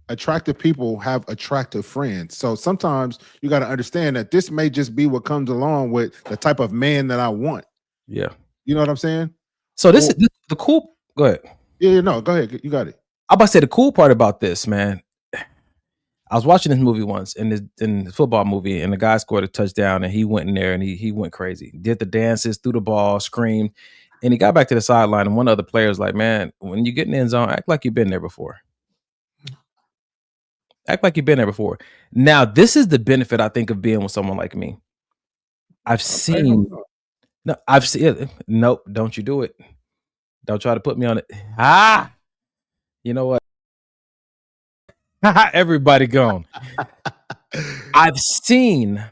Speaker 5: attractive people have attractive friends. So sometimes you got to understand that this may just be what comes along with the type of man that I want.
Speaker 6: Yeah.
Speaker 5: You know what I'm saying?
Speaker 6: So this is the cool. Go ahead.
Speaker 5: Yeah, no, go ahead. You got it.
Speaker 6: I'm about to say the cool part about this, man. I was watching this movie once in the football movie, and the guy scored a touchdown, and he went in there and he went crazy, did the dances, threw the ball, screamed, and he got back to the sideline. And one other player was like, "Man, when you get in the end zone, act like you've been there before. Act like you've been there before." Now, this is the benefit, I think, of being with someone like me. I've seen. Nope, don't you do it. Don't try to put me on it. You know what? Everybody gone. I've seen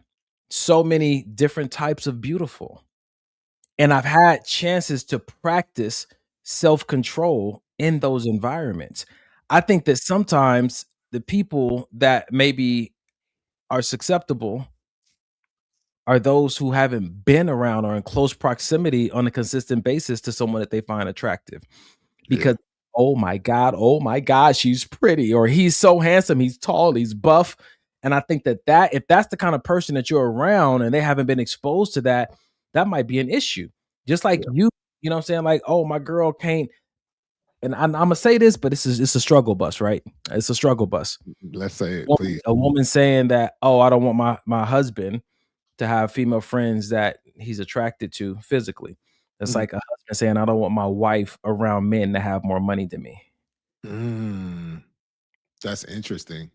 Speaker 6: so many different types of beautiful, and I've had chances to practice self-control in those environments. I think that sometimes the people that maybe are susceptible are those who haven't been around or in close proximity on a consistent basis to someone that they find attractive. Because oh my God, she's pretty, or he's so handsome, he's tall, he's buff. And I think that if that's the kind of person that you're around and they haven't been exposed to that, that might be an issue. Just like you know what I'm saying? Like, oh, my girl can't. And I'm gonna say this, but it's a struggle bus, right? It's a struggle bus.
Speaker 5: Let's say it, please.
Speaker 6: A woman saying that, oh, I don't want my husband to have female friends that he's attracted to physically. It's like a husband saying, I don't want my wife around men that have more money than me.
Speaker 5: That's interesting.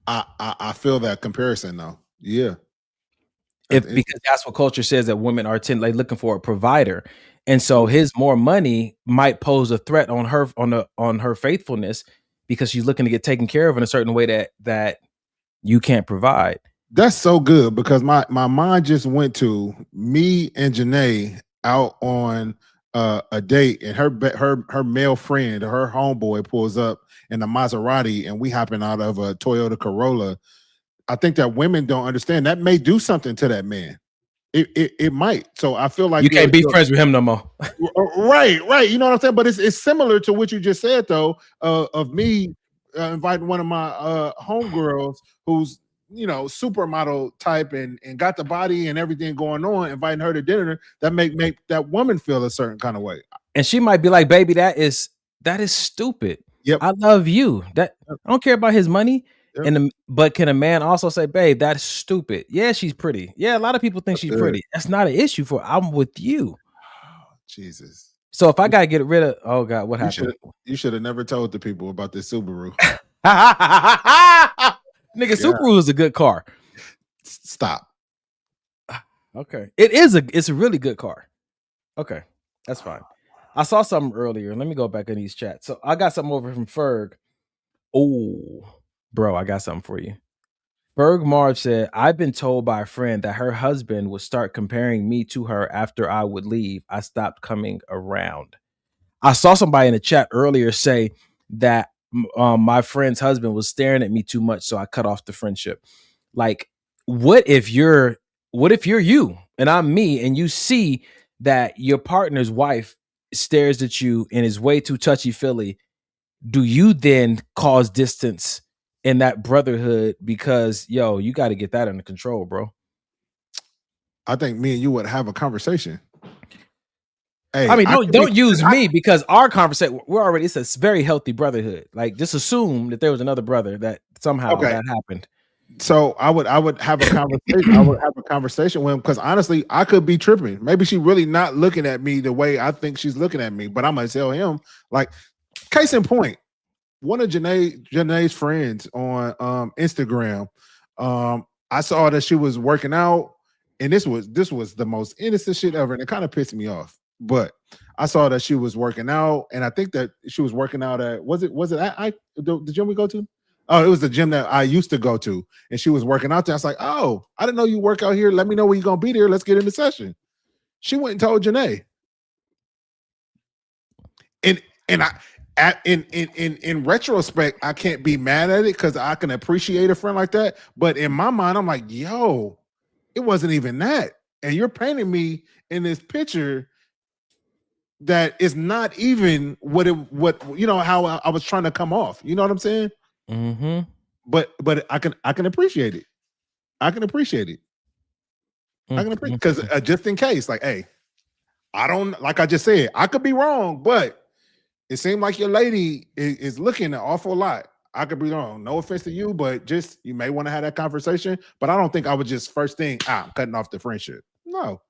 Speaker 5: I feel that comparison though. Yeah.
Speaker 6: Because that's what culture says, that women are looking for a provider. And so his more money might pose a threat on her faithfulness, because she's looking to get taken care of in a certain way that you can't provide.
Speaker 5: That's so good, because my mind just went to me and Janae out on a date, and her male friend or her homeboy pulls up in a Maserati, and we hopping out of a Toyota Corolla. I think that women don't understand that may do something to that man. It might. So I feel like
Speaker 6: you can't be friends with him no more.
Speaker 5: right. You know what I'm saying? But it's similar to what you just said though, of me inviting one of my homegirls who's supermodel type and got the body and everything going on, inviting her to dinner. That make that woman feel a certain kind of way.
Speaker 6: And she might be like, baby, that is stupid.
Speaker 5: Yep.
Speaker 6: I love you. That I don't care about his money.
Speaker 5: Yep.
Speaker 6: But can a man also say, babe, that's stupid? Yeah, she's pretty. Yeah, a lot of people think she's pretty. That's not an issue for I'm with you.
Speaker 5: Jesus.
Speaker 6: So if I gotta get rid of, oh God, what happened?
Speaker 5: You should have never told the people about this Subaru.
Speaker 6: Nigga, Subaru is a good car.
Speaker 5: Stop.
Speaker 6: Okay. It's a really good car. Okay. That's fine. I saw something earlier. Let me go back in these chats. So I got something over from Ferg. Oh, bro, I got something for you. Ferg Marge said, I've been told by a friend that her husband would start comparing me to her after I would leave. I stopped coming around. I saw somebody in the chat earlier say that my friend's husband was staring at me too much, so I cut off the friendship. Like, what if you're you and I'm me, and you see that your partner's wife stares at you and is way too touchy-feely? Do you then cause distance in that brotherhood because, yo, you got to get that under control, bro?
Speaker 5: I think me and you would have a conversation. Hey,
Speaker 6: I mean, don't use me because our conversation, it's a very healthy brotherhood. Like, just assume that there was another brother that somehow that happened.
Speaker 5: So I would have a conversation. I would have a conversation with him because honestly, I could be tripping. Maybe she really not looking at me the way I think she's looking at me. But I'm gonna tell him, like, case in point, one of Janae's friends on Instagram, I saw that she was working out, and this was the most innocent shit ever, and it kind of pissed me off. But I saw that she was working out, and I think that she was working out at was it the gym we go to? Oh, it was the gym that I used to go to, and she was working out there. I was like, oh, I didn't know you work out here. Let me know when you're gonna be there. Let's get in the session. She went and told Janae. And in retrospect, I can't be mad at it because I can appreciate a friend like that. But in my mind, I'm like, yo, it wasn't even that. And you're painting me in this picture that is not even what how I was trying to come off. You know what I'm saying?
Speaker 6: Mm-hmm.
Speaker 5: But I can appreciate it. I can appreciate it. I can appreciate because just in case, like, hey, I don't, like I just said, I could be wrong, but it seemed like your lady is looking an awful lot. I could be wrong. No offense to you, but just you may want to have that conversation. But I don't think I would just first thing, I'm cutting off the friendship. No,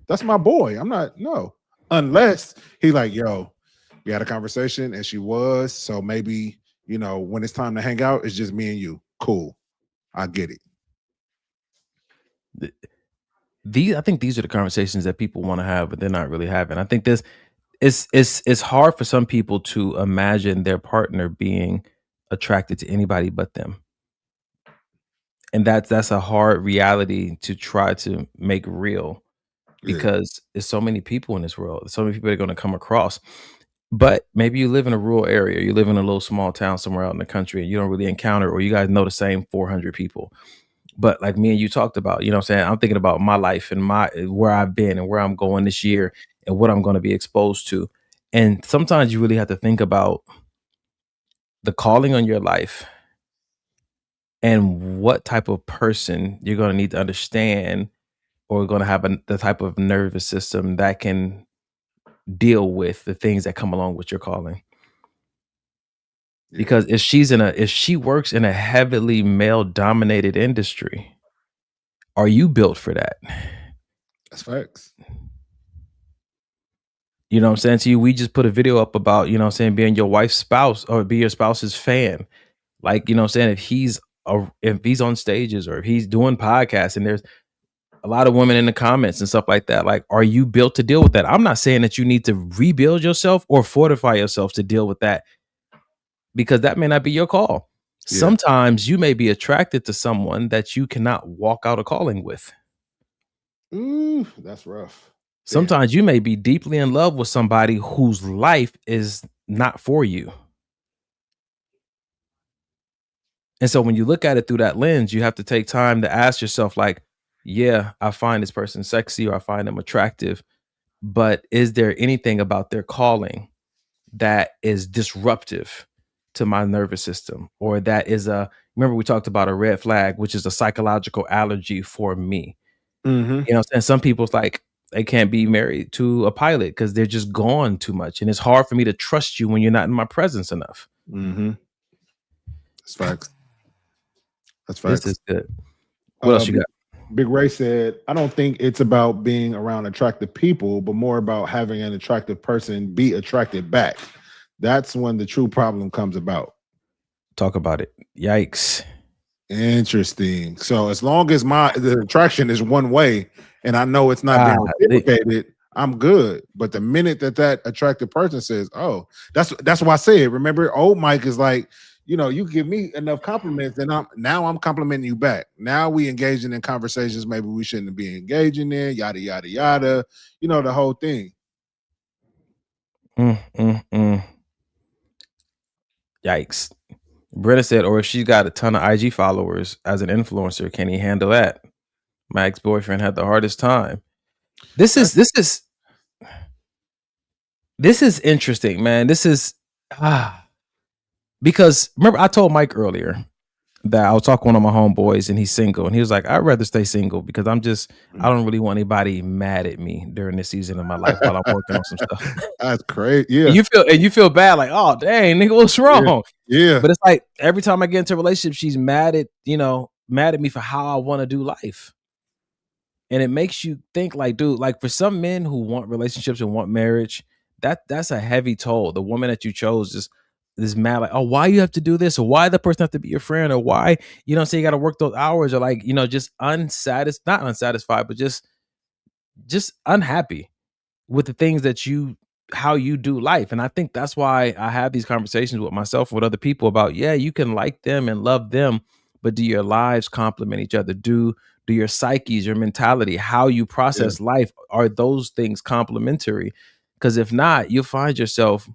Speaker 5: that's my boy. I'm not, no. Unless he's like, yo, we had a conversation and she was. So maybe, when it's time to hang out, it's just me and you. Cool. I get it.
Speaker 6: I think these are the conversations that people want to have, but they're not really having. I think this it's hard for some people to imagine their partner being attracted to anybody but them. And that's a hard reality to try to make real because there's so many people in this world. So many people are going to come across. But maybe you live in a rural area, you live in a little small town somewhere out in the country, and you don't really encounter, or you guys know the same 400 people. But like me and you talked about, you know what I'm saying? I'm thinking about my life and where I've been and where I'm going this year and what I'm going to be exposed to. And sometimes you really have to think about the calling on your life and what type of person you're going to need to understand or going to have the type of nervous system that can deal with the things that come along with your calling. Because if she works in a heavily male dominated industry, are you built for that?
Speaker 5: That's facts.
Speaker 6: You know what I'm saying to you? We just put a video up about, you know what I'm saying, being your wife's spouse or be your spouse's fan. Like, you know what I'm saying? If he's on stages or if he's doing podcasts and there's a lot of women in the comments and stuff like that, like, are you built to deal with that? I'm not saying that you need to rebuild yourself or fortify yourself to deal with that, because that may not be your call. Yeah. Sometimes you may be attracted to someone that you cannot walk out a calling with.
Speaker 5: Ooh, that's rough.
Speaker 6: Sometimes you may be deeply in love with somebody whose life is not for you. And so when you look at it through that lens, you have to take time to ask yourself, like, yeah, I find this person sexy or I find them attractive, but is there anything about their calling that is disruptive to my nervous system, or that is remember we talked about a red flag, which is a psychological allergy for me.
Speaker 5: Mm-hmm.
Speaker 6: And some people's like, they can't be married to a pilot because they're just gone too much. And it's hard for me to trust you when you're not in my presence enough.
Speaker 5: Mm-hmm. That's facts. That's
Speaker 6: This
Speaker 5: facts.
Speaker 6: is good. What else you got?
Speaker 5: Big Ray said, I don't think it's about being around attractive people, but more about having an attractive person be attracted back. That's when the true problem comes about.
Speaker 6: Talk about it. Yikes.
Speaker 5: Interesting. So as long as the attraction is one way and I know it's not being reciprocated, I'm good. But the minute that attractive person says, oh, that's why I said, remember, old Mike is like, you give me enough compliments, then I'm complimenting you back. Now we engaging in conversations maybe we shouldn't be engaging in, yada, yada, yada. The whole thing.
Speaker 6: Yikes. Britta said, or if she's got a ton of IG followers as an influencer, can he handle that? My ex-boyfriend had the hardest time. This is interesting, man. This is because remember I told Mike earlier that I was talking to one of my homeboys and he's single, and he was like, I'd rather stay single because I don't really want anybody mad at me during this season of my life while I'm working on some stuff.
Speaker 5: That's great. Yeah.
Speaker 6: And you feel bad, like, oh dang, nigga, what's wrong?
Speaker 5: Yeah.
Speaker 6: But it's like every time I get into a relationship, she's mad at me for how I want to do life. And it makes you think, like, dude, like for some men who want relationships and want marriage, that's a heavy toll. The woman that you chose is mad, like, oh, why you have to do this, or why the person have to be your friend, or why say you got to work those hours, or like just not unsatisfied, but just unhappy with the things that how you do life. And I think that's why I have these conversations with myself, with other people about, yeah, you can like them and love them, but do your lives complement each other? Do your psyches, your mentality, how you process life, are those things complementary? Because if not, you'll find yourself,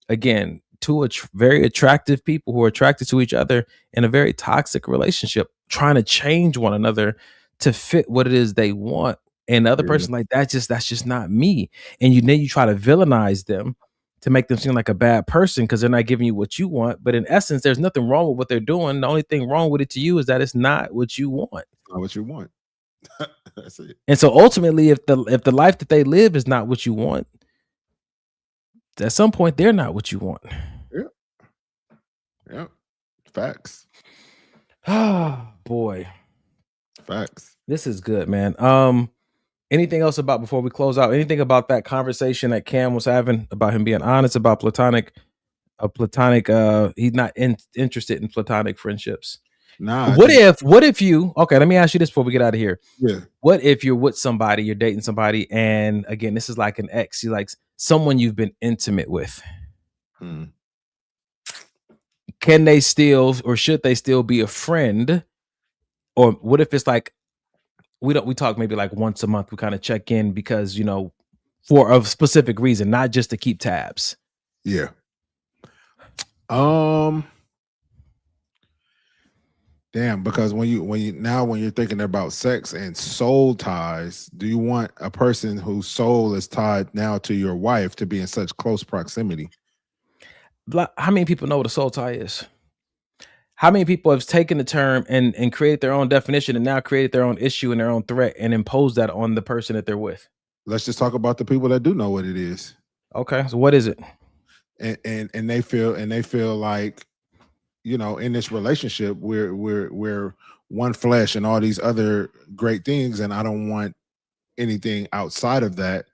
Speaker 6: again, two very attractive people who are attracted to each other in a very toxic relationship, trying to change one another to fit what it is they want. And the other person, like, that's just not me. And then you try to villainize them to make them seem like a bad person because they're not giving you what you want. But in essence, there's nothing wrong with what they're doing. The only thing wrong with it to you is that it's not what you want.
Speaker 5: Not what you want. That's it.
Speaker 6: And so ultimately, if the life that they live is not what you want, at some point they're not what you want.
Speaker 5: Yeah. Facts.
Speaker 6: Oh boy.
Speaker 5: Facts.
Speaker 6: This is good, man. Anything else before we close out? Anything about that conversation that Cam was having about him being honest about platonic? He's not interested in platonic friendships.
Speaker 5: Nah.
Speaker 6: What if you? Okay, let me ask you this before we get out of here.
Speaker 5: Yeah.
Speaker 6: What if you're with somebody, you're dating somebody, and again, this is like an ex, you like someone you've been intimate with? Can they still, or should they still be a friend? Or what if it's like we talk maybe like once a month, we kind of check in because for a specific reason, not just to keep tabs.
Speaker 5: Yeah. Damn, because when you're thinking about sex and soul ties, do you want a person whose soul is tied now to your wife to be in such close proximity?
Speaker 6: How many people know what a soul tie is? How many people have taken the term and created their own definition and now created their own issue and their own threat and imposed that on the person that they're with?
Speaker 5: Let's just talk about the people that do know what it is.
Speaker 6: Okay, so what is it?
Speaker 5: And they feel like, in this relationship, we're one flesh and all these other great things, and I don't want anything outside of that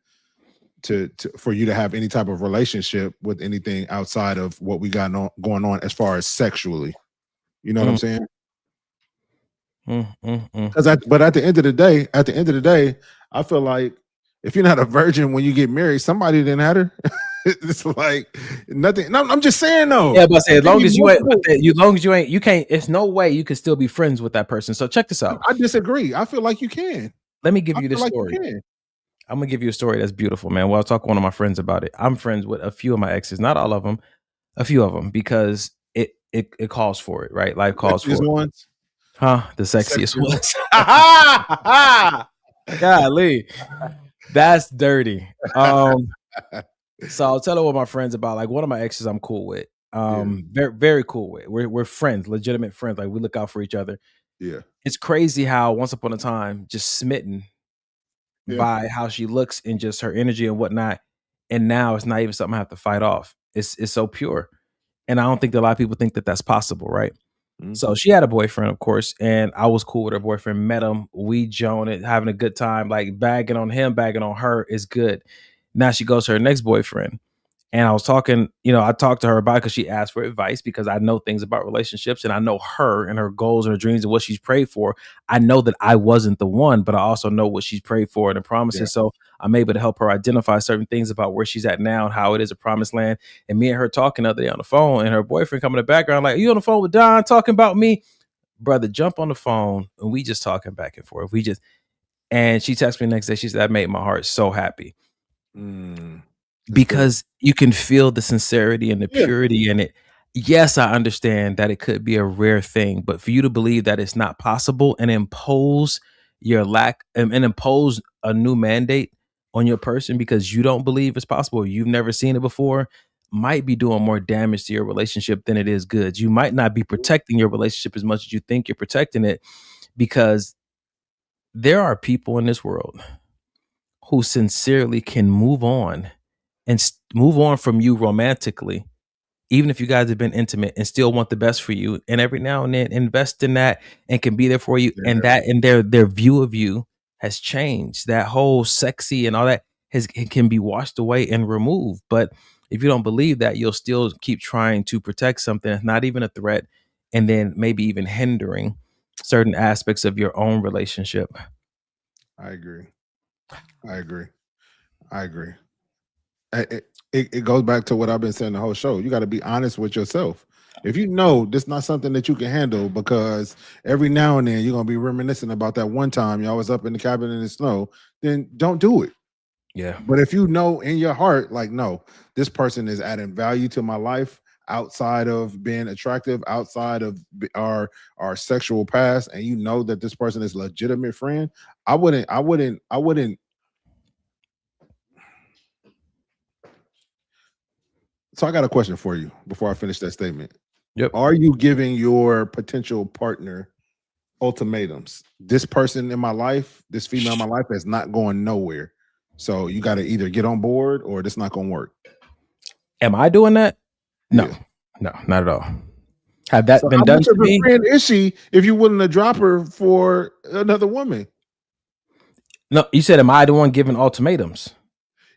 Speaker 5: for you to have any type of relationship with anything outside of what we got going on as far as sexually. You know what I'm saying? But at the end of the day, I feel like if you're not a virgin when you get married, somebody didn't have her. It's like nothing. No, I'm just saying though.
Speaker 6: Yeah, but I say as long as you ain't, you can't. It's no way you can still be friends with that person. So check this out.
Speaker 5: I disagree. I feel like you can.
Speaker 6: Let me give you this story. I'm gonna give you a story that's beautiful, man. Well, I was talking to one of my friends about it. I'm friends with a few of my exes, not all of them, a few of them, because it calls for it, right? Life calls
Speaker 5: Sexiest
Speaker 6: for it.
Speaker 5: ones.
Speaker 6: Huh? The
Speaker 5: The
Speaker 6: sexiest
Speaker 5: sexiest
Speaker 6: ones.
Speaker 5: ones.
Speaker 6: Golly, that's dirty. So I'll tell her what my friends about. Like one of my exes, I'm cool with. Very very cool with. We're friends, legitimate friends. Like we look out for each other.
Speaker 5: Yeah.
Speaker 6: It's crazy how once upon a time, just smitten
Speaker 5: Yeah.
Speaker 6: by how she looks and just her energy and whatnot, and now it's not even something I have to fight off. It's so pure, and I don't think that a lot of people think that that's possible, right? So she had a boyfriend, of course, and I was cool with her boyfriend. Met him, we joined it, having a good time, like bagging on him, bagging on her is good. Now she goes to her next boyfriend. And I was talking, I talked to her about it because she asked for advice because I know things about relationships and I know her and her goals and her dreams and what she's prayed for. I know that I wasn't the one, but I also know what she's prayed for and the
Speaker 5: Yeah.
Speaker 6: promises. So I'm able to help her identify certain things about where she's at now and how it is a promised land. And me and her talking the other day on the phone and her boyfriend coming in the background, like, you on the phone with Don talking about me? Brother, jump on the phone and we just talking back and forth. And she texted me the next day. She said, that made my heart so happy. Because you can feel the sincerity and the purity in it. Yes, I understand that it could be a rare thing, but for you to believe that it's not possible and impose your lack and impose a new mandate on your person because you don't believe it's possible, or you've never seen it before, might be doing more damage to your relationship than it is good. You might not be protecting your relationship as much as you think you're protecting it, because there are people in this world who sincerely can move on and move on from you romantically, even if you guys have been intimate, and still want the best for you. And every now and then invest in that and can be there for you. And that and their view of you has changed. That whole sexy and all that it can be washed away and removed. But if you don't believe that, you'll still keep trying to protect something that's not even a threat, and then maybe even hindering certain aspects of your own relationship.
Speaker 5: I agree. It goes back to what I've been saying the whole show. You got to be honest with yourself. If you know this is not something that you can handle, because every now and then you're gonna be reminiscing about that one time y'all was up in the cabin in the snow, then don't do it.
Speaker 6: Yeah.
Speaker 5: But if you know in your heart, like, no, this person is adding value to my life outside of being attractive, outside of our sexual past, and you know that this person is a legitimate friend, I wouldn't. So I got a question for you before I finish that statement.
Speaker 6: Yep.
Speaker 5: Are you giving your potential partner ultimatums? This person in my life, this female in my life, is not going nowhere. So you got to either get on board or it's not going to work.
Speaker 6: Am I doing that? No, no, not at all. Have that been
Speaker 5: how
Speaker 6: done
Speaker 5: much
Speaker 6: to
Speaker 5: of a
Speaker 6: me?
Speaker 5: friend is she if you willing to drop her for another woman?
Speaker 6: No, you said, am I the one giving ultimatums?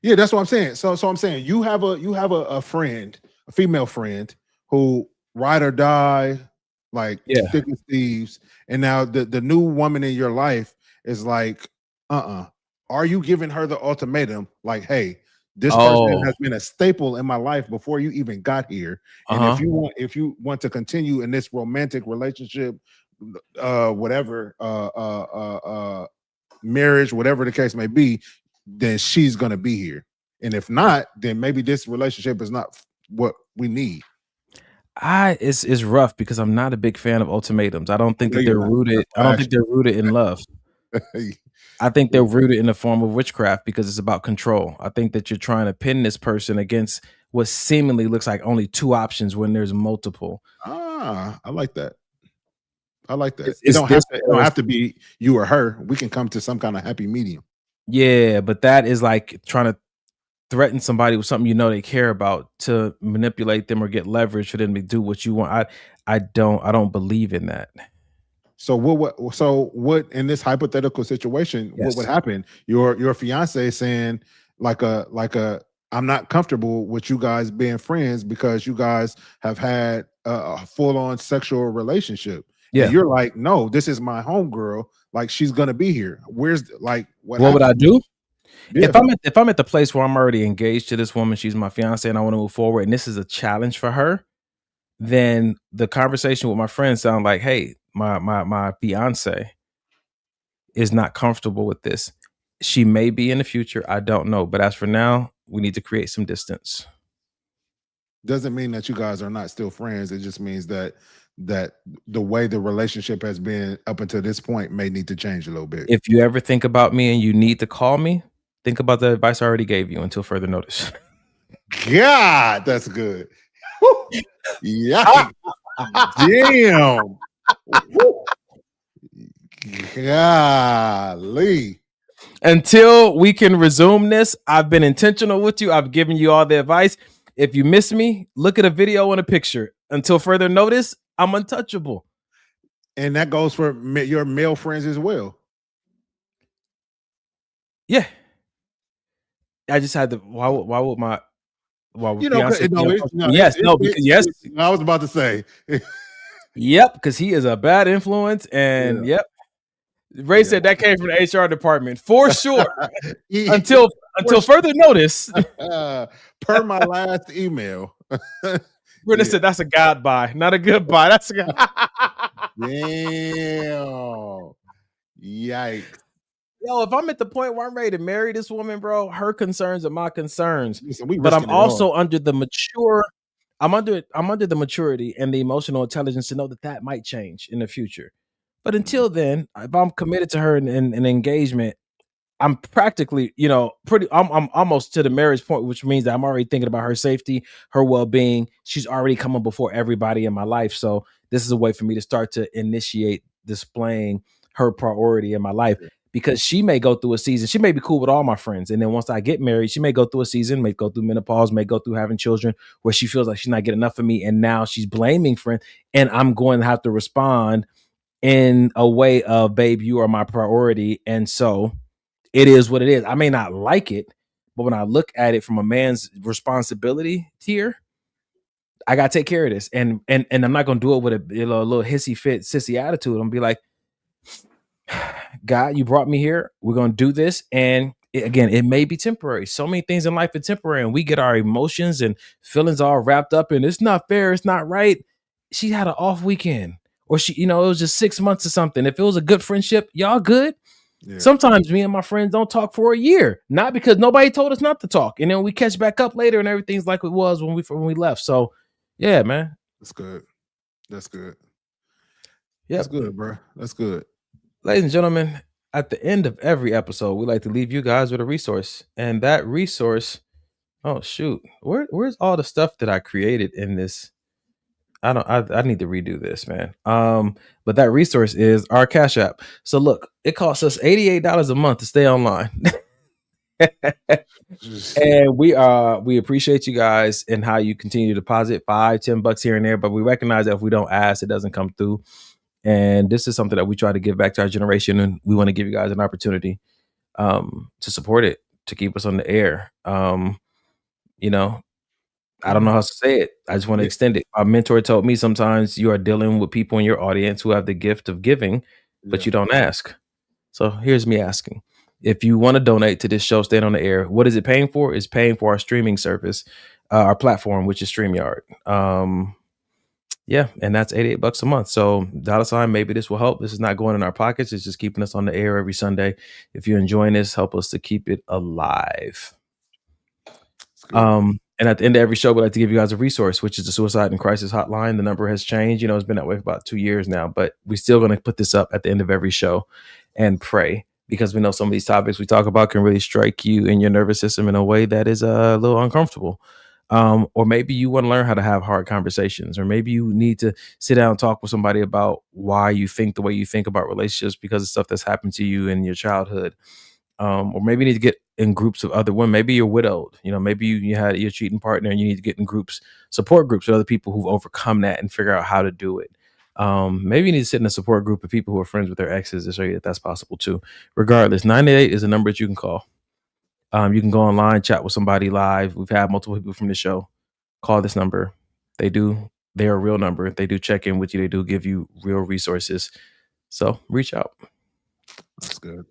Speaker 5: Yeah, that's what I'm saying. So I'm saying you have a friend, a female friend who ride or die, like thick as thieves, and now the new woman in your life is like, are you giving her the ultimatum? Like, hey, this person has been a staple in my life before you even got here, and if you want to continue in this romantic relationship, whatever, marriage, whatever the case may be, then she's gonna be here. And if not, then maybe this relationship is not what we need.
Speaker 6: It's rough because I'm not a big fan of ultimatums. I don't think that they're rooted. I don't think they're rooted in love. I think they're rooted in the form of witchcraft because it's about control. I think that you're trying to pin this person against what seemingly looks like only two options when there's multiple.
Speaker 5: I like that. I like that.
Speaker 6: It's
Speaker 5: it don't have to be you or her. We can come to some kind of happy medium.
Speaker 6: Yeah, but that is like trying to threaten somebody with something you know they care about to manipulate them or get leverage for them to do what you want. I don't believe in that.
Speaker 5: So what in this hypothetical situation, what would happen? Your fiance is saying like a I'm not comfortable with you guys being friends because you guys have had a full-on sexual relationship.
Speaker 6: Yeah.
Speaker 5: And you're like, no, this is my homegirl. Like, she's gonna be here. Where's like
Speaker 6: What would I do?
Speaker 5: Yeah.
Speaker 6: If I'm at the place where I'm already engaged to this woman, she's my fiance, and I want to move forward, and this is a challenge for her, then the conversation with my friends sound like, hey, my fiance is not comfortable with this. She may be in the future. I don't know. But as for now, we need to create some distance.
Speaker 5: Doesn't mean that you guys are not still friends. It just means that the way the relationship has been up until this point may need to change a little bit.
Speaker 6: If you ever think about me and you need to call me, think about the advice I already gave you until further notice.
Speaker 5: God, that's good. Yeah. Damn. Golly.
Speaker 6: Until we can resume this, I've been intentional with you. I've given you all the advice. If you miss me, look at a video and a picture. Until further notice, I'm untouchable.
Speaker 5: And that goes for your male friends as well.
Speaker 6: Yeah. I just had to. Why would my
Speaker 5: Because
Speaker 6: yes.
Speaker 5: I was about to say.
Speaker 6: Yep, because he is a bad influence, and yep. Ray said that came from the HR department for sure. until further notice.
Speaker 5: Per my last email.
Speaker 6: Brenda said that's a God buy, not a good buy. That's a God.
Speaker 5: Damn. Yikes.
Speaker 6: Yo, if I'm at the point where I'm ready to marry this woman, bro, her concerns are my concerns.
Speaker 5: Listen,
Speaker 6: but I'm also under the mature. I'm under the maturity and the emotional intelligence to know that might change in the future. But until then, if I'm committed to her in an engagement, I'm practically, I'm almost to the marriage point, which means that I'm already thinking about her safety, her well-being. She's already coming before everybody in my life. So this is a way for me to start to initiate displaying her priority in my life, because she may go through a season. She may be cool with all my friends. And then once I get married, she may go through a season, may go through menopause, may go through having children where she feels like she's not getting enough of me. And now she's blaming friends. And I'm going to have to respond in a way of, babe, you are my priority. And so it is what it is. I may not like it, but when I look at it from a man's responsibility tier, I gotta take care of this. And I'm not gonna do it with a little hissy fit, sissy attitude. I'm gonna be like, God, you brought me here. We're gonna do this. And it may be temporary. So many things in life are temporary, and we get our emotions and feelings all wrapped up in it's not fair, it's not right. She had an off weekend, or it was just 6 months or something. If it was a good friendship, y'all good. Yeah. Sometimes me and my friends don't talk for a year, not because nobody told us not to talk, and then we catch back up later, and everything's like it was when we left. So, yeah, man,
Speaker 5: that's good. That's good.
Speaker 6: Yeah,
Speaker 5: that's good, bro. That's good.
Speaker 6: Ladies and gentlemen, at the end of every episode, we like to leave you guys with a resource, and that resource. Oh shoot, where's all the stuff that I created in this? I need to redo this, man. But that resource is our Cash App. So look, it costs us $88 a month to stay online. And we appreciate you guys and how you continue to deposit $5-10 here and there, but we recognize that if we don't ask, it doesn't come through. And this is something that we try to give back to our generation, and we want to give you guys an opportunity to support it, to keep us on the air. I don't know how to say it. I just want to extend it. My mentor told me sometimes you are dealing with people in your audience who have the gift of giving, but you don't ask. So here's me asking. If you want to donate to this show, staying on the air, what is it paying for? It's paying for our streaming service, our platform, which is StreamYard. And that's $88 a month. So $, maybe this will help. This is not going in our pockets. It's just keeping us on the air every Sunday. If you're enjoying this, help us to keep it alive. And at the end of every show, we like to give you guys a resource, which is the Suicide and Crisis Hotline. The number has changed. It's been that way for about 2 years now, but we're still going to put this up at the end of every show and pray, because we know some of these topics we talk about can really strike you in your nervous system in a way that is a little uncomfortable. Or maybe you want to learn how to have hard conversations, or maybe you need to sit down and talk with somebody about why you think the way you think about relationships because of stuff that's happened to you in your childhood. Or maybe you need to get in groups of other women. Maybe you're widowed. Maybe you had your cheating partner, and you need to get in support groups with other people who've overcome that and figure out how to do it. Maybe you need to sit in a support group of people who are friends with their exes to show you that that's possible too. Regardless, 988 is a number that you can call. You can go online, chat with somebody live. We've had multiple people from the show call this number. They're a real number. They do check in with you. They do give you real resources. So reach out.
Speaker 5: That's good.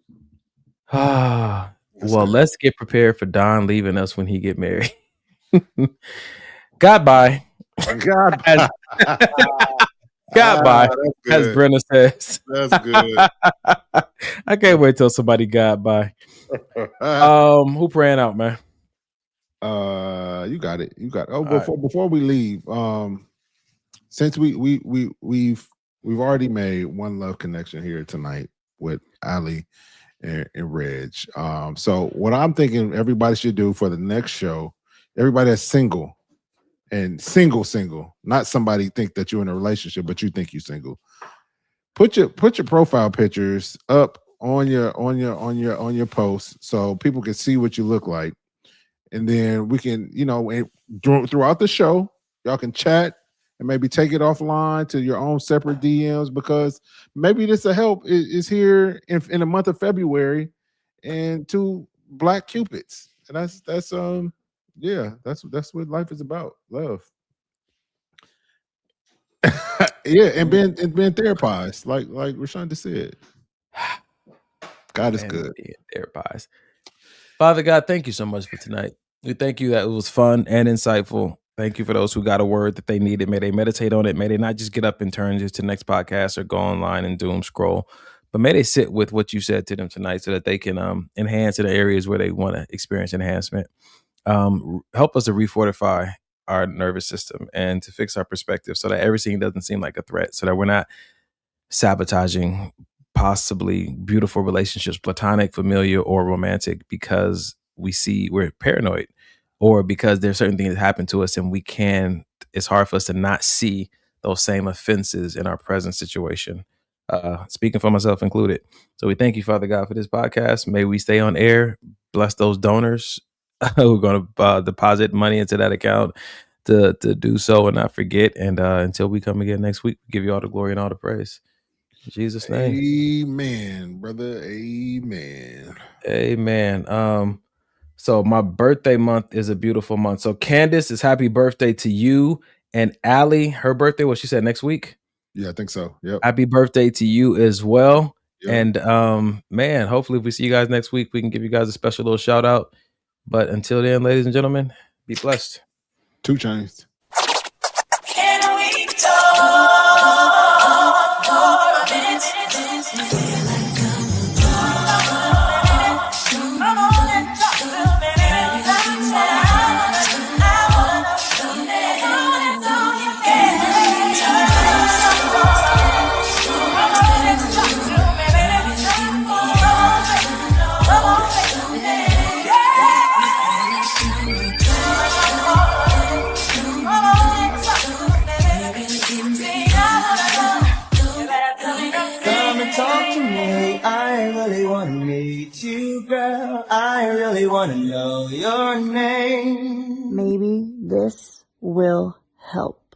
Speaker 6: Let's get prepared for Don leaving us when he get married. Goodbye.
Speaker 5: Goodbye.
Speaker 6: Goodbye, as Brenna says.
Speaker 5: That's good.
Speaker 6: I can't wait till somebody got by. Who praying out, man?
Speaker 5: You got it. You got it. Oh,
Speaker 6: All right.
Speaker 5: before we leave, since we've already made one love connection here tonight with Ali and Reg. So what I'm thinking everybody should do for the next show, everybody that's single and single, not somebody think that you're in a relationship, but you think you're single. Put your profile pictures up on your post so people can see what you look like. And then we can, throughout the show, y'all can chat and maybe take it offline to your own separate DMs, because maybe this will help is here in the month of February, and 2 black cupids. And that's what life is about. Love. Yeah, and being therapized, like Rashonda said. God is good.
Speaker 6: Being therapized. Father God, thank you so much for tonight. We thank you that it was fun and insightful. Thank you for those who got a word that they needed. May they meditate on it. May they not just get up and turn just to the next podcast or go online and doom scroll, but may they sit with what you said to them tonight so that they can enhance in the areas where they want to experience enhancement. Help us to refortify our nervous system and to fix our perspective so that everything doesn't seem like a threat, so that we're not sabotaging possibly beautiful relationships, platonic, familiar, or romantic, because we're paranoid, or because there's certain things that happen to us and it's hard for us to not see those same offenses in our present situation. Speaking for myself included. So we thank you, Father God, for this podcast. May we stay on air. Bless those donors who are going to deposit money into that account to do so and not forget. And until we come again next week, we give you all the glory and all the praise. In Jesus' name.
Speaker 5: Amen, brother. Amen.
Speaker 6: Amen. So my birthday month is a beautiful month. So Candace, is happy birthday to you. And Allie, her birthday, what she said, next week?
Speaker 5: Yeah, I think so. Yep.
Speaker 6: Happy birthday to you as well.
Speaker 5: Yep.
Speaker 6: And man, hopefully if we see you guys next week, we can give you guys a special little shout out. But until then, ladies and gentlemen, be blessed.
Speaker 5: 2 Chainz.
Speaker 2: Can we talk for a minute? Come on and talk to me. I wanna know someday. Come on and talk to me. Come on,
Speaker 3: Come and talk to me. I really wanna meet you, girl. I really wanna know your name.
Speaker 4: Maybe this will help.